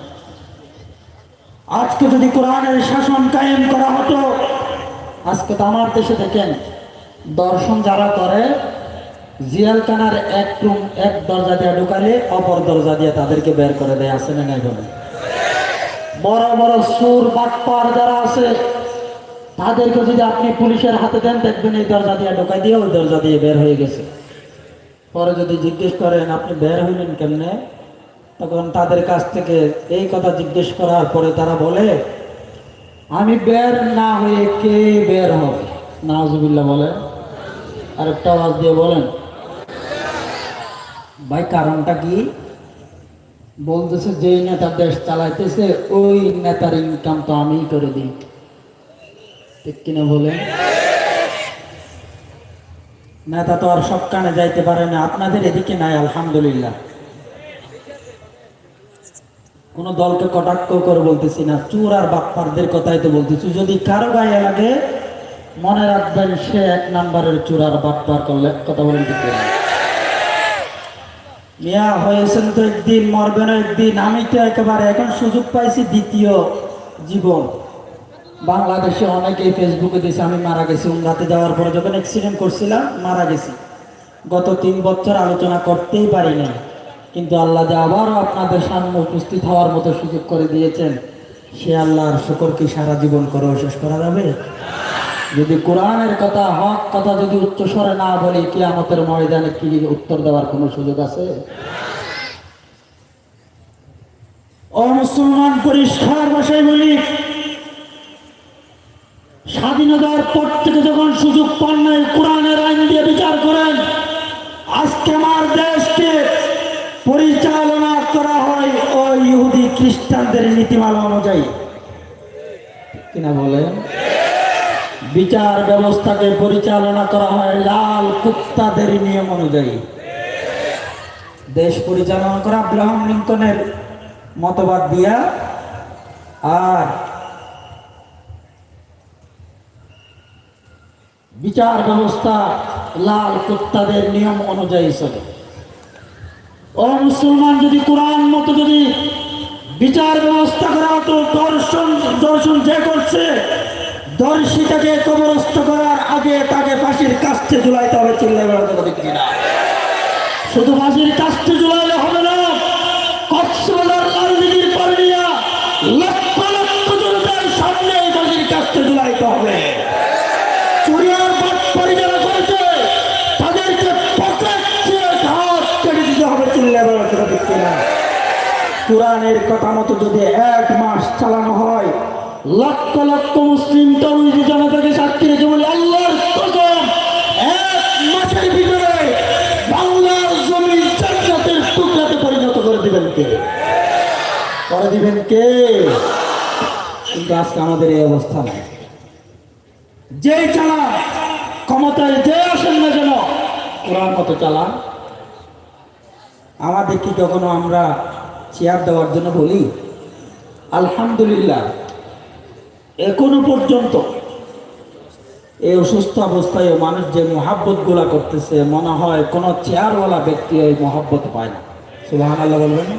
আজকে যদি কোরআনের শাসন কায়েম করা হতো, আজকে তো আমার দেশে দেখেন দর্শন যারা করে জিয়ালখানার এক দরজা দিয়ে ঢুকালে অপর দরজা দিয়ে তাদেরকে বের করে দেয়, আছে না নাই বলে? বড় বড় সুর বাটপার যারা আছে তাদেরকে যদি আপনি পুলিশের হাতে দেন, দেখবেন এই দরজা দিয়ে ঢুকাই দিয়ে ওই দরজা দিয়ে বের হয়ে গেছে। পরে যদি জিজ্ঞেস করেন আপনি বের হইলেন কেমনে, তখন তাদের কাছ থেকে এই কথা জিজ্ঞেস করার পরে তারা বলে আমি বের না হয়ে কে বের হবে? নাউজুবিল্লাহ বলেন। আরেকটা আওয়াজ দিয়ে বলেন ভাই কারণটা কি? বলতেছে যেই নেতা দেশ চালাইতেছে ওই নেতার ইনকাম তো আমিই করে দিই, ঠিক কিনা বলেন? নেতা তো আর সব কানে যাইতে পারে না, আপনাদের এদিকে নাই আলহামদুলিল্লাহ। কোন দলকে কটাক্ষ করে বলতেছি না, চোর আর বাটপারদের কথাই তো বলতেছি। যদি কারো গায়ে লাগে মনে রাখবেন সে 1 নম্বরের চোর আর বাটপার করলে, কথা বলেন ঠিক না? মিয়া হয়েছেন তো একদিন, মরবেন একদিন। আমি তো একেবারে এখন সুযোগ পাইছি দ্বিতীয় জীবন। বাংলাদেশে অনেকেই ফেসবুকে দিয়েছে আমি মারা গেছি, উমরাতে যাওয়ার পরে যখন অ্যাক্সিডেন্ট করছিলাম মারা গেছি। গত 3 বছর আলোচনা করতেই পারি না, কিন্তু আল্লাহ যে আবারও আপনাদের সামনে উপস্থিত হওয়ার মতো সুযোগ করে দিয়েছেন, সে আল্লাহর শুকর কি সারা জীবন করেও শেষ করা যাবে? যদি কোরআনের কথা, হক কথা যদি উচ্চ স্বরে না বলি, কিয়ামতের ময়দানে কি উত্তর দেওয়ার কোনো সুযোগ আছে? ও মুসলমান, পরিষ্কার ভাষায় বলি, স্বাধীনতার পর থেকে যখন সুযোগ পান নাই কোরআনের আইন দিয়ে বিচার করেন, আজকে আমার দেশকে পরিচালনা করা হয় ওই ইহুদি খ্রিস্টানদের নীতিমালা অনুযায়ী, কিনা বলেন? বিচার ব্যবস্থাকে পরিচালনা করা হয় লাল কুত্তাদের নিয়ম অনুযায়ী। দেশ পরিচালনা করা আব্রাহাম লিঙ্কনের মতবাদ দিয়া, আর বিচার ব্যবস্থা লাল কুত্তাদের নিয়ম অনুযায়ী চলে। ও মুসলমান, যদি কোরআন মতো যদি বিচার ব্যবস্থা করা হতো, দর্শন যে করছে দর্শিতাকে কবরস্থ করার আগে তাকে ফাঁসির কাস্তে ঝুলাইতে হবে। চিল্লাই বেড়াতে হবে কিনা? শুধু ফাঁসির কাস্তে ঝুলাইলে হবে না, কক্সবাজার রাজনীতির পারমিয়া লক্ষ লক্ষ জনতার সামনে ফাঁসির কাস্তে ঝুলাইতে হবে। চুরিয়ার বাটপারি যারা করেছে তাদেরকে পকেটে ঘাট কেটে দিতে হবে। চিল্লাই বেড়াতে হবে কিনা? কোরআনের কথা মতো যদি 1 মাস চালানো হয়, লক্ষ লক্ষ মুসলিম তরুণ জনতাকে সাক্ষী রেখে বলে আল্লাহর কসম, 1 মাসের ভিতরে বাংলার জমিন জান্নাতের টুকরাতে পরিণত করে দিবেন কে? করে দিবেন কে? কিন্তু আজকে আমাদের এই অবস্থা নাই। যেই চালা ক্ষমতায় যে আসেন না যেন কোরআন মতো চালা। আমাদের কি কখনো আমরা চেয়ার দেওয়ার জন্য বলি? আলহামদুলিল্লাহ এখনো পর্যন্ত এই অসুস্থ অবস্থায় মানুষ যে মহাব্বত গুলা করতেছে মনে হয় কোনো চেয়ারওয়ালা ব্যক্তি এই মহাব্বত পায় না। সুবহানাল্লাহ বলবেন না?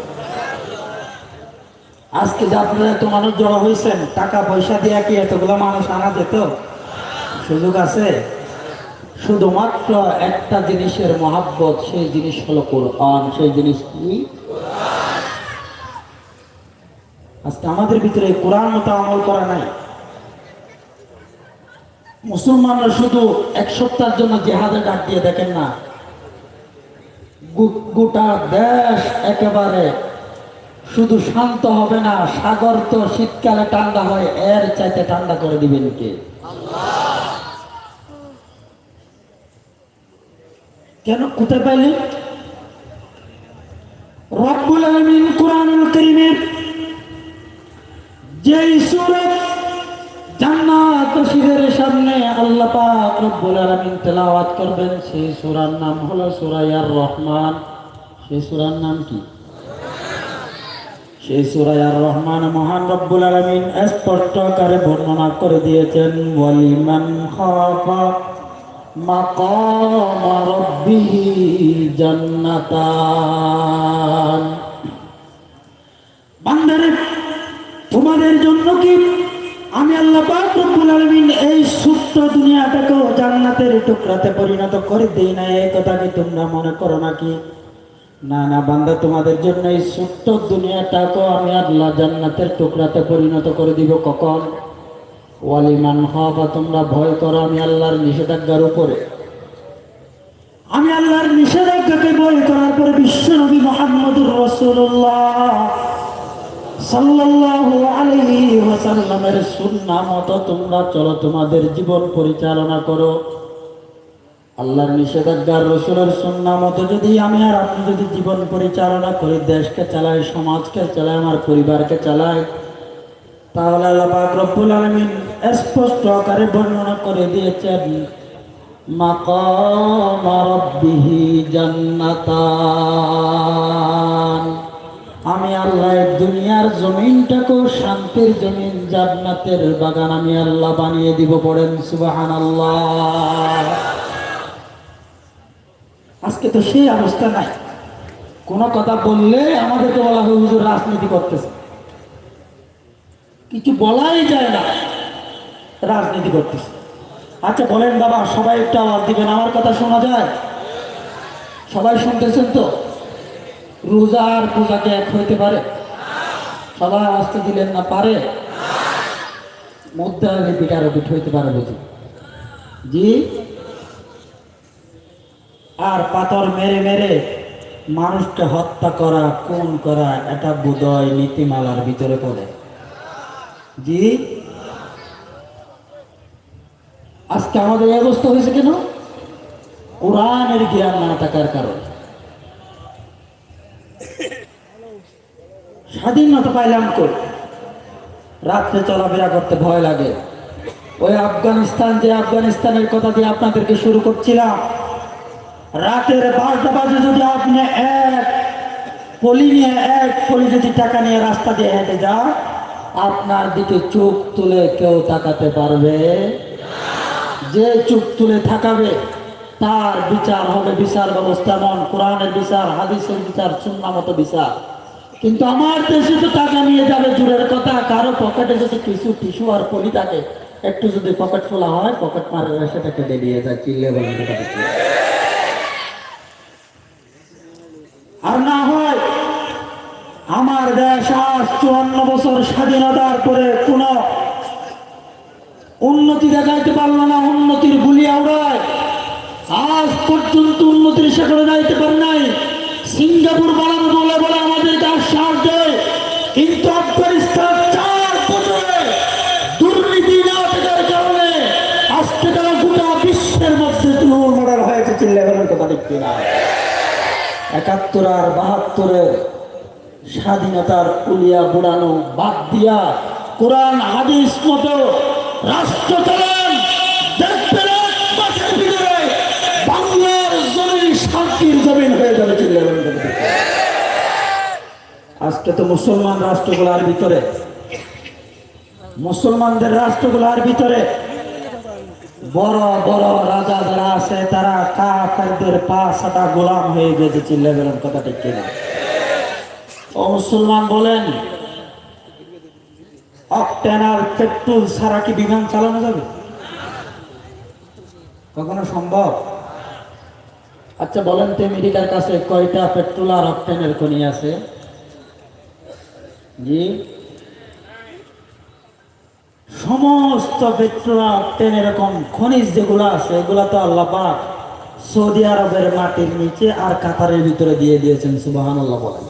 আজকে যে আপনারা এত মানুষ জড়ো হয়েছেন, টাকা পয়সা দিয়ে কি এতগুলো মানুষ আনা যেত? সুযোগ আছে? শুধুমাত্র একটা জিনিসের মহাব্বত, সেই জিনিস হলো কোরআন। সেই জিনিস কি? আজকে আমাদের ভিতরে কোরআন মতো আমল করা নাই। মুসলমানরা শুধু এক সপ্তাহের জন্য জেহাদে ডাক দিয়ে দেখেন না, গোটা দেশ একেবারে শুধু শান্ত হবে না, সাগর তো শীতকালে ঠান্ডা হয়, এর চাইতে ঠান্ডা করে দিবেন কে? কেন? কোথায় পাইলেন? রব্বুল আলামিন কোরআনুল কারীমের যেই সূরা জান্নাত শরীফের সামনে আল্লাহ পাক রব্বুল আলামিন তেলাওয়াত করবেন, সেই সূরার নাম হলো সূরা আর রহমান। সেই সূরার নাম কি? সেই সূরা আর রহমান মহান রব্বুল আলামিন স্পষ্ট আকারে বর্ণনা করে দিয়েছেন, ওয়ালিমান খাফা মাকাম রাব্বিহি জান্নাতান। বান্দারে, তোমাদের জন্য কি আমি আল্লাহ পাক রব্বুল আলামিন এই ছোট্ট দুনিয়াটাকেও জান্নাতের টুকরাতে পরিণত করে দেই না? এই কথা কি তোমরা মনে করো নাকি? না না বান্দা, তোমাদের জন্য এই ছোট্ট দুনিয়াটাকেও আমি আল্লাহ জান্নাতের টুকরাতে পরিণত করে দিব। কখন? ওয়ালিমান খাফা, তোমরা ভয় করো আমি আল্লাহর নিষেধাজ্ঞার উপরে। আমি আল্লাহর নিষেধাজ্ঞাকে ভয় করার পরে বিশ্ব নবী মুহাম্মদুর রাসূলুল্লাহ সাল্লাল্লাহু আলাইহি ওয়াসাল্লামের সুন্নাহ মতো তোমরা চলো, তোমাদের জীবন পরিচালনা করো। আল্লাহর নিষেধাজ্ঞার রাসূলের সুন্নাহ মতো যদি আমি আর আপনি যদি জীবন পরিচালনা করি, দেশকে চালাই, সমাজকে চালাই, আমার পরিবারকে চালাই, তাহলে আল্লাহ পাক রব্বুল আলামিন স্পষ্ট আকারে বর্ণনা করে দিয়েছেন, মাকাম রাব্বিহি জান্নাতান। আমি আল্লাহ দুনিয়ার জমিনটাকেও শান্তির জমিন, জান্নাতের বাগান আমি আল্লাহ বানিয়ে দিব। পড়েন সুবহানাল্লাহ। আজকে তো সেই অবস্থা নাই। কোন কথা বললে আমাদেরকে বলা হয় হুজুর রাজনীতি করতেছে। কিছু বলাই যায় না, রাজনীতি করতেছে। আচ্ছা বলেন বাবা, সবাই একটু আওয়াজ দিবেন, আমার কথা শোনা যায়? সবাই শুনতেছেন তো? রোজা আর পূজাকে এক হইতে পারে? সবাই আওয়াজটা দিলেন না? পারে? মধ্যে আরো পিঠ হইতে পারে বুঝি? জি। আর পাথর মেরে মেরে মানুষকে হত্যা করা, খুন করা, এটা বোধহয় নীতিমালার ভিতরে পড়ে? জি। আজকে আমাদের এই অবস্থা হয়েছে কেন? কোরআনের জ্ঞান না থাকার কারণে। স্বাধীনতা পাইলাম কই? রাত্রে চলাফেরা করতে ভয় লাগে। ওই আফগানিস্তান, যে আফগানিস্তানের কথা দিয়ে আপনাদেরকে শুরু করছিলাম, রাতের 12টা বাজে যদি আপনি এক পলি যদি টাকা নিয়ে রাস্তা দিয়ে হেঁটে যান, আপনার দিকে চোখ তুলে কেউ তাকাতে পারবে? যে চোখ তুলে থাকাবে তার বিচার হবে, বিচার ব্যবস্থা এমন, কোরআনের বিচার, হাদিসের বিচার, সুন্নাহ মতো বিচার। কিন্তু আমার দেশে তো টাকা নিয়ে যাবে দূরের কথা, কারো পকেটে যদি কিছু টিস্যু আর পলি থাকে, একটু যদি পকেট খোলা হয়, পকেট মারে সেটাকে বেরিয়ে যায়, চিল্লে বলে। আর না হয় আমার দেশ আজ 54 বছর স্বাধীনতার পরে কোন উন্নতি দেখাইতে পারলো না, উন্নতির গুলিয়া উড়ায়। আজ পর্যন্ত উন্নতির শেখরে যাইতে পারে নাই। সিঙ্গাপুর বানাবো বলে বলে আমাদেরকে আশ্বাস দেয়, কিন্তু আফগানিস্তান 4 বছরে দুর্নীতি না থাকার কারণে আজকে তারা গোটা বিশ্বের মধ্যে তুলোর মডেল হয়েছে। চিল্লা বলেন কথা ঠিক কিনা? 71 আর 72-এর স্বাধীনতার উলিয়া বুড়ানো বাদ দিয়া কোরআন হাদিস মতো রাষ্ট্র চালান, দেখবেন 1 মাসের ভিতরে বাংলার জমিন শান্তির জমিন হয়ে যাবে। চিল্লা বলেন কথা ঠিক কিনা? আজকে তো মুসলমান রাষ্ট্রগুলোর ভিতরে মুসলমানদের রাষ্ট্রগুলোর ভিতরে বড় বড় রাজা যারা আছে তারা কাফেরদের পা ছাটা গোলাম হয়ে গেছে। চিল্লা বেলার কথা ঠিক কিনা? ও মুসলমান বলেন, অকটেন আর পেট্রোল ছাড়া কি বিমান চালানো যাবে? কখনো সম্ভব? আচ্ছা বলেন তো, আমেরিকার কাছে কয়টা পেট্রোল আর অকটেনের খনি আছে? জি, সমস্ত পেট্রোল আর অকটেন এরকম খনিজ যেগুলো আছে এগুলা তো আল্লাহ পাক সৌদি আরবের মাটির নিচে আর কাতারের ভিতরে দিয়ে দিয়েছেন। সুবহানাল্লাহ বলেন।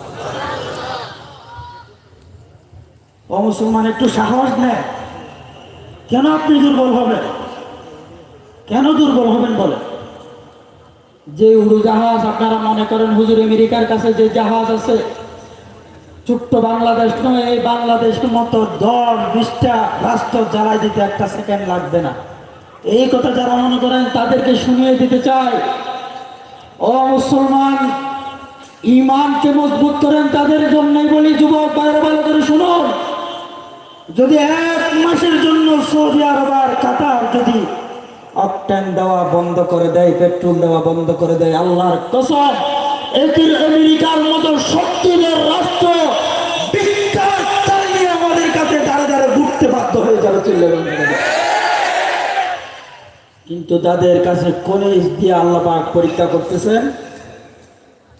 ও মুসলমান, একটু সাহস নেয়। কেন আপনি দুর্বল হবেন? কেন দুর্বল হবেন বলেন? যে উড়োজাহাজ আপনারা মনে করেন হুজুর আমেরিকার কাছে যে জাহাজ আছে, ছোট্ট বাংলাদেশ নয়, এই বাংলাদেশের মতো 10-20টা রাষ্ট্র জ্বালাই দিতে একটা সেকেন্ড লাগবে না। এই কথা যারা মনে করেন তাদেরকে শুনিয়ে দিতে চাই, ও মুসলমান, ইমানকে মজবুত করেন তাদের জন্যই বলি। যুবক বাইরে ভালো করে শুনুন, যদি 1 মাসের জন্য সৌদি আরব আর কাতার যদি অকটেন দেওয়া বন্ধ করে দেয়, পেট্রোল দেওয়া বন্ধ করে দেয়, আল্লাহর কসম এটির আমেরিকার মতো শক্তিধর রাষ্ট্র বিখ্যাত তাই আমাদের কাছে দাঁড়ে দাঁড়ে ঘুরতে বাধ্য হয়ে যাবে। কিন্তু তাদের কাছে খনিজ দিয়ে আল্লাহ পাক পরীক্ষা করতেছেন,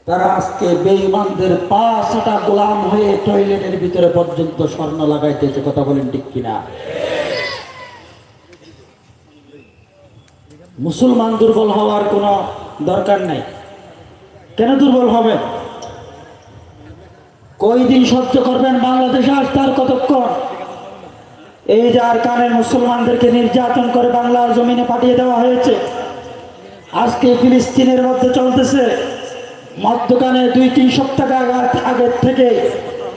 তারা আজকে বেঈমানদের পা ছাটা গোলাম হয়ে টয়লেটের ভিতরে পর্যন্ত স্বর্ণ লাগাইতেছে। কথা বলেন ঠিক কিনা? মুসলমান দুর্বল হওয়ার কোনো দরকার নাই। কেন দুর্বল হবে? কয়দিন সহ্য করবেন বাংলাদেশে আসতার কতক্ষণ? এই যে আরকানের মুসলমানদেরকে নির্যাতন করে বাংলার জমিনে পাঠিয়ে দেওয়া হয়েছে। আজকে ফিলিস্তিনের মধ্যে চলতেছে। মধ্যখানে 2-3 সপ্তাহ আগের থেকে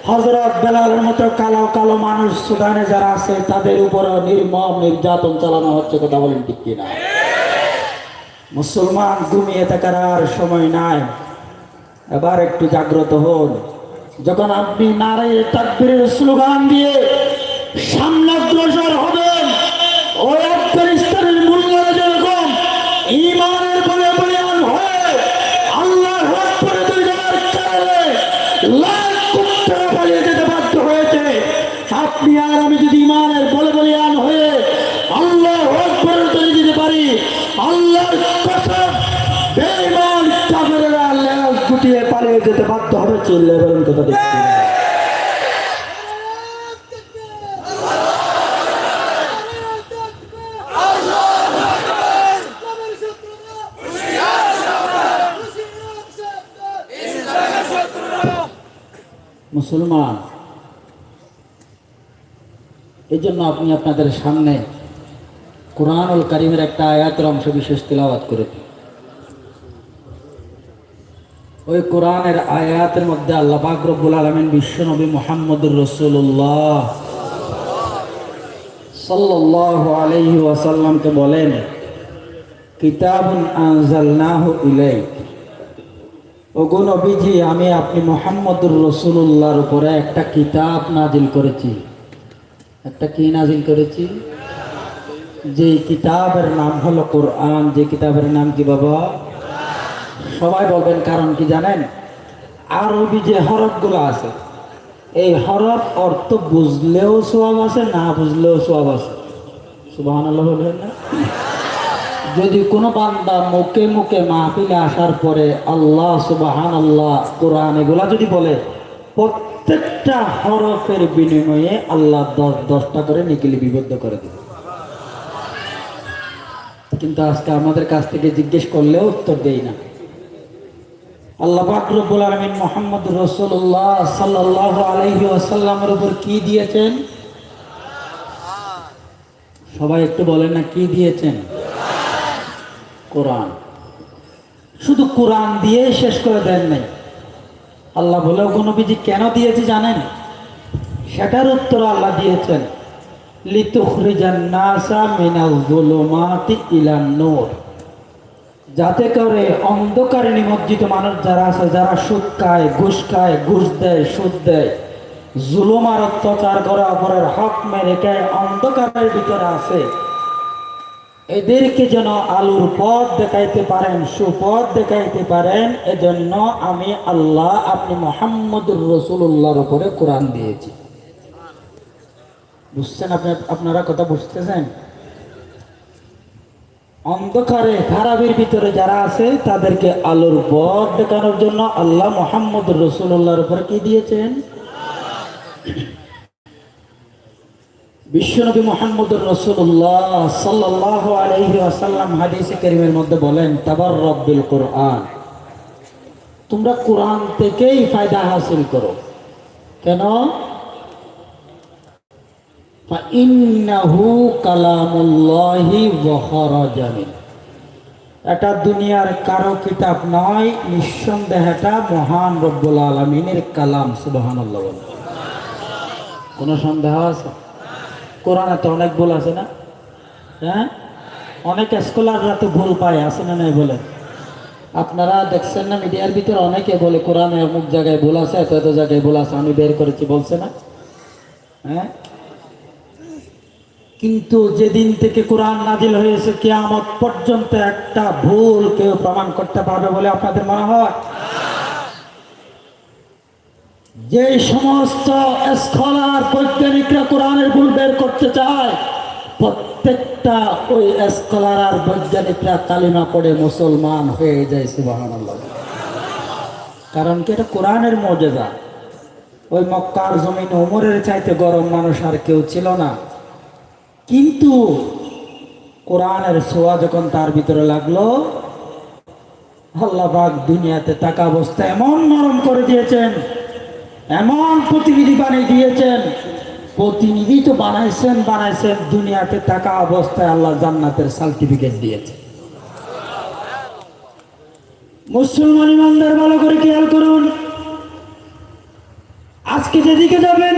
হযরত বেলালের মতো কালো কালো মানুষ সুদানে যারা আছে তাদের উপর নির্মম নির্যাতন চালানো হচ্ছে। কথা বলেন ঠিক কিনা? মুসলমান, ঘুমিয়ে থাকার আর সময় নাই। এবার একটু জাগ্রত হন। যখন আপনি নারে তাকবীরের স্লোগান দিয়ে সামনে অগ্রসর হবেন, ওই আফগানিস্তানের মুল্লারা যেরকম ঈমানের বলে বলিয়ান হয়ে আল্লাহু আকবার দেওয়ার কারণে লাখ কুত্তা পালিয়ে যেতে বাধ্য হয়েছে, আপনি আর আমি যদি ঈমানের বলে বলিয়ান হয়ে আল্লাহু আকবার বলে দিতে পারি, আল্লাহর কসম বেঈমান কাফেররা লেজ গুটিয়ে পালিয়ে যেতে বাধ্য হবে। চিল্লায়ে বলেন কথা ঠিক কিনা? মুসলমান, এই জন্য আপনি আপনাদের সামনে কুরআনুল কারীমের একটা আয়াতের অংশ বিশেষ তেলাওয়াত করে। ওই কোরআনের আয়াতের মধ্যে আল্লাহ পাক রব্বুল আলামিন বিশ্বনবী মুহাম্মদুর রাসূলুল্লাহ সাল্লাল্লাহু আলাইহি ওয়াসাল্লামকে বলেন, কিতাবুন আনজালনাহু ইলাইক, ওগো নবীজি, আমি আপনি মুহাম্মদুর রাসূলুল্লাহর উপরে একটা কিতাব নাজিল করেছি। একটা কি নাজিল করেছি? যে কিতাবের নাম হলো কোরআন। যে কিতাবের নাম কি বাবা? সবাই বলবেন কারণ কি জানেন? আরবি যে হরফগুলো আছে, এই হরফ অর্থ বুঝলেও সওয়াব আছে, না বুঝলেও সওয়াব আছে। সুবহানাল্লাহ বলবেন না? যদি কোনো বান্দা মুখে মুখে মাহফিলে আসার পরে আল্লাহ সুবহানাল্লাহ কোরআন এগুলা যদি বলে, প্রত্যেকটা হরফের বিনিময়ে আল্লাহ 10-10টা করে নেকি লিপিবদ্ধ করে দেবে। কিন্তু আজকে আমাদের কাছ থেকে জিজ্ঞেস করলেও উত্তর দেই না। আল্লাহ পাক রব্বুল আলামিন মুহাম্মদুর রাসূলুল্লাহ সাল্লাল্লাহু আলাইহি ওয়াসাল্লামের উপর কি দিয়েছেন? সবাই একটু বলেন না, কি দিয়েছেন? কোরআন। শুধু কোরআন দিয়ে শেষ করে দেন নাই। আল্লাহ বলে, ওগো নবীজি কেন দিয়েছি জানেন? সেটার উত্তর আল্লাহ দিয়েছেন, লিতুখরিজান নাসা মিনাল যুলুমাতি ইলান নূর, যাতে করে অন্ধকারে নিমজ্জিত মানুষ যারা আছে, যারা সুদ খায়, ঘুষ খায়, ঘুষ দেয়, সুদ দেয়, জুলুম আর অত্যাচার করা, অপরের হক মেরে খায়, অন্ধকারের ভিতরে আছে, এদেরকে যেন আলোর পথ দেখাইতে পারেন, সুপথ দেখাইতে পারেন। এজন্য আমি আল্লাহ আপনি মুহাম্মদুর রাসূলুল্লাহর উপরে কোরআন দিয়েছি। বুঝছেন? আপনারা কথা বুঝতেছেন? অন্ধকারে খারাপের ভিতরে যারা আছে তাদেরকে আলোর পথ দেখানোর জন্য আল্লাহ মুহাম্মদুর রাসূলুল্লাহর উপরে কি দিয়েছেন? বিশ্বনবী মুহাম্মদুর রাসূলুল্লাহ সাল্লাল্লাহু আলাইহি ওয়াসাল্লাম হাদিসে কারীমের মধ্যে বলেন, তাবাররাক বিল কোরআন, তোমরা কোরআন থেকেই ফায়দা হাসিল করো। কেন? ফাইন্নাহু কালামুল্লাহি ওয়া খারাজা মিন, এটা দুনিয়ার কারো কিতাব নয়, নিঃসন্দেহে এটা মহান রব্বুল আলামিনের কালাম। সুবহানাল্লাহ। কোনো সন্দেহ আছে? কোরআনে তো অনেক ভুল আছে না? হ্যাঁ, অনেক স্কলাররা তো ভুল পায়, আছে না নাই বলে? আপনারা দেখছেন না মিডিয়ার ভিতরে অনেকে বলে কোরআনে অমুক জায়গায় ভুল আছে, এত এত জায়গায় ভুল আছে, আমি বের করেছি বলছে না? হ্যাঁ, কিন্তু যেদিন থেকে কোরআন নাজিল হয়েছে কিয়ামত পর্যন্ত একটা ভুল কেউ প্রমাণ করতে পারবে বলে আপনাদের মনে হয়? যে সমস্ত স্কলার বৈজ্ঞানিকরা কোরআনের ভুল বের করতে চায়, প্রত্যেকটা ওই স্কলার আর বৈজ্ঞানিকরা কালিমা পড়ে মুসলমান হয়ে যায়। সুবহানাল্লাহ। কারণ কি? এটা কোরআনের মুজিজা। ওই মক্কার জমিনে ওমরের চাইতে গরম মানুষ আর কেউ ছিল না, কিন্তু কোরআনের ছোঁয়া যখন তার ভিতরে লাগলো, আল্লাহ পাক দুনিয়াতে থাকা অবস্থা এমন নরম করে দিয়েছেন, এমন প্রতিনিধি বানিয়ে দিয়েছেন। প্রতিনিধি তো বানাইছেন, দুনিয়াতে থাকা অবস্থায় আল্লাহ জান্নাতের সার্টিফিকেট দিয়েছে। মুসলমান ইমানদার ভালো করে খেয়াল করুন, আজকে যেদিকে যাবেন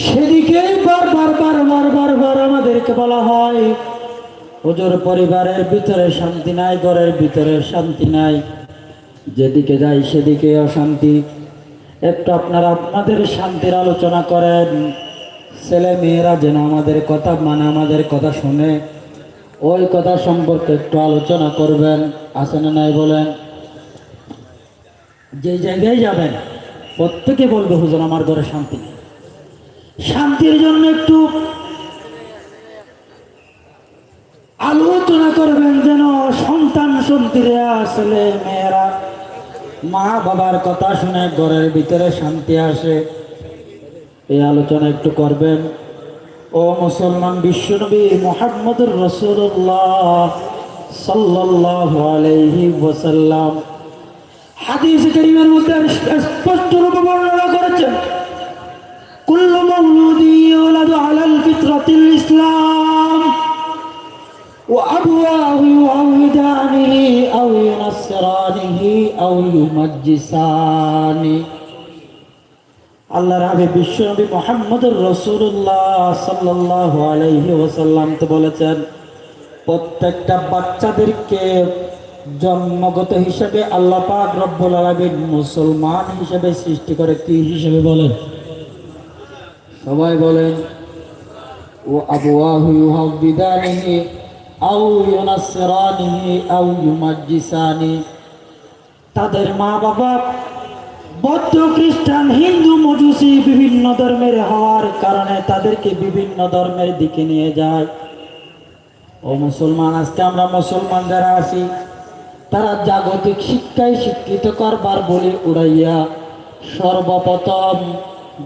সেদিকেই বারবার আমাদেরকে বলা হয়, হুজুর পরিবারের ভিতরে শান্তি নাই, ঘরের ভিতরে শান্তি নাই, যেদিকে যাই সেদিকে অশান্তি। একটু আপনারা আপনাদের শান্তির আলোচনা করেন, ছেলে মেয়েরা যেন আমাদের কথা মানে, আমাদের কথা শুনে, ওই কথা সম্পর্কে একটু আলোচনা করবেন। আছে না নাই বলেন? যে জায়গায় যাবেন প্রত্যেকে বলবে, হুজুর আমার ঘরে শান্তি নেই। শান্তির জন্য একটু আলোচনা করবেন, যেন সন্তান সন্তানেরা, ছেলে মেয়েরা মা বাবার কথা শুনে ঘরের ভিতরে শান্তি আসে। এই আলোচনা একটু করবেন। ও মুসলমান, বিশ্বনবী মুহাম্মদুর রাসূলুল্লাহ সাল্লাল্লাহু আলাইহি ওয়াসাল্লাম হাদিস কারীমের মধ্যে স্পষ্ট রূপে বর্ণনা করেছেন, কুল্লু মাউলুদিন ইউলাদু আলাল ফিতরাতিল ইসলাম ওয়া আবওয়াহু ইউআউদানিহি আও ইউনাসসিরানিহি আও ইউমাজ্জিসানি। আল্লাহর হাবিব বিশ্বনবী মুহাম্মদুর রাসূলুল্লাহ সাল্লাল্লাহু আলাইহি ওয়াসাল্লাম তো বলেছেন, প্রত্যেকটা বাচ্চাদেরকে জন্মগত হিসেবে আল্লাহ পাক রব্বুল আলামিন মুসলমান হিসেবে সৃষ্টি করে। কি হিসেবে বলেন? সবাই বলেন। ও আবওয়াহু ইউহাউদিদানিহি আও ইউনাসসিরানিহি আও ইউমাজ্জিসানি। তাদের মা বাবা বৌদ্ধ, খ্রিস্টান, হিন্দু, মজুসি বিভিন্ন ধর্মের হওয়ার কারণে তাদেরকে বিভিন্ন ধর্মের দিকে নিয়ে যায়। ও মুসলমান, আজকে আমরা মুসলমান যারা আছি, তারা জাগতিক শিক্ষায় শিক্ষিত করবার বলে উড়াইয়া সর্বপ্রথম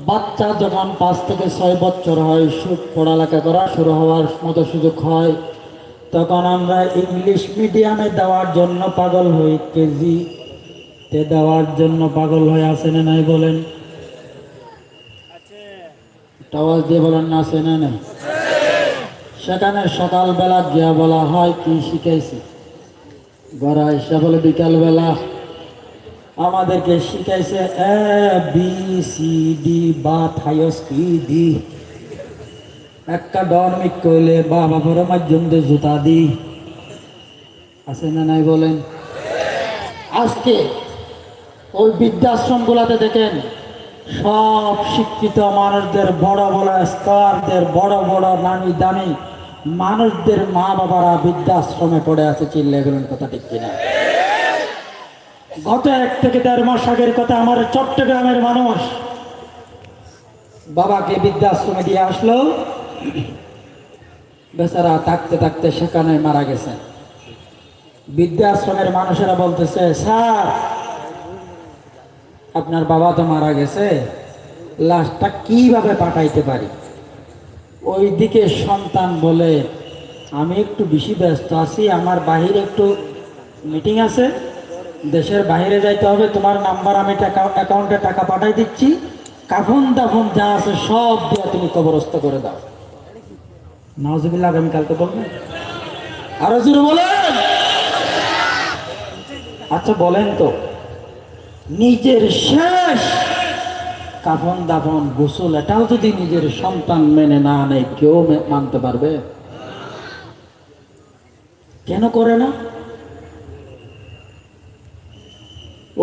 বাচ্চা যখন 5 থেকে 6 বছর হয়, পড়ালেখা করা শুরু হওয়ার মতো সুযোগ হয়, তখন আমরা ইংলিশ মিডিয়ামে দেওয়ার জন্য পাগল হই, কেজি তে দেওয়ার জন্য পাগল হয়ে। আছে না নাই বলেন? আওয়াজ দিয়ে বলেন না, আছে না নাই? সেখানে সকালবেলা গিয়া বলা হয় কি শিখাইছি, গড়া এসে বলে বিকালবেলা আমাদেরকে শিখাইছে এ বি সি ডি বা থাইস কি দি, একটা ডরমিক কইলে বাবা বড় মাধ্যম দিয়ে জুতা দি। আছে না নাই বলেন? আজকে ওই বৃদ্ধাশ্রম গুলাতে দেখেন সব শিক্ষিত মানুষদের, বড় বড় স্টারদের, বড় বড় নামি দামি মানুষদের মা বাবারা বৃদ্ধাশ্রমে পড়ে আছে। চিল্লে গেলেন কথা ঠিক কিনা? গত 1 থেকে 1.5 মাস আগের কথা, আমার চট্টগ্রামের মানুষ বাবাকে বৃদ্ধাশ্রমে দিয়ে আসলো, বেচারা থাকতে থাকতে সেখানে মারা গেছে। বৃদ্ধাশ্রমের মানুষেরা বলতেছে, স্যার আপনার বাবা তো মারা গেছে, লাশটা কিভাবে পাঠাইতে পারি? ওইদিকে সন্তান বলে, আমি একটু বেশি ব্যস্ত আছি, আমার বাহিরে একটু মিটিং আছে, দেশের বাইরে যাইতে হবে, তোমার নাম্বার আমি টাকা অ্যাকাউন্টে টাকা পাঠাই দিচ্ছি, কাফন দাফন যা আছে সব দিয়ে তুমি কবরস্থ করে দাও। নাউজুবিল্লাহ, আগামীকালকে বলবেন? আরো জোরে বলেন। আচ্ছা বলেন তো, নিজের শেষ কাফন দাফন গোসল এটাও যদি নিজের সন্তান মেনে না নেয়, কেউ মানতে পারবে? কেন করে না?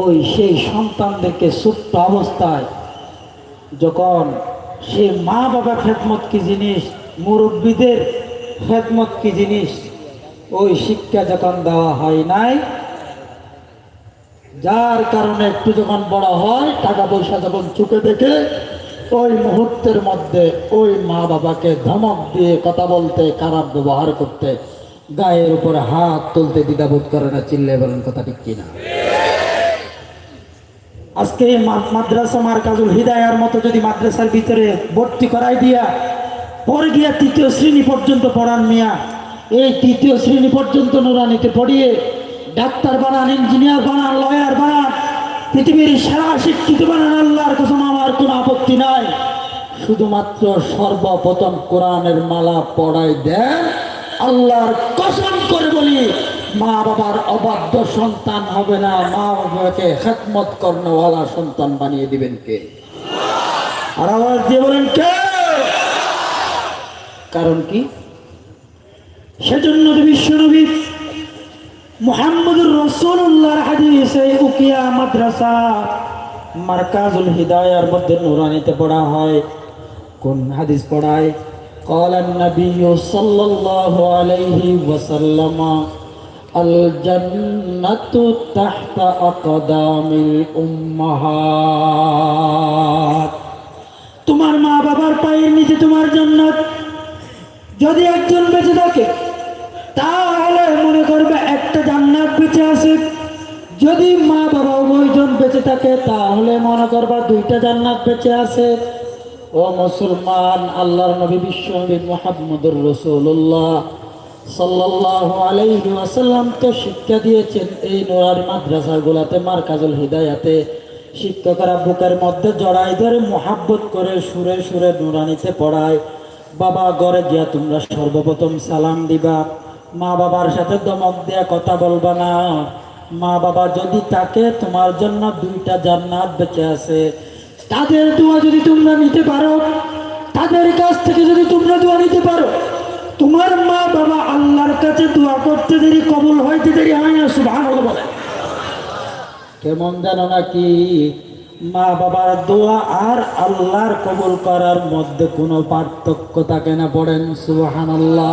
ওই সেই সন্তানদেরকে ছোট্ট অবস্থায় যখন সে মা বাবা খেদমত কি জিনিস, মুরব্বীদের খেদমত কি জিনিস, ওই শিক্ষা যখন দেওয়া হয় নাই, যার কারণে একটু যখন বড় হয়, টাকা পয়সা যখন চোখে দেখে, ওই মুহূর্তের মধ্যে ওই মা বাবাকে ধমক দিয়ে কথা বলতে, খারাপ ব্যবহার করতে, গায়ের উপরে হাত তুলতে দ্বিধাবোধ করে না। চিল্লে বলেন কথা ঠিক কিনা? আজকে এই মাদ্রাসা মারকাজুল হিদায়ার মতো যদি মাদ্রাসার ভিতরে ভর্তি করাই দিয়া পরে গিয়া 3য় শ্রেণী পর্যন্ত পড়ান মিয়া, এই 3য় শ্রেণী পর্যন্ত নুরানিতে পড়িয়ে ডাক্তার বানান, ইঞ্জিনিয়ার বানান, লয়ার বানান, পৃথিবীর সেরা শিক্ষিত বানান, আল্লাহর কসম আমার কোনো আপত্তি নাই। শুধুমাত্র সর্বপ্রথম কোরআনের মালা পড়াই দেন, আল্লাহর কসম করে বলি, মা বাবার অবাধ্য সন্তান হবে না, মা বাবাকে খেদমত কর্ণওয়ালা সন্তান বানিয়ে দিবেন কে? আর আওয়াজ দিয়ে বলেন কে? কারণ কি? সেজন্য বিশ্বনবী মুহাম্মদুর রাসূলুল্লাহর হাদিসে উকিয়া মাদ্রাসা মারকাজুল হিদায়ার মধ্যে নুরানিতে পড়া হয়। কোন হাদিস পড়ায়? قال النبي صلى الله عليه وسلم الجنة تحت أقدام الأمهات। তোমার মা বাবার পায়ের নিচে তোমার জান্নাত। যদি একজন বেঁচে থাকে তাহলে মনে করবে একটা জান্নাত বেঁচে আছে, যদি মা বাবা উভয়জন বেঁচে থাকে তাহলে মনে করবা 2টা জান্নাত বেঁচে আছে। ও মুসলমান, আল্লাহর নবী বিশ্বনবী মুহাম্মদুর রাসূলুল্লাহ সাল্লাল্লাহু আলাইহি ওয়াসাল্লাম তো শিক্ষা দিয়েছেন এই নুরানি মাদ্রাসাগুলোতে, মারকাজুল হিদায়াতে শিক্ষকরা বুকের মধ্যে জড়াই ধরে মোহাব্বত করে সুরে সুরে নুরানিতে পড়ায়। বাবা ঘরে গিয়া তোমরা সর্বপ্রথম সালাম দিবা, মা বাবার সাথে দমক দেয়া কথা বলবা না। মা বাবা যদি থাকে তোমার জন্য 2টা জান্নাত বেঁচে আছে। তাদের দোয়া যদি তোমরা নিতে পারো, তাদের কাছ থেকে যদি তোমরা দোয়া নিতে পারো, তোমার মা বাবা আল্লাহর কাছে দোয়া করতে দেরি, কবুল হইতে দেরি হয় না। সুবহানাল্লাহ বলে। কেমন জানো নাকি? মা বাবার দোয়া আর আল্লাহর কবুল করার মধ্যে কোনো পার্থক্য থাকে না। পড়েন সুবহানাল্লাহ।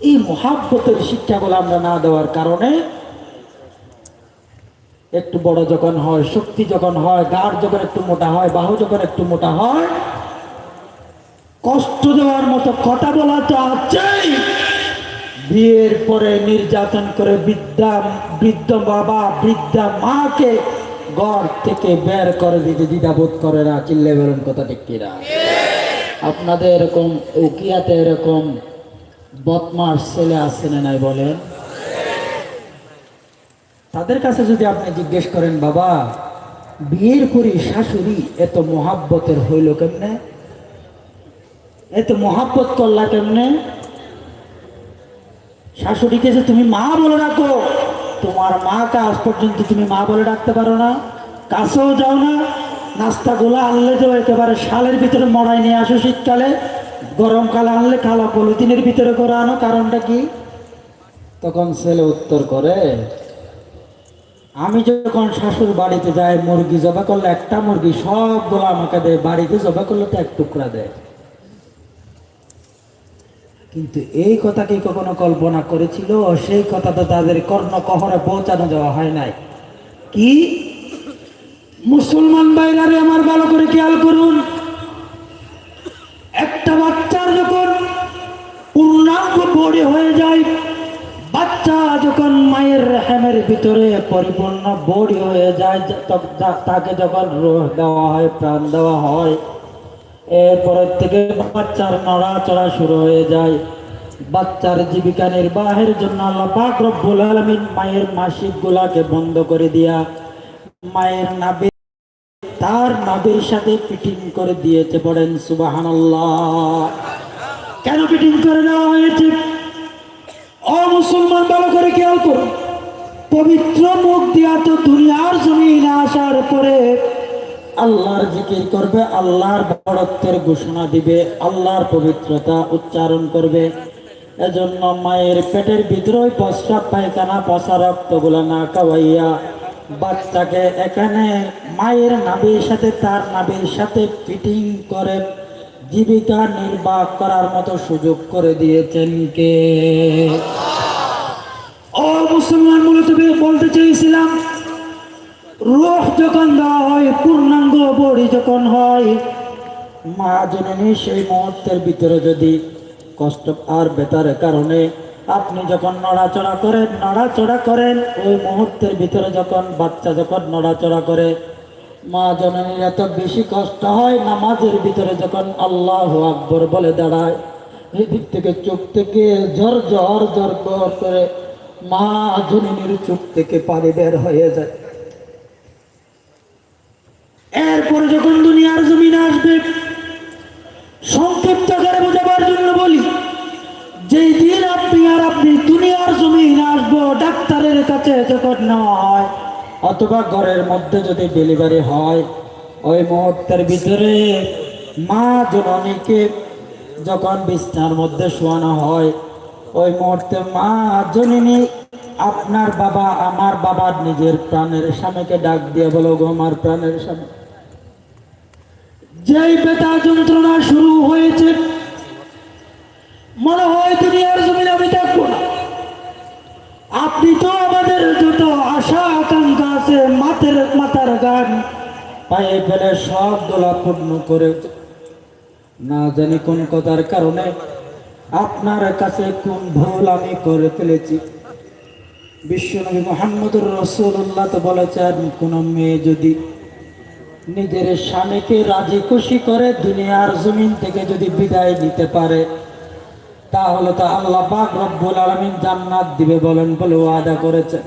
এই মুহাব্বতের শিক্ষাগুলো আমরা না দেওয়ার কারণে একটু বড় যখন হয়, শক্তি যখন হয়, গাঢ় যখন একটু মোটা হয়, বাহু যখন একটু মোটা হয়, কষ্ট দেওয়ার মতো কথা বলা তো আছেই। বিয়ের পরে নির্যাতন করে বৃদ্ধ বাবা বৃদ্ধা মাকে ঘর থেকে বের করে দিতে দ্বিধাবোধ করে না। চিল্লে বলেন কথা ঠিক কিনা? আপনাদের এরকম উকিয়াতে এরকম বদমাস ছেলে আছে না নাই বলেন? তাদের কাছে যদি আপনি জিজ্ঞেস করেন, বাবা বিয়ের পরই শাশুড়ি এত মহাব্বতের হইল কেমনে, এত মহাব্বত করলা কেমনে? শাশুড়িকে যে তুমি মা বলে ডাকো, তোমার মাকে আজ পর্যন্ত তুমি মা বলে ডাকতে পারো না, কাছেও যাও না। নাস্তাগুলো আনলে তো একেবারে শালের ভিতরে মড়াই নিয়ে আসো, শীতকালে গরমকালে আনলে কালো পলিথিনের ভিতরে করে আনো, কারণটা কি? তখন ছেলে উত্তর করে, আমি যখন শাশুর বাড়িতে যাই, মুরগি জবাই করলে একটা মুরগি সবগুলো আমাকে দেয়, বাড়িতে জবাই করলে তো এক টুকরা দেয়। কিন্তু এই কথা কি কখনো কল্পনা করেছিল? সেই কথা তো তাদের কর্ণকহরে পৌঁছানো যাওয়া হয় নাই। কি মুসলমান ভাইরারে আমার ভালো করে খেয়াল করুন, একটা বাচ্চার যখন পূর্ণাঙ্গ বড়ি হয়ে যায়, বাচ্চা যখন মায়ের রেহেমের ভিতরে পরিপূর্ণ বড়ি হয়ে যায়, তাকে যখন রূহ দেওয়া হয়, প্রাণ দেওয়া হয়, এরপরের থেকে বাচ্চার নড়াচড়া শুরু হয়ে যায়। বাচ্চার জীবিকা নির্বাহের জন্য আল্লাহ পাক রব্বুল আলামিন মায়ের মাসিক গুলাকে বন্ধ করে দিয়া মায়ের নাভি তার নাভির সাথে ফিটিং করে দিয়েছে। পড়েন সুবহানাল্লাহ। কেন ফিটিং করে দেওয়া হয়েছে? ও মুসলমান, ভালো করে খেয়াল করুন। পবিত্র মুখ দিয়া তো দুনিয়ার জমিনে আসার পরে আল্লাহর জিকির করবে, আল্লাহর বড়ত্বের ঘোষণা দিবে, আল্লাহর পবিত্রতা উচ্চারণ করবে। এজন্য মায়ের পেটের ভিতরে প্রস্রাব পায়খানা পচা রক্তগুলো না খাওয়াইয়া বাচ্চাকে এখানে মায়ের নাভির সাথে তার নাভির সাথে ফিটিং করে জীবিকা নির্বাহ করার মতো সুযোগ করে দিয়েছেন কে? ও মুসলমান, মূলত বলতে চেয়েছিলাম, রূহ যখন দেওয়া হয়, পূর্ণাঙ্গ বড়ি যখন হয়, মা জননী সেই মুহূর্তের ভিতরে যদি কষ্ট আর বেতারের কারণে আপনি যখন নড়াচড়া করেন, ওই মুহূর্তের ভিতরে যখন বাচ্চা যখন নড়াচড়া করে, মা জননীর এত বেশি কষ্ট হয়। নামাজের ভিতরে যখন আল্লাহু আকবার বলে দাঁড়ায়, এদিক থেকে চোখ থেকে ঝর করে মা জননীর চোখ থেকে পানি বের হয়ে যায়। এরপরে যখন দুনিয়ার জমিনে আসবে, সংক্ষিপ্ত করে বোঝাবার জন্য বলি, যেই দিন আপনি দুনিয়ার জমিনে আসবো, ডাক্তারের কাছে যখন নেওয়া হয় অথবা ঘরের মধ্যে যদি ডেলিভারি হয়, ওই মুহূর্তের ভিতরে মা জননীকে যখন বিছানার মধ্যে শোয়ানো হয়, ওই মুহূর্তে মা জননী আপনার বাবা, আমার বাবার নিজের প্রাণের স্বামীকে ডাক দিয়ে বলো, গো আমার প্রাণের স্বামী, যেই ব্যথা যন্ত্রণা শুরু হয়েছে, মনে হয় দুনিয়ার জমিনে আমি থাকবো না। আপনি তো আমাদের যত আশা আকাঙ্ক্ষা আছে, মাথার গান পায়ে ফেলে সবগুলা পূর্ণ করে, না জানি কোন কথার কারণে আপনার কাছে কোন ভুল আমি করে ফেলেছি। বিশ্বনবী মুহাম্মদুর রাসূলুল্লাহ তো বলেছেন, কোন মেয়ে যদি নিজের স্বামীকে রাজি খুশি করে দুনিয়ার জমিন থেকে যদি বিদায় নিতে পারে, তাহলে তো আল্লাহ পাক রব্বুল আলামিন জান্নাত দিবে বলে ওয়াদা করেছে।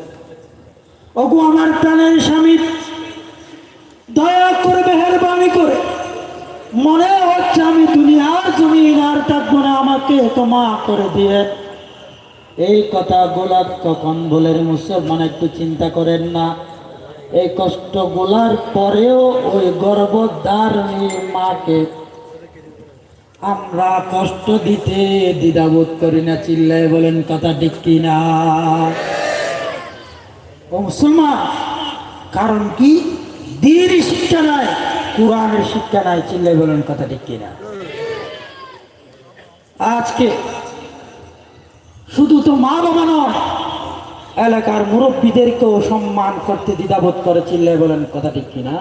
ওগো আমার প্রাণের স্বামী, দয়া করে মেহেরবানি করে, মনে হচ্ছে আমি দুনিয়ার জমিন আর থাকবো না, আমাকে ক্ষমা করে দিয়ে। এই কথা গোলাপ কখন বলেন মুসলমান, একটু চিন্তা করেন না। এই কষ্ট গোলার পরেও ওই গর্ভধারিণী মাকে আমরা কষ্ট দিতে দ্বিধাবোধ করি না। চিল্লায় বলেন কথা ঠিক কিনা? ও মুসলমান, কারণ কি? দ্বীনের শিক্ষা নাই, কোরআনের শিক্ষা নাই। চিল্লায় বলেন কথা ঠিক কিনা? আজকে শুধু তো মা বাবা নয়, এলাকার মুরব্বীদেরকেও সম্মান করতে দ্বিধাবোধ করে। চিল্লায় বলেন কথা ঠিক কিনা?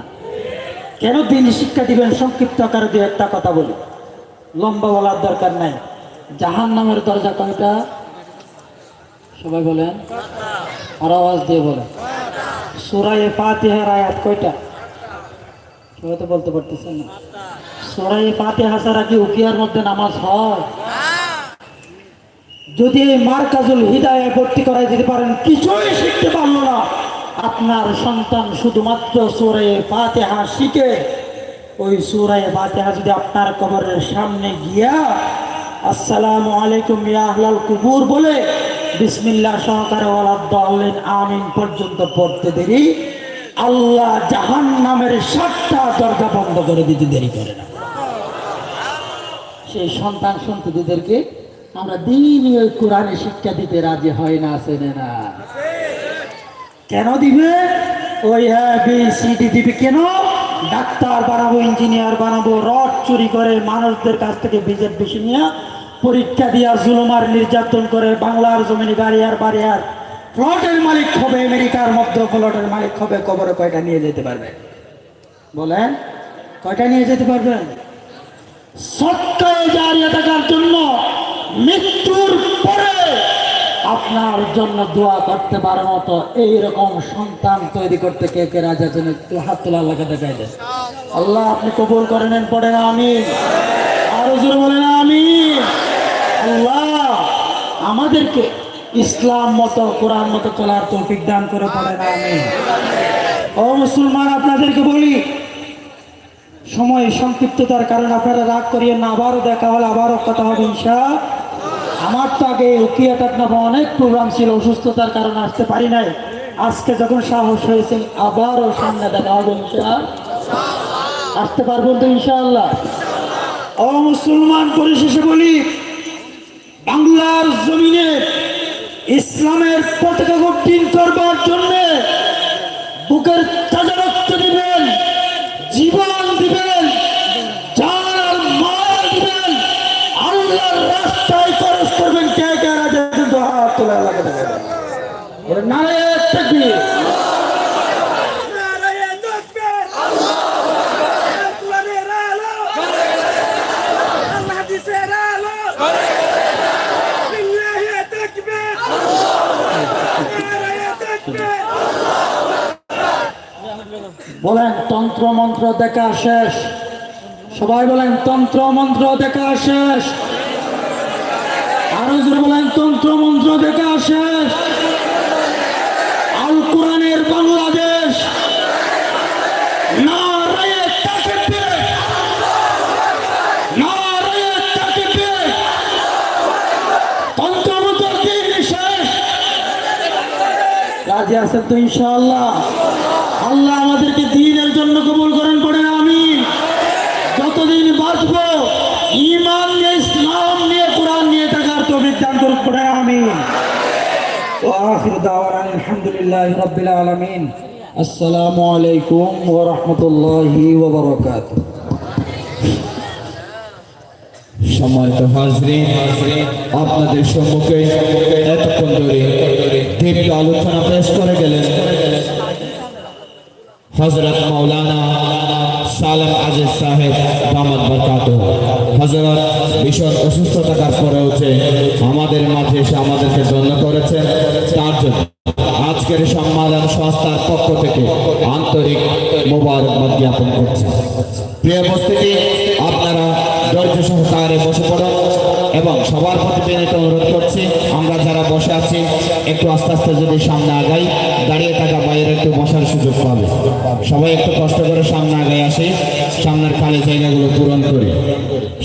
কেন দিন শিক্ষা দিবেন? সংক্ষিপ্ত আকারে দিয়ে একটা কথা বলি, লম্বা বলার দরকার নাই। জাহান্নামের দরজা কয়টা? সবাই বলেন, আর আওয়াজ দিয়ে বলেন। সূরা ফাতিহার আয়াত কয়টা? সবাই তো বলতে পারতেছেন না। সূরা ফাতিহা ছাড়া কি উকিয়ার মধ্যে নামাজ হয়? যদি এই মারকাজুল হিদায়ায় ভর্তি করাই দিতে পারেন, কিছুই শিখতে পারলো না, আপনার সন্তান শুধুমাত্র সূরা ফাতিহা শিখে, ওই সূরা ফাতিহা যদি আপনার কবরের সামনে গিয়া আসসালামু আলাইকুম ইয়া আহলাল কুবুর বলে বিসমিল্লাহ সহকারে ওয়ালাদ-দাল্লিন আমিন পর্যন্ত পড়তে দেরি, আল্লাহ জাহান্নামের 7টা দরজা বন্ধ করে দিতে দেরি করে না। সেই সন্তান সন্ততিদেরকে আমরা দিনই ওই কোরআনে শিক্ষা দিতে রাজি হয় না, আছে না? কেন দিবে? ওই ABCD দিবে কেন? ডাক্তার বানাবো, ইঞ্জিনিয়ার বানাবো, রড চুরি করে মানুষদের কাছ থেকে ভিজিট বেশি নিয়ে পরীক্ষা দিয়া জুলুমার নির্যাতন করে বাংলার জমিনে গাড়িয়ার বাড়িয়ার প্লটের মালিক হবে, আমেরিকার মধ্যে প্লটের মালিক হবে। কবরে কয়টা নিয়ে যেতে পারবে বলেন? কয়টা নিয়ে যেতে পারবেন? সৎকারে জারিয়া থাকার জন্য মৃত্যুর পরে আপনার জন্য দোয়া করতে পারার মতো এইরকম সন্তান তৈরি করতে কে কে রাজা আছেন? একটু হাত তোলা আল্লাহকে দেখাই দেন। আল্লাহ আপনি কবুল করে নেন, পড়ে না আমি আরো জোরে বলে না আমি। আল্লাহ আমাদেরকে ইসলাম মতো কোরআন মতো চলার তৌফিক দান করে, পড়ে না আমি। ও মুসলমান, আপনাদেরকে বলি, সময় সংক্ষিপ্ততার কারণে আপনারা রাগ করিয়ে না, আবারও দেখা হলে আবারও কথা হবে ইনশাআল্লাহ। আমার তো আগে উকিয়াত আপনার অনেক প্রোগ্রাম ছিল, অসুস্থতার কারণে আসতে পারি নাই। আজকে যখন সাহস হয়েছে আবারও সামনে দেখা হবে ইনশাআল্লাহ। আসতে পারবেন তো ইনশাআল্লাহ? ও মুসলমান, পরিশেষে বলি, বাংলার জমিনে ইসলামের পতাকা উড্ডীন করবার জন্য বুকের তাজা রক্ত দিবেন, জীবন দিবেন, জান আর মাল দিবেন, আল্লাহর রাস্তায় খরচ করবেন। কে কে রাজা কিন্তু হাত তোলা লাগে দেখেন। নারায়ে তাকবীর। বলেন তন্ত্র মন্ত্র দেখা শেষ। সবাই বলেন তন্ত্র মন্ত্র দেখা শেষ। আরো জোরে বলেন তন্ত্র মন্ত্র দেখা শেষ। আল কোরআনের বাংলাদেশ। নারায়ে তাকবীর, নারায়ে তাকবীর। তন্ত্র মন্ত্র দিন শেষ। রাজি আছেন তো ইনশাআল্লাহ? আল্লাহ আমাদেরকে দ্বীনের জন্য কবুল করেন, পড়ে আমিন। যতদিন বাঁচব ঈমান নিয়ে, ইসলাম নিয়ে, কোরআন নিয়ে থাকার তৌফিক দান করুন, পড়ে আমিন। ওয়া আখিরু দাওয়ানা আলহামদুলিল্লাহি রাব্বিল আলামিন। আসসালামু আলাইকুম ওয়া রাহমাতুল্লাহি ওয়া বারাকাতুহু। সম্মানিত হাজরিন, আপনাদের সম্মুখে এতক্ষণ ধরে দীর্ঘ আলোচনা পেশ করে গেলেন হযরত মাওলানা সালেম আজিজ সাহেব দামাত বরকাতুহু। হযরত ভীষণ অসুস্থ থাকার পরেও যে আমাদের মাঝে এসে আমাদেরকে ধন্য করেছেন, তার জন্য আজকের সম্মেলন সংস্থার পক্ষ থেকে আন্তরিক মোবারকবাদ জ্ঞাপন করছি। প্রিয় উপস্থিতি, আপনারা ধৈর্য সহকারে বসে পড়ুন এবং সবার প্রতি বিনীত অনুরোধ করছি, আমরা যারা বসে আছি একটু আস্তে আস্তে যদি সামনে আগাই, দাঁড়িয়ে থাকা বাইরে একটু বসার সুযোগ পাবে। সবাই একটু কষ্ট করে সামনে আগাই আসি, সামনের খালি জায়গাগুলো পূরণ করি।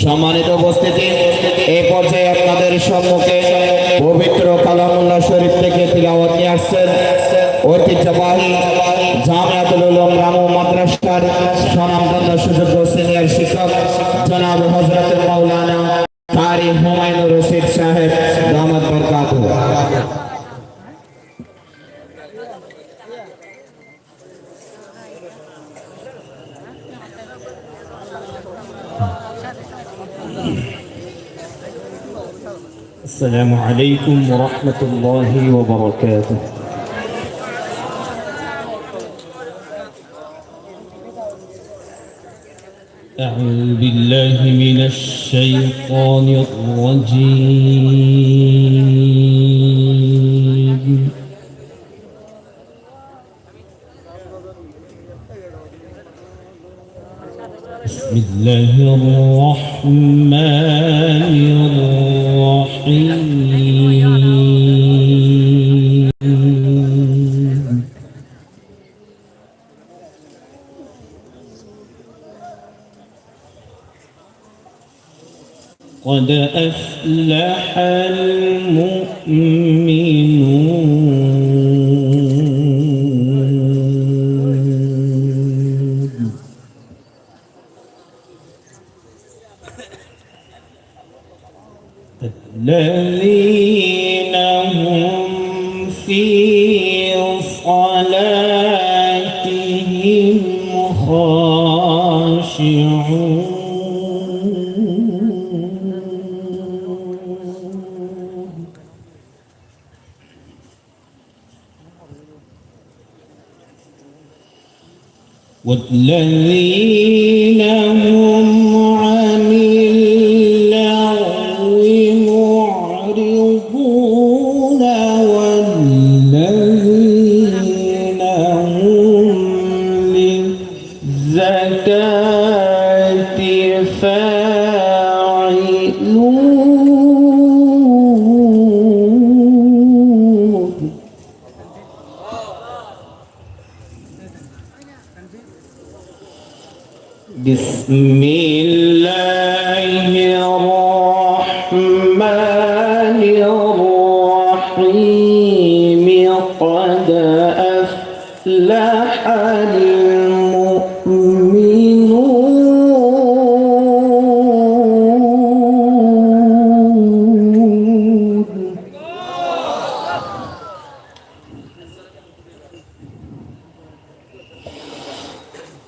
সম্মানিত উপস্থিতি, এই পর্যায়ে আপনাদের সম্মুখে পবিত্র কালামুল্লাহ শরীফ থেকে তিলাওয়াত নিয়ে আসছেন ঐতিহ্যবাহী জামিয়াতুল উলুম রামু মাদ্রাসার স্বনামধন্য সুযোগ্য সিনিয়র শিক্ষক জনাব হযরত মাওলানা কারি হুমায়ুনুর রশিদ সাহেব দামাত বরকাতুহু। السلام عليكم ورحمة الله وبركاته. أعوذ بالله من الشيطان الرجيم. بسم الله الرحمن الرحيم. قد أفلح المؤمنون. الذين هم في صلاتهم والذين هم عن اللغو معرضون والذين هم للزكاة فاعلون. بسم الله الرحمن الرحيم قد أفلح المؤمنون.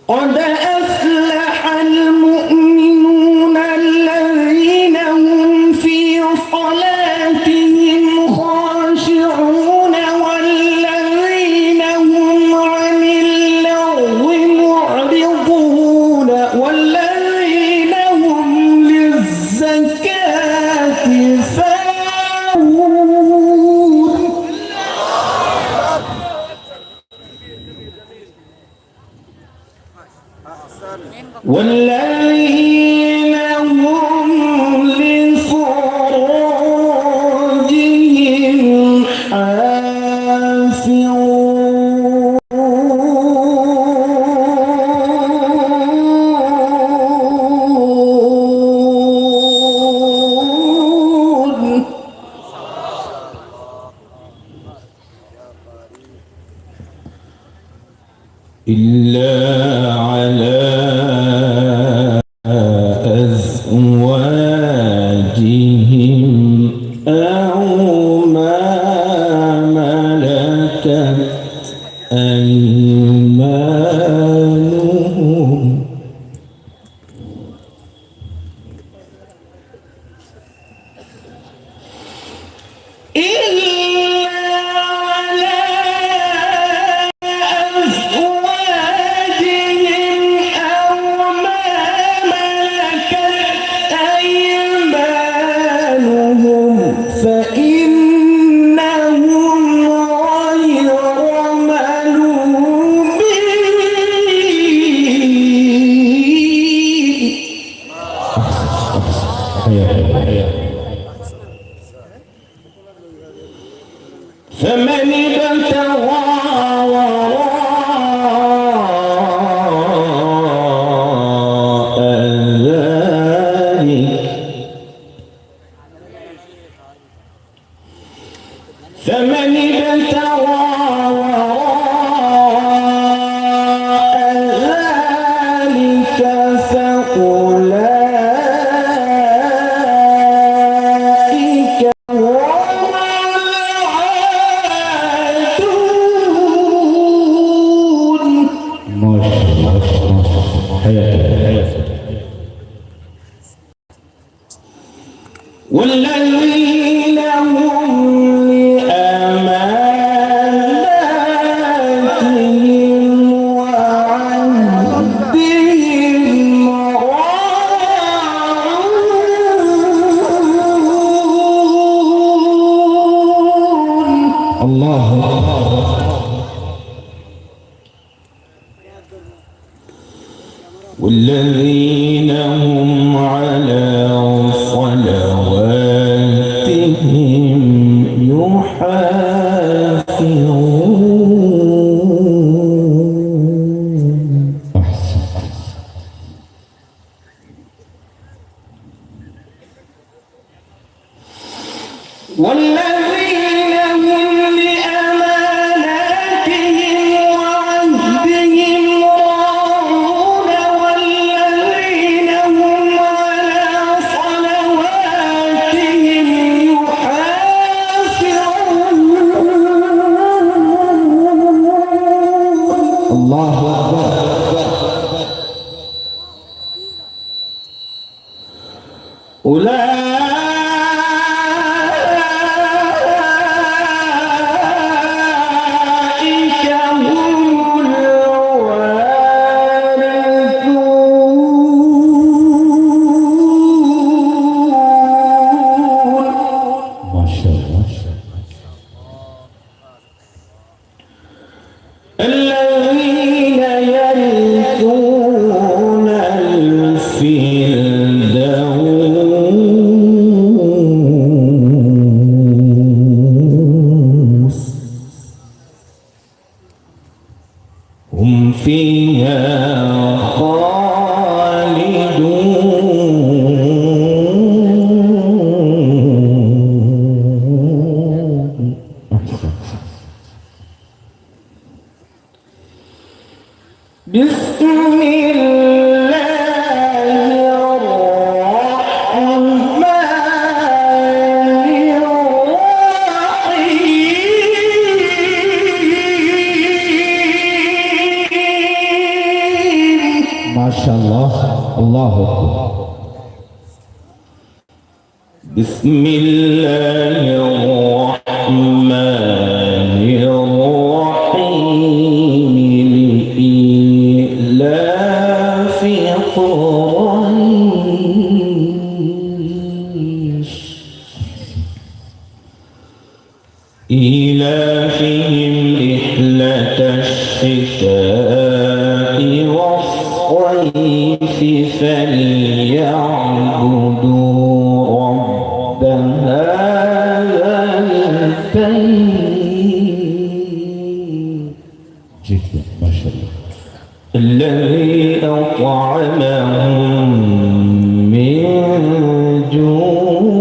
قد أفلح المؤمنون الذين هم في صلاتهم خاشعون والذين هم عن اللغو معرضون والذين هم للزكاة فاعلون. والذين هم لفروجهم حافظون. إلا على أزواجهم أو ما ملكت أيمانهم. فإنهم غير ملومين. فمن ابتغى وراء ذلك فمن ابتغى وراء ذلك فأولئك هم العادون. والذين هم لأماناتهم وعهدهم راعون. الله والذين هم على صلواتهم يحافظون. والذين هم لأماناتهم وعهدهم راعون والذين هم على صلواتهم يحافظون. الله أكبر. أولئك فيها خالدون. بسم الله الرحمن الرحيم. মাশাআল্লাহ, আল্লাহু আকবার। بسم الله الرحمن الرحيم. لإيلاف قريش إيلافهم رحلة الشتاء والصيف فليعبدوا رب هذا البيت جدا মাশাআল্লাহ। الذي أطعمهم من جوع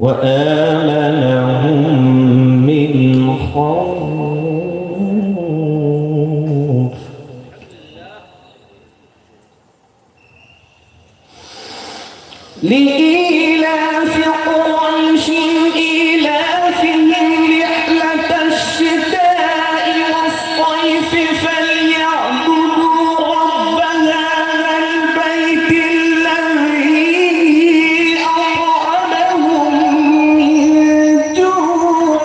وآمنهم من خوف. لإيلاف قريش إيلافهم رحلة الشتاء والصيف فليعبدوا رب هذا البيت الذي أطعمهم من جوع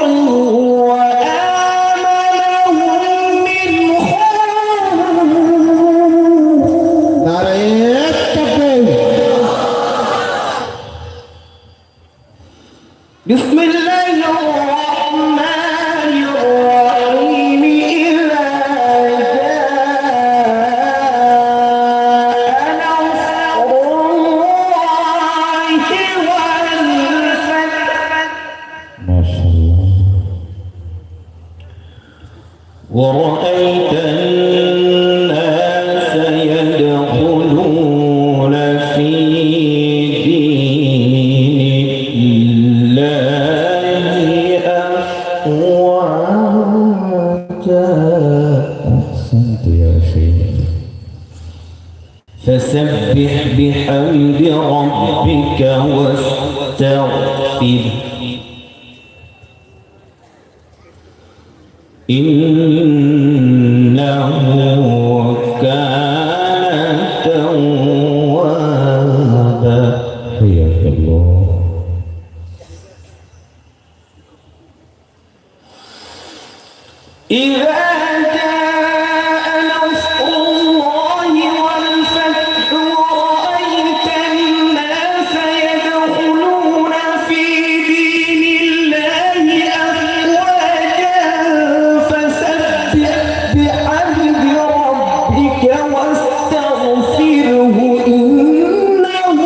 وآمنهم من خوف. নারায়ে তাকবীর। بسم الله الرحمن الرحيم. إذا جاء نصر الله والفتح মাশাআল্লাহ। ورأيت الناس يدخلون في دين الله أفواجا. أحسنت يا شيخ. فسبح بحمد ربك واستغفر إنه كان توابا. حياك الله. إذا جاء نصر الله والفتح ورأيت الناس يدخلون في دين الله أفواجا فسبح بحمد ربك واستغفره إنه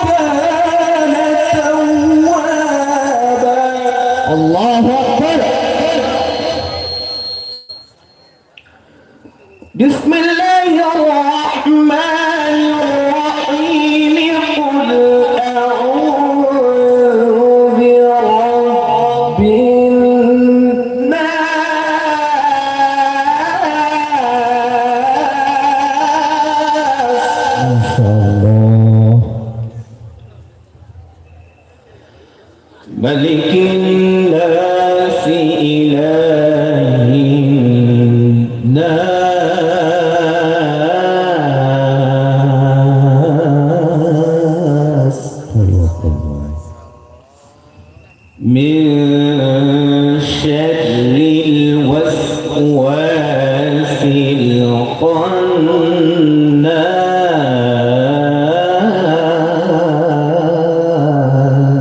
كان توابا. الله أكبر. بسم الله الرحمن الرحيم. قل أعوذ برب الناس মাশাআল্লাহ। ملك الناس إله الناس حياك الله. من شر الوسواس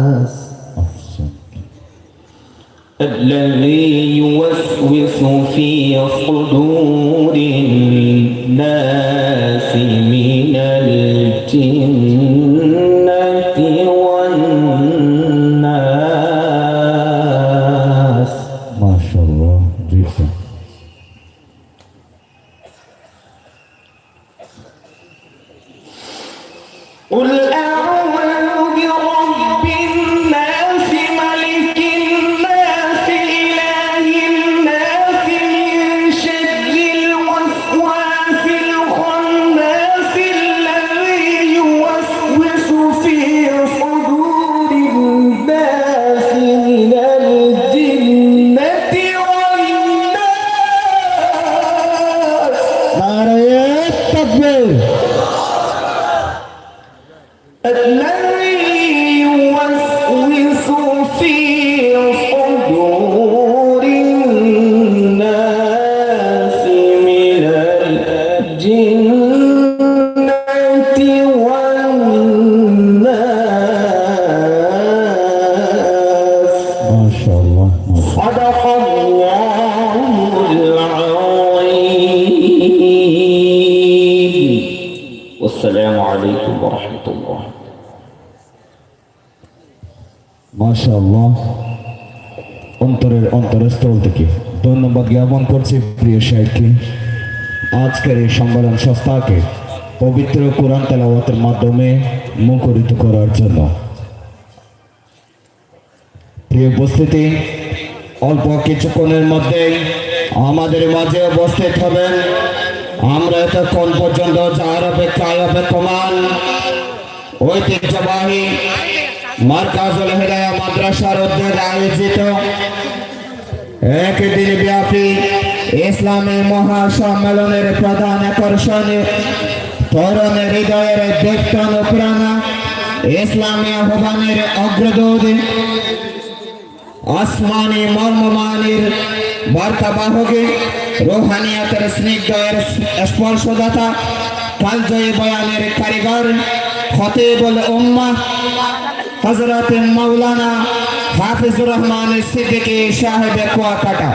الخناس أحسنت. الذي يوسوس في صدور الناس من الجنة والناس. ما قل أعوذ برب الناس ملك الناس إله الناس من شر الوسواس الخناس الذي يوسوس في صدور الناس من الجنة والناس. নারায়ে তাকবীর। الذي يوسوس في صدور الناس من الجنة والناس. মাশাআল্লাহ। صدق الله العظيم. والسلام عليكم ورحمة الله. মাশাআল্লাহ। অন্তরের অন্তরস্থল থেকে ধন্যবাদ জ্ঞাপন করছি প্রিয় সাহেবকে আজকের এই সম্মেলন সংস্থাকে পবিত্র কোরআন তেলাওয়াতের মাধ্যমে মুখরিত করার জন্য। প্রিয় উপস্থিতি, অল্প কিছুক্ষণের মধ্যেই আমাদের মাঝে উপস্থিত হবেন আমরা এতক্ষণ পর্যন্ত যার অপেক্ষায় অপেক্ষমান ঐতিহ্যবাহী মারকাজুল হিদায়াহ মাদ্রাসার উদ্যোগে আয়োজিত একদিন ব্যাপী ইসলামী মহাসম্মেলনের প্রধান আকর্ষণীয় তরুণের হৃদয়ের দীপ্ত অনুপ্রেরণা ইসলামী আহ্বানের অগ্রদূত আসমানি মর্মমানির বার্তাবাহকে রোহানিয়াতের স্নিগ্ধের স্পর্শদাতা কালজয়ী বয়ানের কারিগর খতিবুল উম্মাহ হযরত মাওলানা হাফিজুর রহমান সিদ্দিকী সাহেব কুয়াকাটা।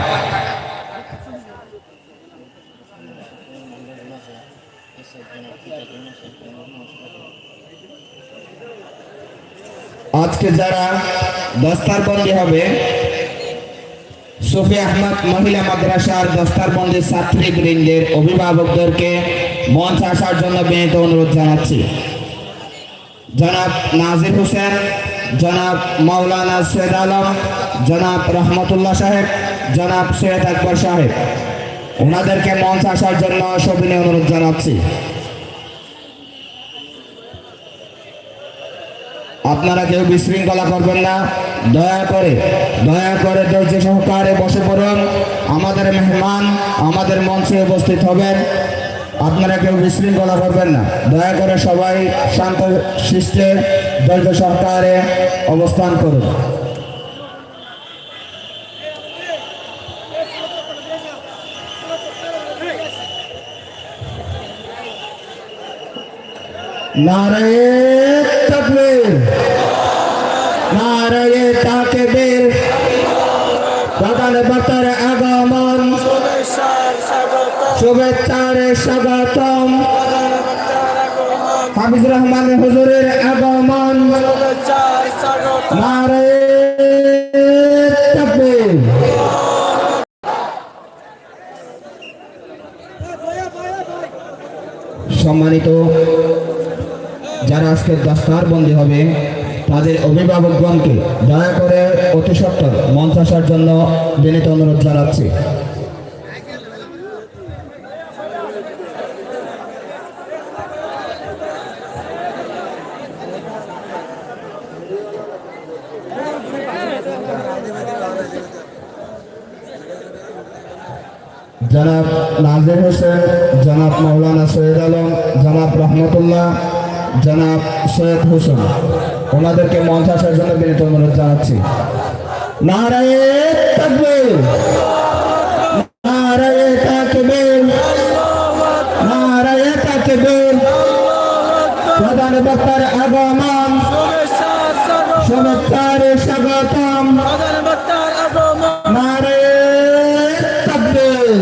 আজকে যারা দস্তারবন্দি হবে সুফি আহমদ মহিলা মাদ্রাসার দস্তারবন্দি ছাত্রীবৃন্দের অভিভাবকদেরকে মঞ্চে আসার জন্য বিনীত অনুরোধ জানাচ্ছি। জনাব নাজির হোসেন, জনাব মাওলানা সৈয়দ আলম, জনাব রহমতুল্লাহ সাহেব, জনাব সৈয়দ আকবর সাহেব, ওনাদেরকে মঞ্চে আসার জন্য সবিনয় অনুরোধ জানাচ্ছি। আপনারা কেউ বিশৃঙ্খলা করবেন না, দয়া করে ধৈর্য সহকারে বসে পড়ুন। আমাদের মেহমান আমাদের মঞ্চে উপস্থিত হবেন, আপনারা কেউ বিশৃঙ্খলা করবেন না, দয়া করে সবাই শান্ত শিষ্টে ধৈর্য সহকারে অবস্থান করুন। নারায়ে তাকবীর, নারায়ে তাকবীর। প্রধান বক্তার আগমন, শুভেচ্ছার স্বাগতম। হাফিজুর রহমান হুজুরের আগমন, নারায়ে তাকবীর। সম্মানিত যারা আজকে দস্তারবন্দি হবে তাদের অভিভাবকগণকে দয়া করে অতি সত্বর মঞ্চ আসার জন্য বিনীত অনুরোধ জানাচ্ছি। জনাব নাজির হোসেন, জনাব মাওলানা সৈয়দ আলম, জনাব রহমতুল্লাহ, জনাব সৈয়দ হোসেন, ওনাদেরকে মঞ্চ আসার জন্য বিনীত অনুরোধ জানাচ্ছি। নারায়ে তাকবীর, নারায়ে তাকবীর, নারায়ে তাকবীর। প্রধান বক্তার আগমন, শুভেচ্ছার স্বাগতম। নারায়ে তাকবীর।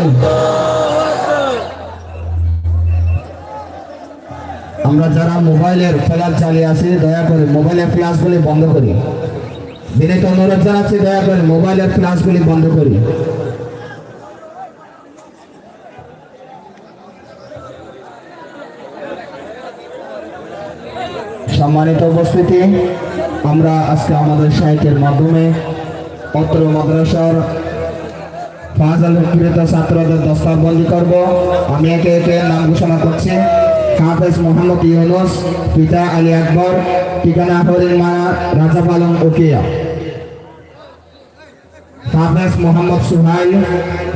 আমরা যারা মোবাইলের ফ্ল্যাশ চালিয়ে আছি দয়া করে মোবাইলের ফ্ল্যাশগুলি বন্ধ করি। বিনীত অনুরোধ জানাচ্ছি, দয়া করে মোবাইলের ফ্ল্যাশগুলি বন্ধ করি। সম্মানিত উপস্থিতি, আমরা আজকে আমাদের সাহিত্যের মাধ্যমে অত্র মাদ্রাসার ফাজাল কৃত ছাত্রদের দস্তারবন্দি করব। আমি একে একে নাম ঘোষণা করছি। হাফেজ মোহাম্মদ ইউনুস, পিতা আলী আকবর, ঠিকানা হরিণমা রাজা পালং ওকিয়া। হাফেজ মোহাম্মদ সুহাইল,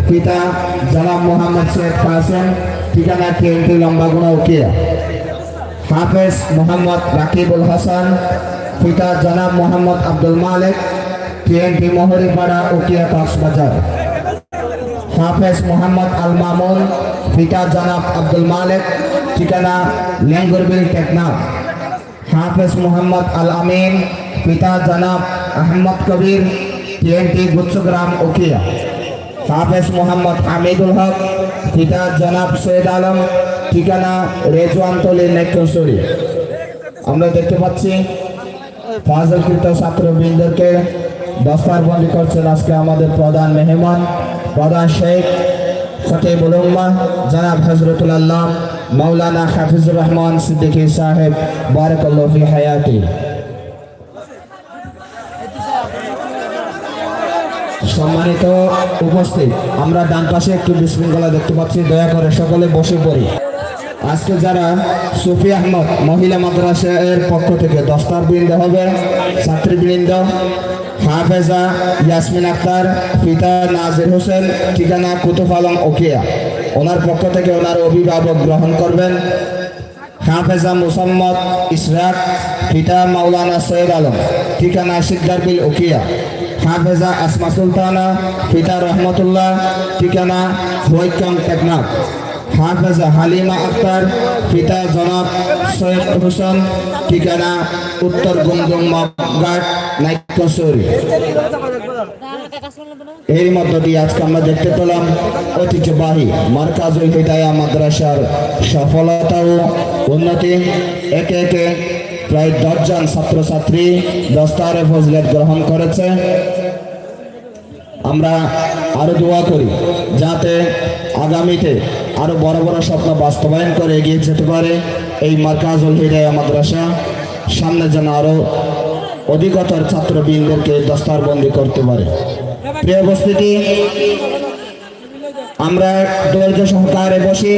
পিতা জনাব মোহাম্মদ শেখ কাসেম, ঠিকানা কেন্দ্রী লম্বাগুড়া ওকিয়া। হাফেজ মোহাম্মদ রাকিবুল হাসান, পিতা জনাব মোহাম্মদ আব্দুল মালিক, কেন্দ্রী মোহরিপাড়া ওকিয়া কক্সবাজার। হাফেজ মোহাম্মদ আল মামুন, পিতা জনাব আব্দুল মালিক, ঠিকানা লেঙ্গুরবিল টেকনাফ। হাফেজ মোহাম্মদ আল আমিন, পিতা জনাব আহমদ কবির, টিএনটি গুচ্ছগ্রাম ওকিয়া। হাফেজ মোহাম্মদ হামিদুল হক, পিতা জনাব সৈয়দ আলম, ঠিকানা রেজওয়ানতলী নেত্রসরি। আমরা দেখতে পাচ্ছি ফাজলকৃত ছাত্রবৃন্দকে দস্তারবন্দি করছেন আজকে আমাদের প্রধান মেহমান, প্রধান শেখ খতিবুল উম্মাহ জনাব হযরতুল আল্লাহ মাওলানা হাফিজুর রহমান সিদ্দিকী সাহেব, বারাকাল্লাহু ফি হায়াতি। সম্মানিত উপস্থিত, আমরা ডান পাশে একটু বিশৃঙ্খলা দেখতে পাচ্ছি, দয়া করে সকলে বসে পড়ি। আজকে যারা সুফি আহমদ মহিলা মাদ্রাসার পক্ষ থেকে দস্তারবৃন্দ হবে, ছাত্রীবৃন্দ হাফেজা ইয়াসমিন আক্তার, পিতা নাজির হোসেন, ঠিকানা কুতুব আলম ওকিয়া, ওনার পক্ষ থেকে ওনার অভিভাবক গ্রহণ করবেন। হাফেজা মুসাম্মদ ইশরাক, পিতা মাওলানা সৈয়দ আলম, ঠিকানা সিদ্দারবিল ওকিয়া। হাফেজা আসমা সুলতানা, পিতা রহমতুল্লাহ, ঠিকানা হোয়াইটকং টেকনাফ। হাফেজা হালিমা আক্তার, পিতা জনাব সৈয়দ হোসেন, ঠিকানা উত্তর গুমদুম ঘাট নাইকসরি। এর মধ্য দিয়ে আজকে আমরা দেখতে পেলাম ঐতিহ্যবাহী মারকাজুল হিদায়া মাদ্রাসার সফলতা ও উন্নতি। একে একে প্রায় 10 জন ছাত্রছাত্রী দস্তারে ফজিলত গ্রহণ করেছে। আমরা আরো দোয়া করি যাতে আগামীতে আরো বড় বড় স্বপ্ন বাস্তবায়ন করে এগিয়ে যেতে পারে এই মারকাজুল হিদায়া মাদ্রাসা। সামনে যেন আরো অধিকতর ছাত্রবৃন্দকে দস্তারবন্দি করতে পারে। প্রিয় উপস্থিতি, আমরা ধৈর্য সহকারে বসি।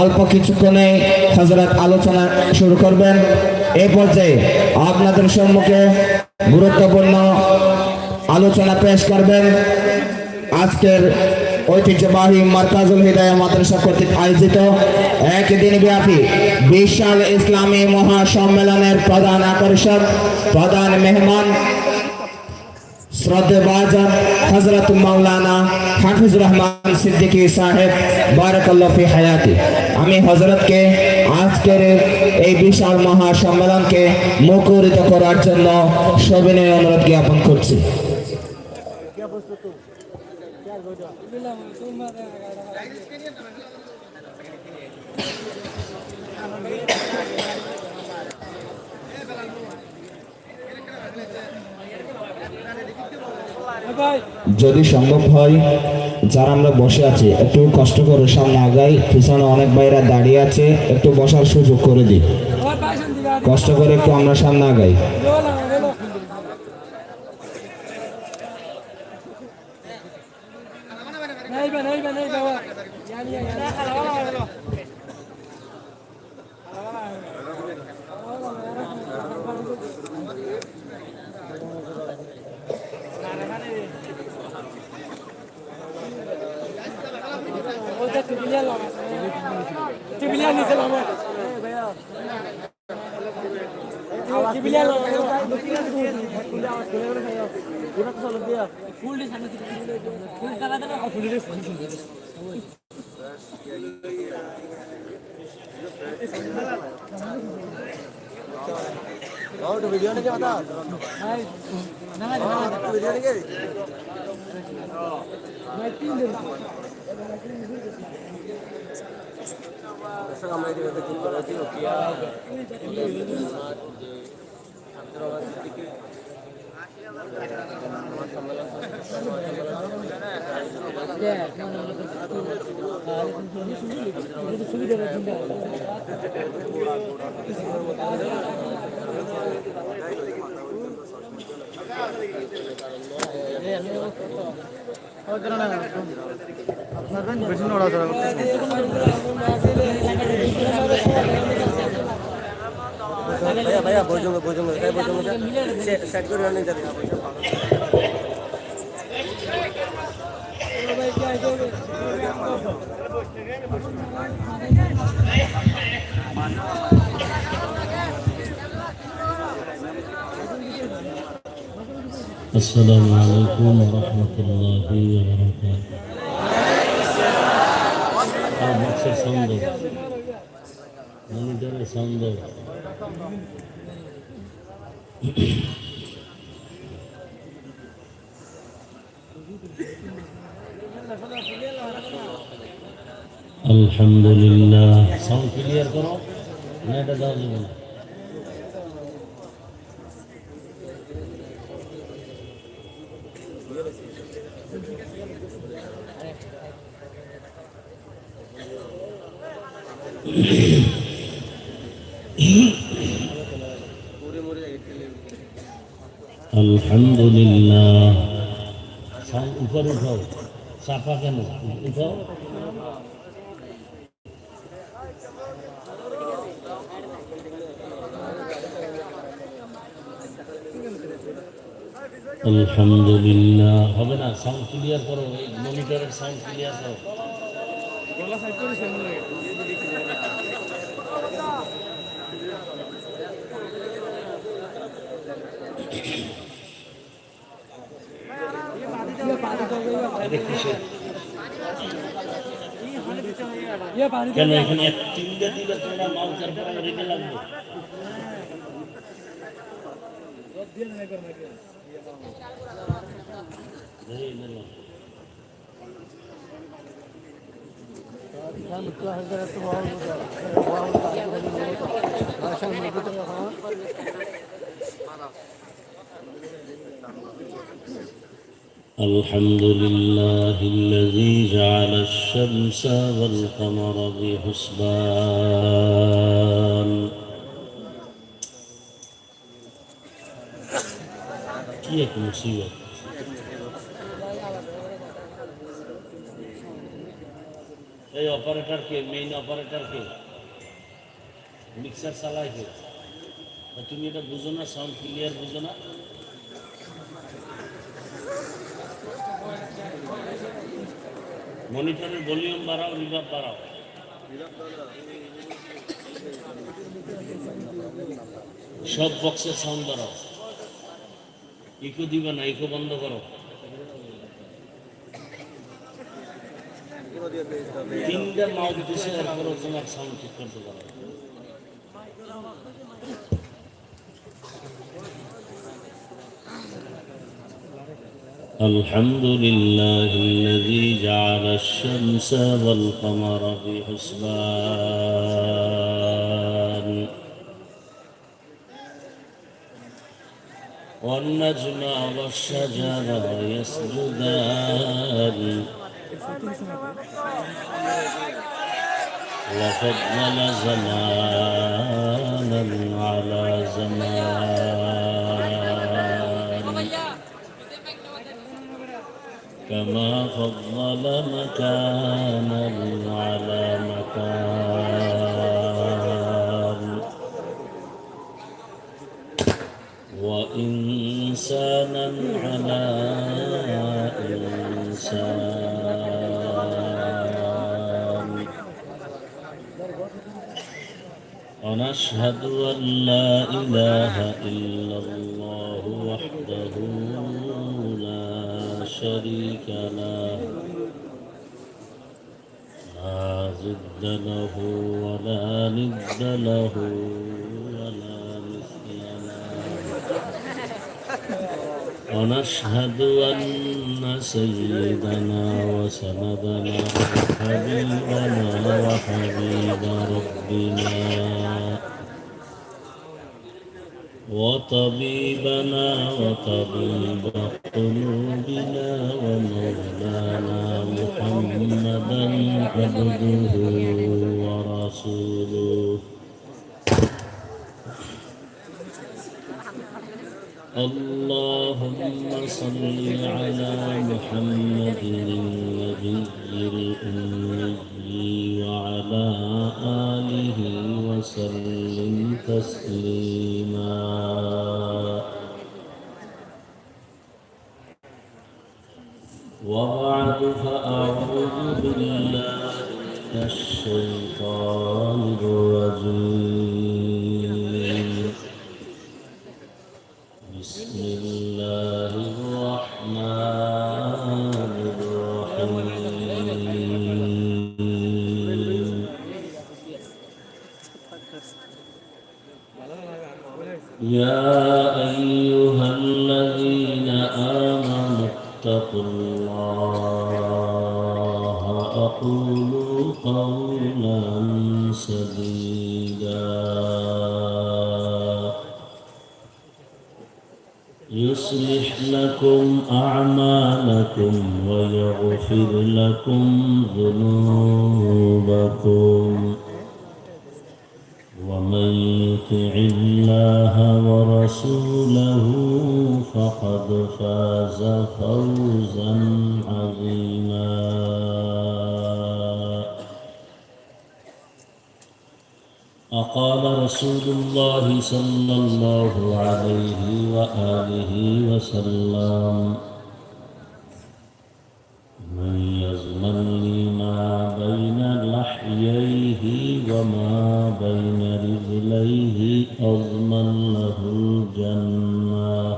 অল্প কিছুক্ষণে হযরত আলোচনা শুরু করবেন। এই পর্যায়ে আপনাদের সম্মুখে গুরুত্বপূর্ণ আলোচনা পেশ করবেন আজকের ঐতিহ্যবাহী মারকাজুল হিদায়া মাদ্রাসা কর্তৃক আয়োজিত একদিন ব্যাপী বিশাল ইসলামী মহাসম্মেলনের প্রধান আকর্ষক, প্রধান মেহমান শ্রদ্ধেভাজন হযরত মাওলানা হাফিজুর রহমান সিদ্দিকী সাহেব, বারাকাল্লাহু ফি হায়াতি। আমি হযরতকে আজকের এই বিশাল মহাসম্মেলনকে মুখরিত করার জন্য সবিনয় অনুরোধ জ্ঞাপন করছি। যদি সম্ভব হয়, যারা আমরা বসে আছি একটু কষ্ট করে সামনে আগাই, পিছনে অনেক ভাইরা দাঁড়িয়ে আছে, একটু বসার সুযোগ করে দিই। কষ্ট করে একটু আমরা সামনে আগাই। السلام عليكم ورحمة الله وبركاته. بخشر صندوق مانيجر صندوق الحمد لله. साउंड क्लियर करो ना এটা দাও যাবে না আলহামদুলিল্লাহ। সাউন্ড উপরে উঠাও, চাপা কেন উঠাও। আলহামদুলিল্লাহ হবে না, সাউন্ড ক্লিয়ার করো, এই মনিটরের সাউন্ড ক্লিয়ার করো। কেন এখানে তিনটে দিলে তোমরা মাউসের পরে রেখে লাগবে। الحمد لله الذي جعل الشمس والقمر بحسبان কি এক মুসিবত। এই অপারেটর কে, মেইন অপারেটর কে, মিক্সার চালায় কে? তুমি এটা বুঝো না, সাউন্ড ক্লিয়ার বুঝো না। মনিটরের ভলিউম বাড়াও, রিভার্ব বাড়াও। সব বক্সের সাউন্ড বাড়াও। ইকো দিবে না, ইকো বন্ধ করো। তিনটা মাউথ দিছে, এরপরও তোমার সাউন্ড ঠিক করতে পারো। الحمد لله الذي جعل الشمس والقمر بحسبان والنجم والشجر يسجدان وفضل زمانا على زمان كما فضل مكانا على مكان وإنسانا على إنسان ونشهد أن لا إله إلا الله وحده لا شريك له لا ضد له ولا ند له ولا مثل له ونشهد أن سيدنا وسندنا وحبيبنا وحبيب ربنا وطبيبنا وطبيب قلوبنا ومولانا محمدا عبده ورسوله اللهم صل على محمد النبي الأمي وعلى آله وسلم تسليما وبعد فأعوذ بالله من الشيطان الرجيم بسم الله الرحمن الرحيم يا أيها الذين آمنوا اتقوا الله وقولوا قولا سديدا يصلح لكم أعمالكم ويغفر لكم ذنوبكم ومن يطع الله ورسوله فقد فاز فوزا عظيما وقال رسول الله صلى الله عليه وآله وسلم من يضمن لي ما بين لحييه وما بين رجليه أضمن له الجنة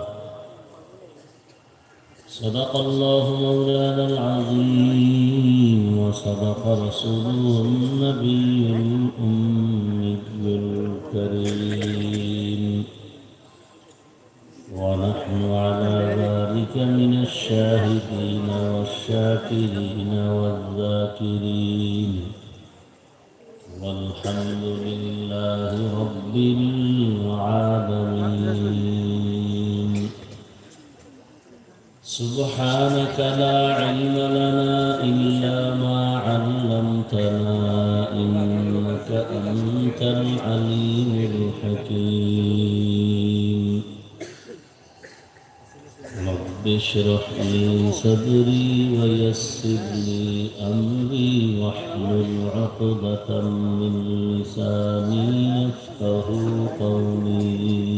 صدق الله مولانا العظيم وصدق رسوله النبي الأمي الكريم ونحن على ذلك من الشاهدين والشاكرين والذاكرين والحمد لله رب العالمين سبحانك لا علم لنا إلا ما علمتنا إنك أنت العليم الحكيم رب اشرح لي صدري ويسر لي أمري واحلل عقدة من لساني يفقه قولي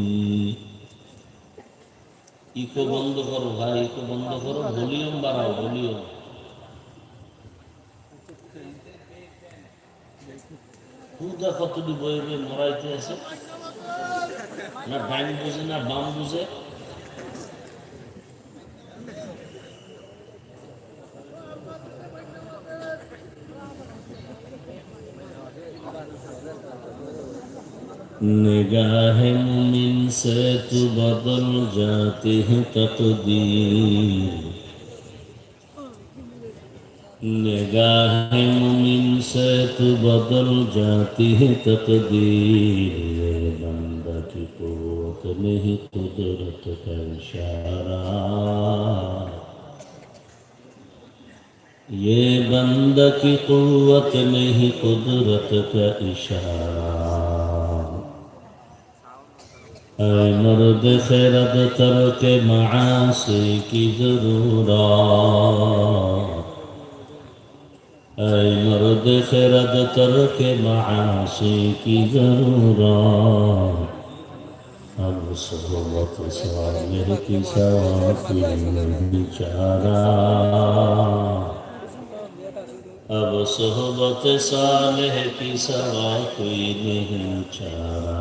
ইকো বন্ধ করো ভাই, ইকো বন্ধ করো, ভলিউম বাড়াও, ভলিউম। হুদা কতটি বই বই মরাইতে আছে, না ডাইন বুঝে না বাম বুঝে। निगाह मुमिन से तू बदल जाती है तकदीर निगाह मुमिन से तू बदल जाती है तकदीर ये बंदा की कुव्वत नहीं कुदरत का इशारा ये बंदा की कुव्वत नहीं कुदरत का इशारा ऐ मर्द खैरत तरक मासी की ज़रूरत ऐ मर्द खैरत तरक मासी की ज़रूरत अब सोहबत सालिह की साथी नहीं चारा अब सोहबत सालिह की सवा कोई नहीं चारा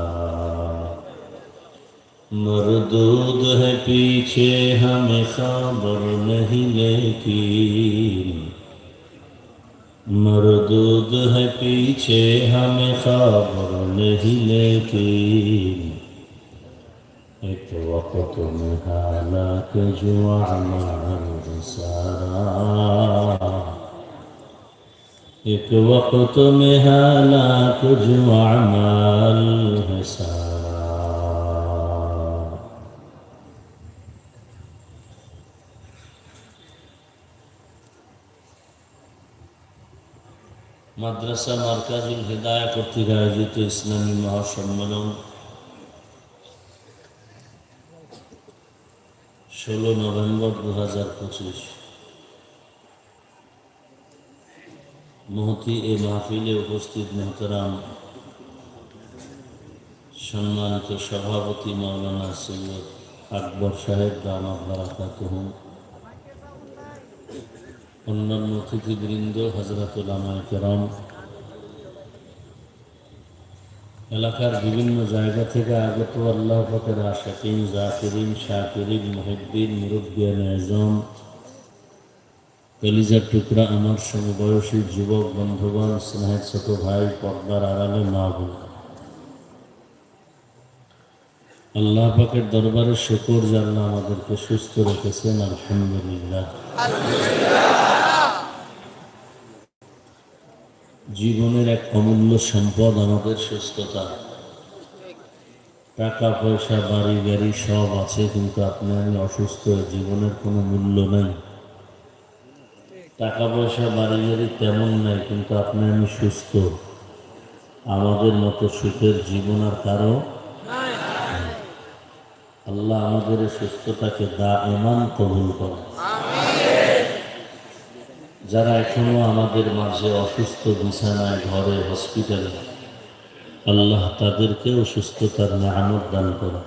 मरदूद है पीछे हमें खबर नहीं लेकिन मरदूद है पीछे हमें खबर नहीं लेकिन एक वक्त में हालात जो अमाल सारा एक वक्त में हालात जो अमाल है सारा মাদ্রাসা মার্কাজুল হিদায়া কর্তৃক আয়োজিত ইসলামী মহাসম্মেলন 16 নভেম্বর 2025 মহতি এ মাহফিলে উপস্থিত মোহতারাম সম্মানিত সভাপতি মাওলানা সৈয়দ আকবর সাহেব দামাত বারাকাতুহুম, অন্যান্য অতিথিবৃন্দ, হযরত উলামায়ে কেরাম, এলাকার বিভিন্ন জায়গা থেকে আগত আল্লাহ পাকের আশিকিন, জাকিরিন, শাকিরিন, মুহিব্বিন, মুরব্বিয়ান আযম, কলিজার টুকরা আমার সমবয়সী যুবক বন্ধুগণ, স্নেহের ছোট ভাই, পর্দার আড়ালে মা বোন, আল্লাহ পাকের দরবারে শুকর যে আল্লাহ আমাদেরকে সুস্থ রেখেছেন, আলহামদুলিল্লাহ। জীবনের এক অমূল্য সম্পদ আমাদের সুস্থতা। টাকা পয়সা, বাড়ি গাড়ি সব আছে, কিন্তু আপনি আমি অসুস্থ, জীবনের কোনো মূল্য নাই। টাকা পয়সা, বাড়ি গাড়ি তেমন নাই, কিন্তু আপনি আমি সুস্থ। আমাদের মতো সুখের জীবন আর কারো। আল্লাহ আমাদের এই সুস্থতাকে দাঈমান কবুল করেন। যারা এখনো আমাদের মাঝে অসুস্থ, বিছানায়, ঘরে, হসপিটালে, আল্লাহ তাদেরকেও সুস্থতার নিয়ামত দান করেন।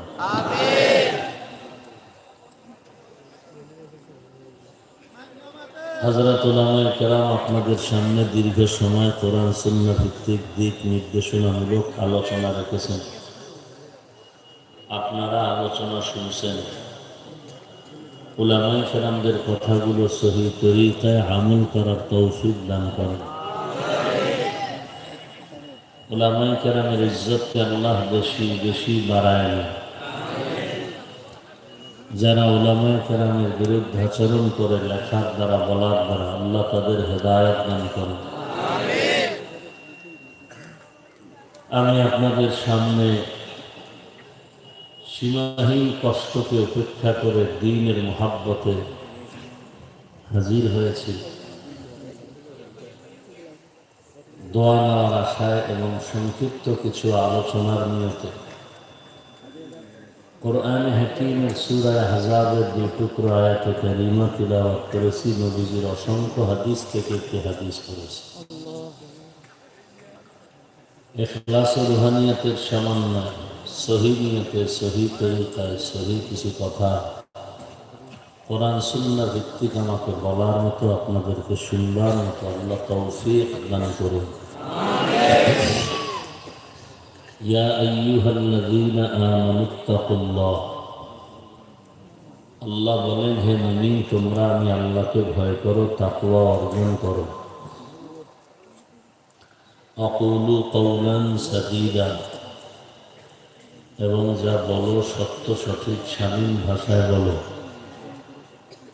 হযরত উলামায়ে কেরাম আপনাদের সামনে দীর্ঘ সময় কোরআন সুন্নাহ ভিত্তিক দিক নির্দেশনামূলক আলোচনা রেখেছেন। আপনারা আলোচনা শুনছেন। উলামায়ে কেরামদের কথাগুলো সহি তরিকায় আমল করার তৌফিক দান করেন। উলামায়ে কেরামের ইজ্জতকে আল্লাহ বেশি বেশি বাড়ায় না। যারা উলামায়ে কেরামের বিরুদ্ধে আচরণ করে, লেখার দ্বারা, বলার দ্বারা, আল্লাহ তাদের হেদায়েত দান করেন। আমি আপনাদের সামনে সীমাহীন কষ্টকে উপেক্ষা করে দ্বীনের মহাব্বতে হাজির হয়েছি, দোয়া নেওয়ার আশায় এবং সংক্ষিপ্ত কিছু আলোচনার নিয়তে। কোরআনে হাকীমের সূরা আহজাবের 2 টুকরো আয়াতে কারিমা তিলাওয়াত করেছি, নবীজির অসংখ্য হাদিস থেকে একটি হাদিস পড়েছি। ইখলাস ও রুহানিয়াতের সামান্য সহি নিয়তে, সহি তরিকায়, সহি কিছু কথা কোরআন সুন্নাহ ভিত্তিক আমাকে বলার মতো, আপনাদেরকে শুনবার মতো আল্লাহ তৌফিক দান করুন। ইয়া আইয়ুহাল্লাযীনা আমানুত্তাকুল্লাহ, আল্লাহ বলেন, হে মুমিন, তোমরা আমি আল্লাহকে ভয় করো, তাকওয়া অর্জন করো। আকুলু কওলান সাদীদা, এবং যা বলো সত্য, সঠিক, শালীন ভাষায় বলো।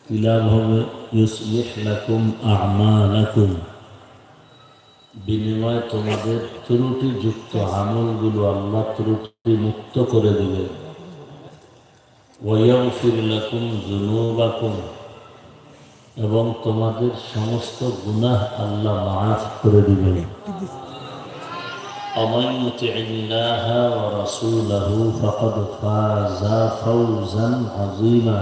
কিলাভাবে ইউসলিহ লাকুম আ'মালাকুম, বিনিময়ে তোমাদের ত্রুটিযুক্ত আমলগুলো আল্লাহ ত্রুটি মুক্ত করে দিবেন। ওয়ায়াগফির লাকুম যুনুবাকুম, এবং তোমাদের সমস্ত গুনাহ আল্লাহ মাফ করে দিবেন। ومن يطع الله ورسوله فقد فاز فوزا عظيما,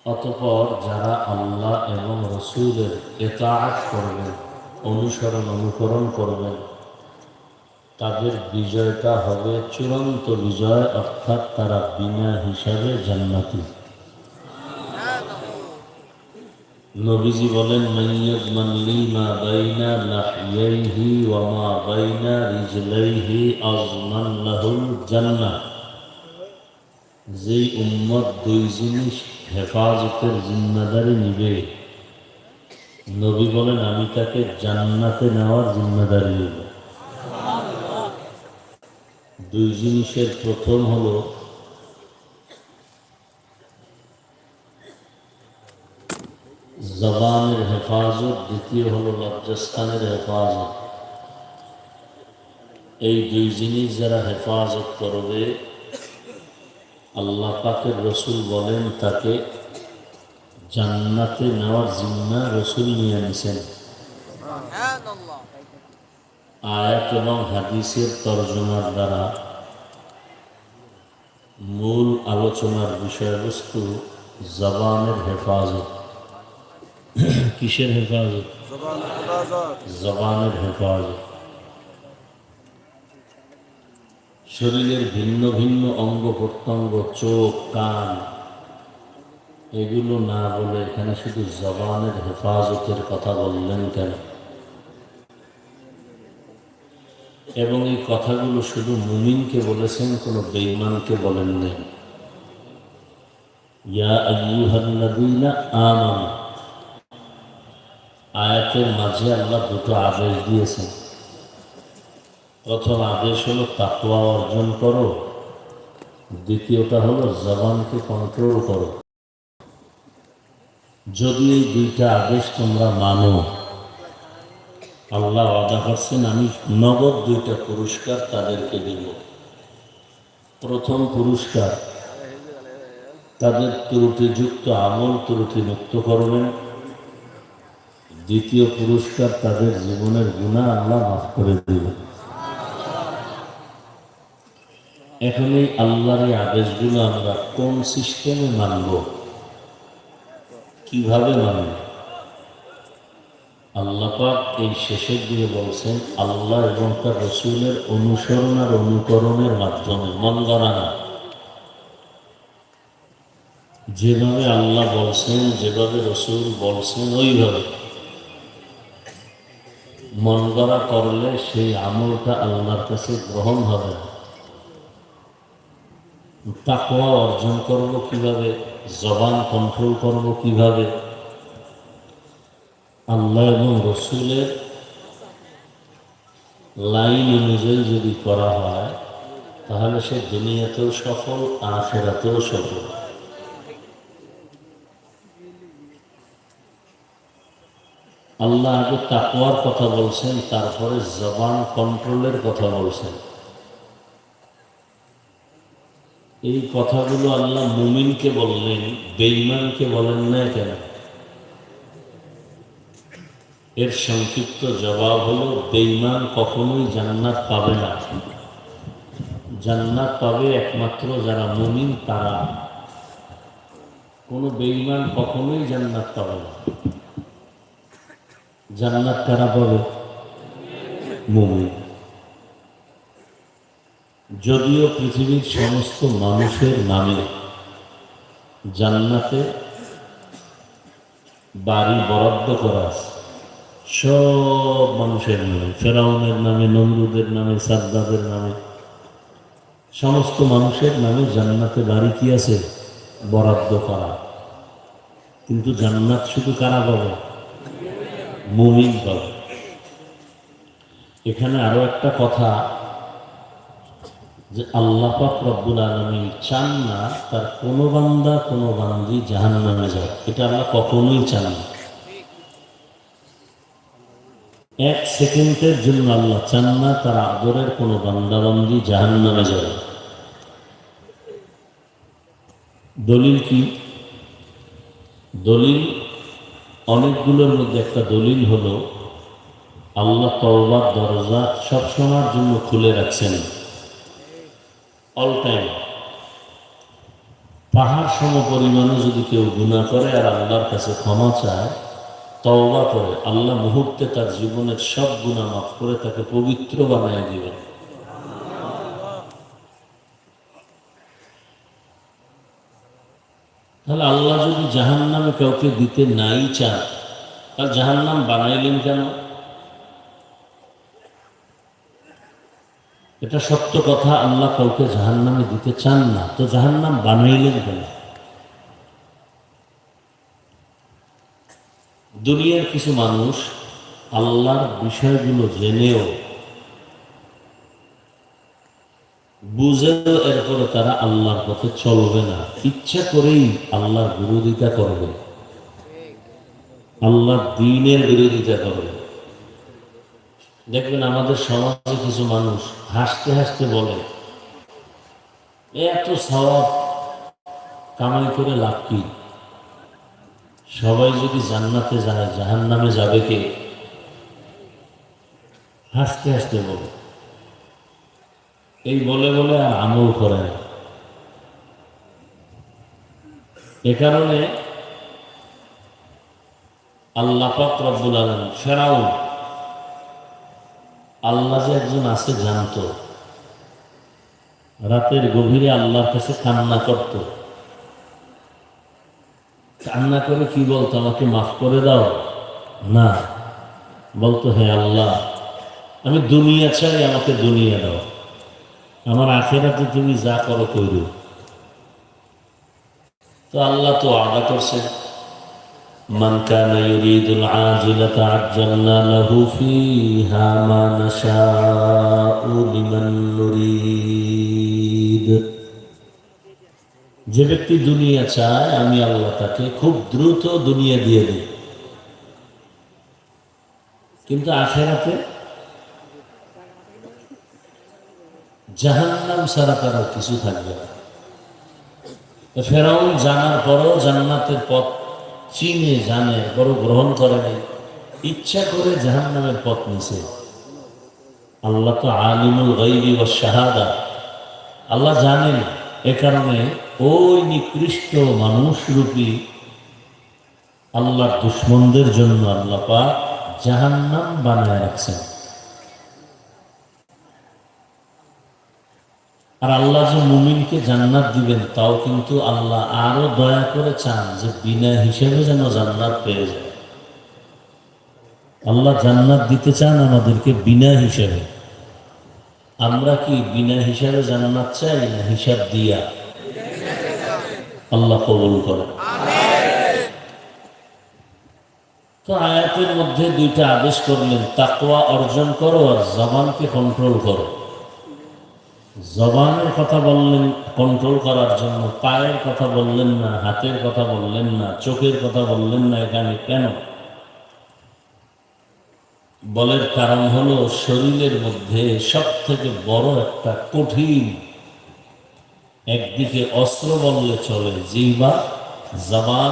অতঃপর যারা আল্লাহ এবং রসূলের ইতাআত করবেন, অনুকরণ করবেন, তাদের বিজয়টা হবে চূড়ান্ত বিজয়, অর্থাৎ তারা বিনা হিসাবে জান্নাতি। নবীজি বলেন, মাইয়াজমান লি মা বাইনা লাহইয়াইহি ওয়া মা বাইনা রিজলাইহি আযমান লাহুল জান্নাহ। যেই উম্মত 2 জিনিস হেফাজতের জিম্মাদারি নিবে, নবী বলেন আমি তাকে জান্নাতে নেওয়ার জিম্মাদারি নেব। 2 জিনিসের প্রথম হলো জবানের হেফাজত, দ্বিতীয় হলো লজ্জাস্থানের হেফাজত। এই 2 জিনিস যারা হেফাজত করবে, আল্লাহ পাকের রসুল বলেন তাকে জান্নাতে নেওয়ার জিম্মা রসুল নিয়ে নিছেন। আয়াত এবং হাদিসের তর্জমার দ্বারা মূল আলোচনার বিষয়বস্তু জবানের হেফাজত। কিসের হেফাজত? জবানের হেফাজত। শরীরের ভিন্ন ভিন্ন অঙ্গ প্রত্যঙ্গ, চোখ, কান, এগুলো না বলে এখানে শুধু জবানের হেফাজতের কথা বললেন কেন? এবং এই কথাগুলো শুধু মুমিনকে বলেছেন, কোনো বেঈমানকে বলেন নাই। ইয়া আইয়ুহাল্লাযীনা আমানু, আয়াতের মাঝে আল্লাহ দুটো আদেশ দিয়েছেন। প্রথম আদেশ হলো তাকওয়া অর্জন করো, দ্বিতীয়টা হলো জবানকে কন্ট্রোল করো। যদি এই দুইটা আদেশ তোমরা মানো, আল্লাহ ওয়াদা করছেন আমি নগদ দুইটা পুরস্কার তাদেরকে দিব। প্রথম পুরস্কার, তাদের ত্রুটিযুক্ত আমল ত্রুটি মুক্ত করবেন। দ্বিতীয় পুরস্কার, তাদের জীবনের গুনাহ আল্লাহ মাফ করে দিবেন। এখন এই আল্লাহর এই আদেশগুলো আমরা কোন সিস্টেমে মানব, কিভাবে মানব? আল্লাহ পাক এই শেষের দিকে বলছেন আল্লাহ এবং তার রসুলের অনুসরণ আর অনুকরণের মাধ্যমে, মন গড়া না। যেভাবে আল্লাহ বলছেন, যেভাবে রসুল বলছেন, ওইভাবে মন গড়া করলে সেই আমলটা আল্লাহর কাছে গ্রহণ হবে না। তাকওয়া অর্জন করব কিভাবে, জবান কন্ট্রোল করব কিভাবে? আল্লাহ এবং রসুলের লাইন অনুযায়ী যদি করা হয়, তাহলে সে দুনিয়াতেও সফল, আখিরাতেও সফল। আল্লাহ আগে তাকওয়ার কথা বলছেন, তারপরে জবান কন্ট্রোলের কথা বলছেন। এই কথাগুলো আল্লাহ মুমিনকে বললেন, বেঈমানকে বলেন না কেন? এর সংক্ষিপ্ত জবাব হলো বেঈমান কখনোই জান্নাত পাবে না। জান্নাত পাবে একমাত্র যারা মুমিন, তারা। কোনো বেঈমান কখনোই জান্নাত পাবে না। জান্নাত কারা পাবে? মুমিন। যদিও পৃথিবীর সমস্ত মানুষের নামে জান্নাতে বাড়ি বরাদ্দ করা আছে, সব মানুষের নামে, ফেরাউনের নামে, নমরুদের নামে, সাদ্দাদের নামে, সমস্ত মানুষের নামে জান্নাতে বাড়ি কি আছে? বরাদ্দ করা। কিন্তু জান্নাত শুধু কারা পাবে? মুমিন পাবে। এখানে আরো একটা কথা, যে আল্লাহ পাক রব্বুল আলামিন চান না তার কোনো বান্দা কোনো বান্দি জাহান্নামে যায়। এটা আল্লাহ কখনোই চান না। এক সেকেন্ডের জন্য আল্লাহ চান না তার আদরের কোনো বান্দাবান্দি জাহান্নামে যায়। দলিল কি? দলিল অনেকগুলোর মধ্যে একটা দলিল হলো আল্লাহ তওবার দরজা সবসময়ের জন্য খুলে রাখছেন, অল টাইম। পাহাড় সম পরিমাণে যদি কেউ গুনাহ করে আর আল্লাহর কাছে ক্ষমা চায়, তওবা করে, আল্লাহ মুহূর্তে তার জীবনের সব গুনাহ মাফ করে তাকে পবিত্র বানিয়ে দিবেন। তাহলে আল্লাহ যদি জাহান্নামে কাউকে দিতে নাই চান, তাহলে জাহান্নাম বানাইলেন কেন? এটা সত্য কথা, আল্লাহ কাউকে জাহান্নামে দিতে চান না, তো জাহান্নাম বানাইলেন কেন? দুনিয়ার কিছু মানুষ আল্লাহর বিষয়গুলো জেনেও, বুঝেও, এরপরে তারা আল্লাহর পথে চলবে না, ইচ্ছা করেই আল্লাহর বিরোধিতা করবে, আল্লাহর দ্বীনের বিরোধিতা করবে। দেখবেন আমাদের সমাজে কিছু মানুষ হাসতে হাসতে বলে, এত সওয়াব কামাই করে লাভ কি? সবাই যদি জান্নাতে যায়, জাহান্নামে যাবে কে? হাসতে হাসতে বলে, এই বলে বলে আর আমল করে না। এ কারণে আল্লাহ পাক রব্বুল আলামিন ফেরাউন আল্লাহ যে একজন আছে জানতো। রাতের গভীরে আল্লাহর কাছে কান্না করত, কান্না করে কি বলতো, আমাকে মাফ করে দাও না, বলতো হে আল্লাহ আমি দুনিয়া চাই, আমাকে দুনিয়া দাও, আমার আখেরাতে তুমি যা করো করো। তো আল্লাহ তো আদা করছে, মান কানা ইউরিদুল আজিলাতা আজ্জালনা লাহু ফিহা মা নাশাউ লিমান নুরিদ। যে ব্যক্তি দুনিয়া চায় আমি আল্লাহ তাকে খুব দ্রুত দুনিয়া দিয়ে দিই, কিন্তু আখেরাতে জাহান্নাম ছাড়া তার আর কিছু থাকবে না। ফেরাউন জানার পরও জান্নাতের পথ চিনে জানে, বড় গ্রহণ করে নাই, ইচ্ছা করে জাহান্নামের পথ নিছে। আল্লাহ তো আলিমুল গায়বি ওয়াশ শাহাদা, আল্লাহ জানেন। এ কারণে ওই নিকৃষ্ট মানুষরূপী আল্লাহর দুশ্মনদের জন্য আল্লাহ পাক জাহান্নাম বানায় রাখছেন। আর আল্লাহ যে মুমিনকে জান্নাত দিবেন তাও কিন্তু আল্লাহ আরো দয়া করে চান যে বিনা হিসেবে যেন জান্নাত পেয়ে যায়। আল্লাহ জান্নাত দিতে চান আমাদেরকে বিনা হিসেবে। আমরা কি বিনা হিসাবে জান্নাত চাই না হিসাব দিয়া? আল্লাহ কবুল করে। তো আয়াতের মধ্যে দুইটা আদেশ করলেন, তাকওয়া অর্জন করো আর জবানকে কন্ট্রোল করো। জবানের কথা বললেন কন্ট্রোল করার জন্য, পায়ের কথা বললেন না, হাতের কথা বললেন না, চোখের কথা বললেন না। এখানে কেন বলের কারণ হলো শরীরের মধ্যে সব থেকে বড় একটা কঠিন, একদিকে অস্ত্র বললে চলে জিহ্বা জবান,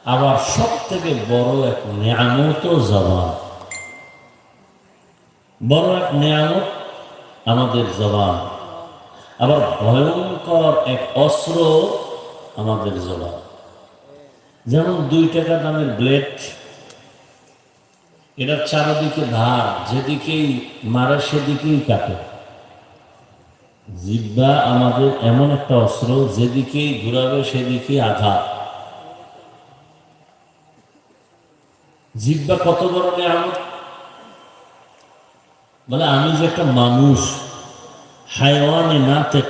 আবার সব থেকে বড় এক নিয়ামত জবান। বড় এক নিয়ামত আমাদের জবান, আবার ভয়ঙ্কর এক অস্ত্র আমাদের জবান। যেমন 2 টাকা দামের ব্লেড, এটার চারদিকে ধার, যেদিকেই মারে সেদিকেই কাটে। জিহ্বা আমাদের এমন একটা অস্ত্র, যেদিকেই ঘুরাবে সেদিকেই আঘাত। জিহ্বা কত বড় নিয়ামত! বলে আমি যে একটা মানুষ, হায়ওয়ানে নাতেক,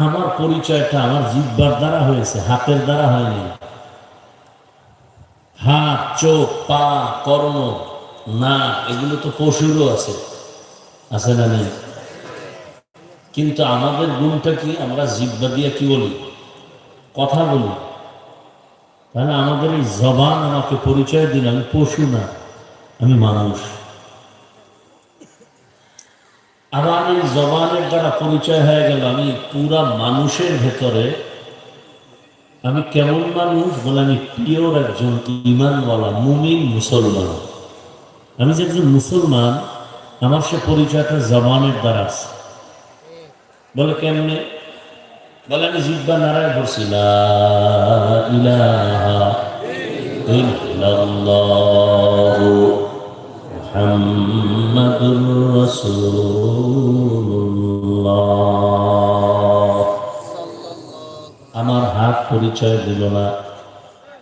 আমার পরিচয়টা আমার জিহ্বার দ্বারা হয়েছে, হাতের দ্বারা হয়নি। হাত, চোখ, পা, কর্ণ, নাক, এগুলো তো পশুরও আছে, আছে না নেই? কিন্তু আমাদের গুণটা কি? আমরা জিহ্বা দিয়ে কি বলি? কথা বলি। তাহলে আমাদের এই জবান আমাকে পরিচয় দিল আমি পশু না, আমি মানুষ। আবার এই জবানের দ্বারা পরিচয় হয়ে গেল আমি পুরা মানুষের ভেতরে আমি কেমন মানুষ? বলে আমি পিওর একজন ঈমানওয়ালা মুমিন মুসলমান। আমি যে একজন মুসলমান, আমার সে পরিচয়টা জবানের দ্বারা আছে। বলে কেমনে? বলে আমি জিহ্বা নাড়ায় ধরছি, লা ইলাহা ইল্লাল্লাহু মুহাম্মাদুর রাসূলুল্লাহ। আমার হাত পরিচয় দিল না,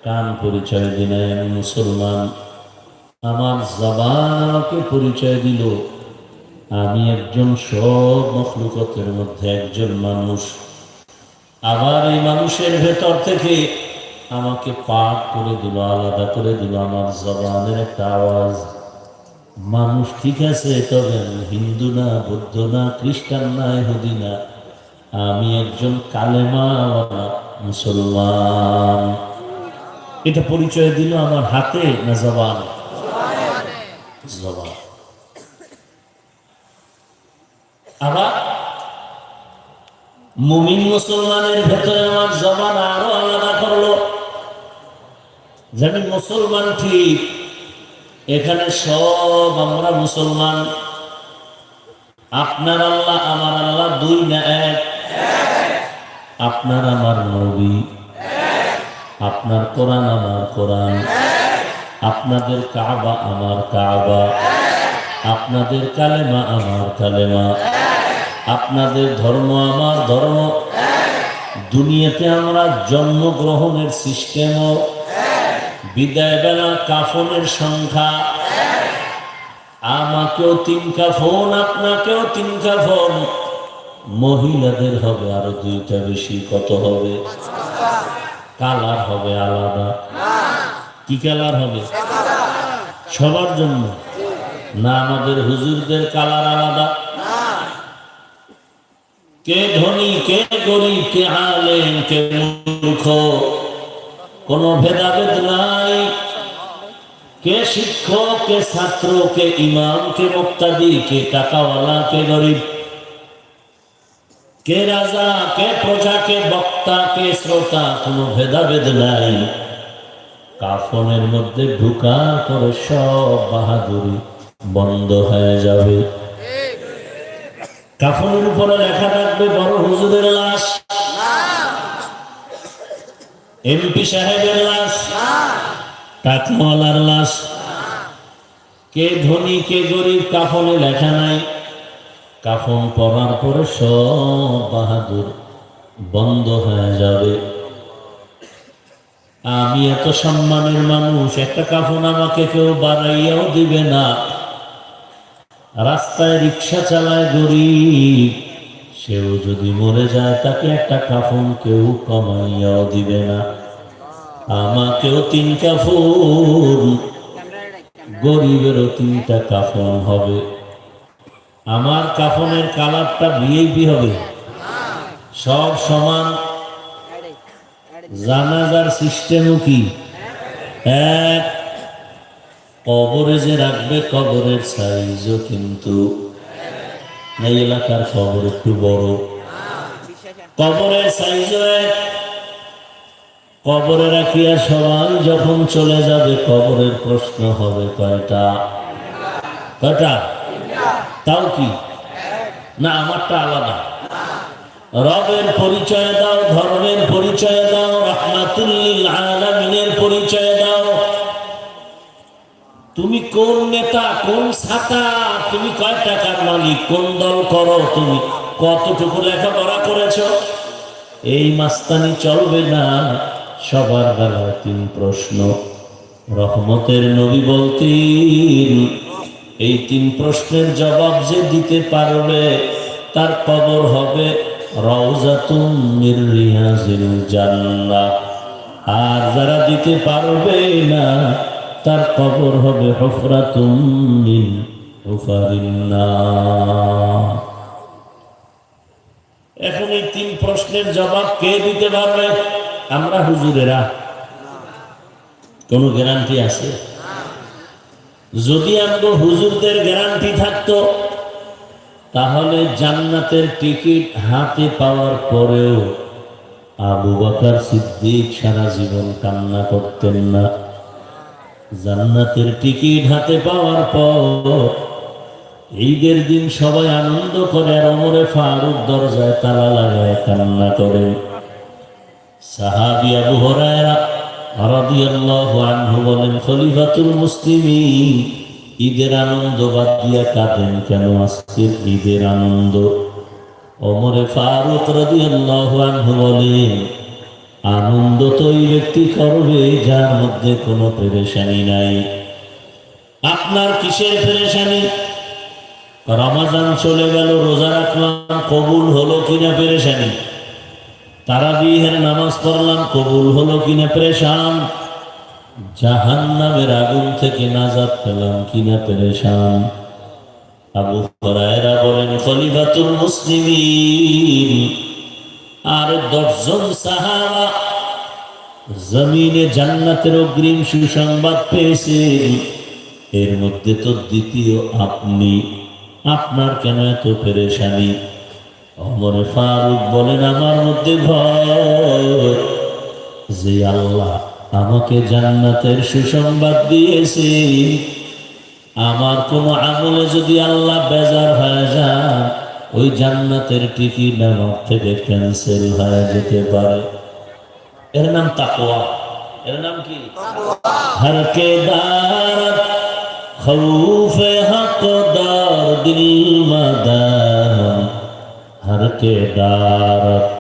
কান পরিচয় দিল না আমি মুসলমান। আমার জবান আমাকে পরিচয় দিল আমি একজন সব মখলুকতের মধ্যে একজন মানুষ। আবার এই মানুষের ভেতর থেকে আমাকে পাক করে দিল, আলাদা করে দিল আমার জবানের একটা আওয়াজ। মানুষ ঠিক আছে, তবে আমি হিন্দু না, বৌদ্ধ না, খ্রিস্টান না, ইহুদি না, আমি একজন কালেমাওয়ালা মুসলমান। এটা পরিচয় দিল আমার হাতে না জবান? জবান। আবার মুমিন মুসলমানের ভেতরে আমার জবান আরো আলাদা করলো যে আমি মুসলমান ঠিক, এখানে সব আমরা মুসলমান। আপনার আল্লাহ আমার আল্লাহ দুই না এক? আপনার আমার নবী, আপনার কোরআন আমার কোরআন, আপনাদের কাবা আমার কাবা, আপনাদের কালেমা আমার কালেমা, আপনাদের ধর্ম আমার ধর্ম। দুনিয়াতে আমরা জন্মগ্রহণের সিস্টেমও, বিদায় বেলা কাফনের সংখ্যা, আমাকেও 3 কাফন, আপনাকেও 3 কাফন, মহিলাদের হবে আরো 2টা বেশি। কত হবে? কালার হবে আলাদা। কি কালার হবে? সবার জন্য না, আমাদের হুজুরদের কালার আলাদা। কে ধনী, কে গরিব, কে আলেম, কে মূর্খ, কোনো ভেদাভেদ নাই। কে শিক্ষক, কে ছাত্র, কে ইমাম, কে মুক্তাদি, কে টাকাওয়ালা, কে গরিব, কে রাজা, কে প্রজা, কে বক্তা, কে শ্রোতা, কোনো ভেদাভেদ নাই। কাফনের মধ্যে ঢুকা করে সব বাহাদুরি বন্ধ হয়ে যাবে। কাফনের উপরে লেখা থাকবে বড় হুজুরের লাশ, এমপি সাহেবের লাশ, টাকাওয়ালার লাশ। কে ধনী, কে গরিব, কাফনে লেখা নাই। কাফন পরার পরে সব বাহাদুর বন্ধ হয়ে যাবে। আমি এত সম্মানের মানুষ, একটা কাফন আমাকে কেউ বাড়াইয়াও দিবে না। রাস্তায় রিক্সা চালায় গরিব, সেও যদি মরে যায় তাকে একটা কাফন কেউ কমাইয়াও দিবে না। আমাকেও 3 কাফন, গরিবেরও 3টা কাফন হবে। আমার কাফনের কালারটা ভিআইপি হবে, সব সমান। জানাজার সিস্টেমও কি এক? কবরে যে রাখবে কবরের সাইজও কিন্তু এই এলাকার কবর একটু বড়, কবরের সাইজও এক। কবরে রাখিয়া সবাই যখন চলে যাবে কবরের প্রশ্ন হবে কয়টা? কয়টা? তাও কি না, আমারটা আলাদা। রবের পরিচয় দাও, ধর্মের পরিচয় দাও, রাহমাতুল লিল আলামিনের পরিচয় দাও। তুমি কোন নেতা, কোন ছাতা, তুমি কয় টাকার মালিক, কোন দল করো, তুমি কতটুকু লেখাপড়া করেছো, এই মাস্তানি চলবে না। সবার বেলায় 3 প্রশ্ন। রহমতের নবী বলতেন, এই 3 প্রশ্নের জবাব যে দিতে পারবে তার কবর হবে রাউযাতুম মির রিয়াজিল জান্নাহ, আর যারা দিতে পারবে না তার কবর হবে হুফরাতুম মিন হুফারিন নার। এখন এই 3 প্রশ্নের জবাব কে দিতে পারবে? আমরা হুজুরেরা। কোন গ্যারান্টি আছে? যদি আমগো হুজুরদের গ্যারান্টি থাকতো তাহলে জান্নাতের টিকিট হাতে পাওয়ার পরেও আবু বকর সিদ্দিক সারা জীবন কান্না করতেন না। জান্নাতের টিকিট হাতে পাওয়ার পর ঈদের দিন সবাই আনন্দ করে, আর ওমরে ফারুক দরজায় তালা লাগায় কান্না করেন। সাহাবী আবু হুরায়রা রাদিয়াল্লাহু আনহু বলেন, খলিফাতুল মুসলিমিন ঈদের আনন্দ বাদ দিয়া কাঁদেন কেন? আজকের ঈদের আনন্দ। ওমরে ফারুক রাদিয়াল্লাহু আনহু বলেন, আনন্দ তো ওই ব্যক্তি করবে যার মধ্যে কোনো পেরেশানি নাই। আপনার কিসের পেরেশানি? রমজান চলে গেল, রোজা রাখলাম, কবুল হলো কিনা পেরেশানি। তারাবিহের নামাজ পড়লাম, কবুল হলো কিনা পেরেশান। জাহান্নামের আগুন থেকে নাজাত পেলাম কিনা পেরেশান। আবু হুরায়রা বলেন, খলিফাতুল মুসলিমিন আর 10 জন সাহাবা জমিনে জান্নাতের অগ্রিম সুসংবাদ পেয়েছেন, এর মধ্যে তো দ্বিতীয় আপনি, আপনার কেন এত পেরেশানি? ওমরে ফারুক বলেন, আমার মধ্যে ভয় যে আল্লাহ আমাকে জান্নাতের সুসংবাদ দিয়েছে, আমার কোনো আমলে যদি আল্লাহ বেজার হয়ে যান, ওই জান্নাতের টিকিট আমার থেকে ক্যান্সেল হয়ে যেতে পারে। এর নাম তাকওয়া। এর নাম কি? হর কে দারত খৌফে হকদার দিল মদার, হর কে দারত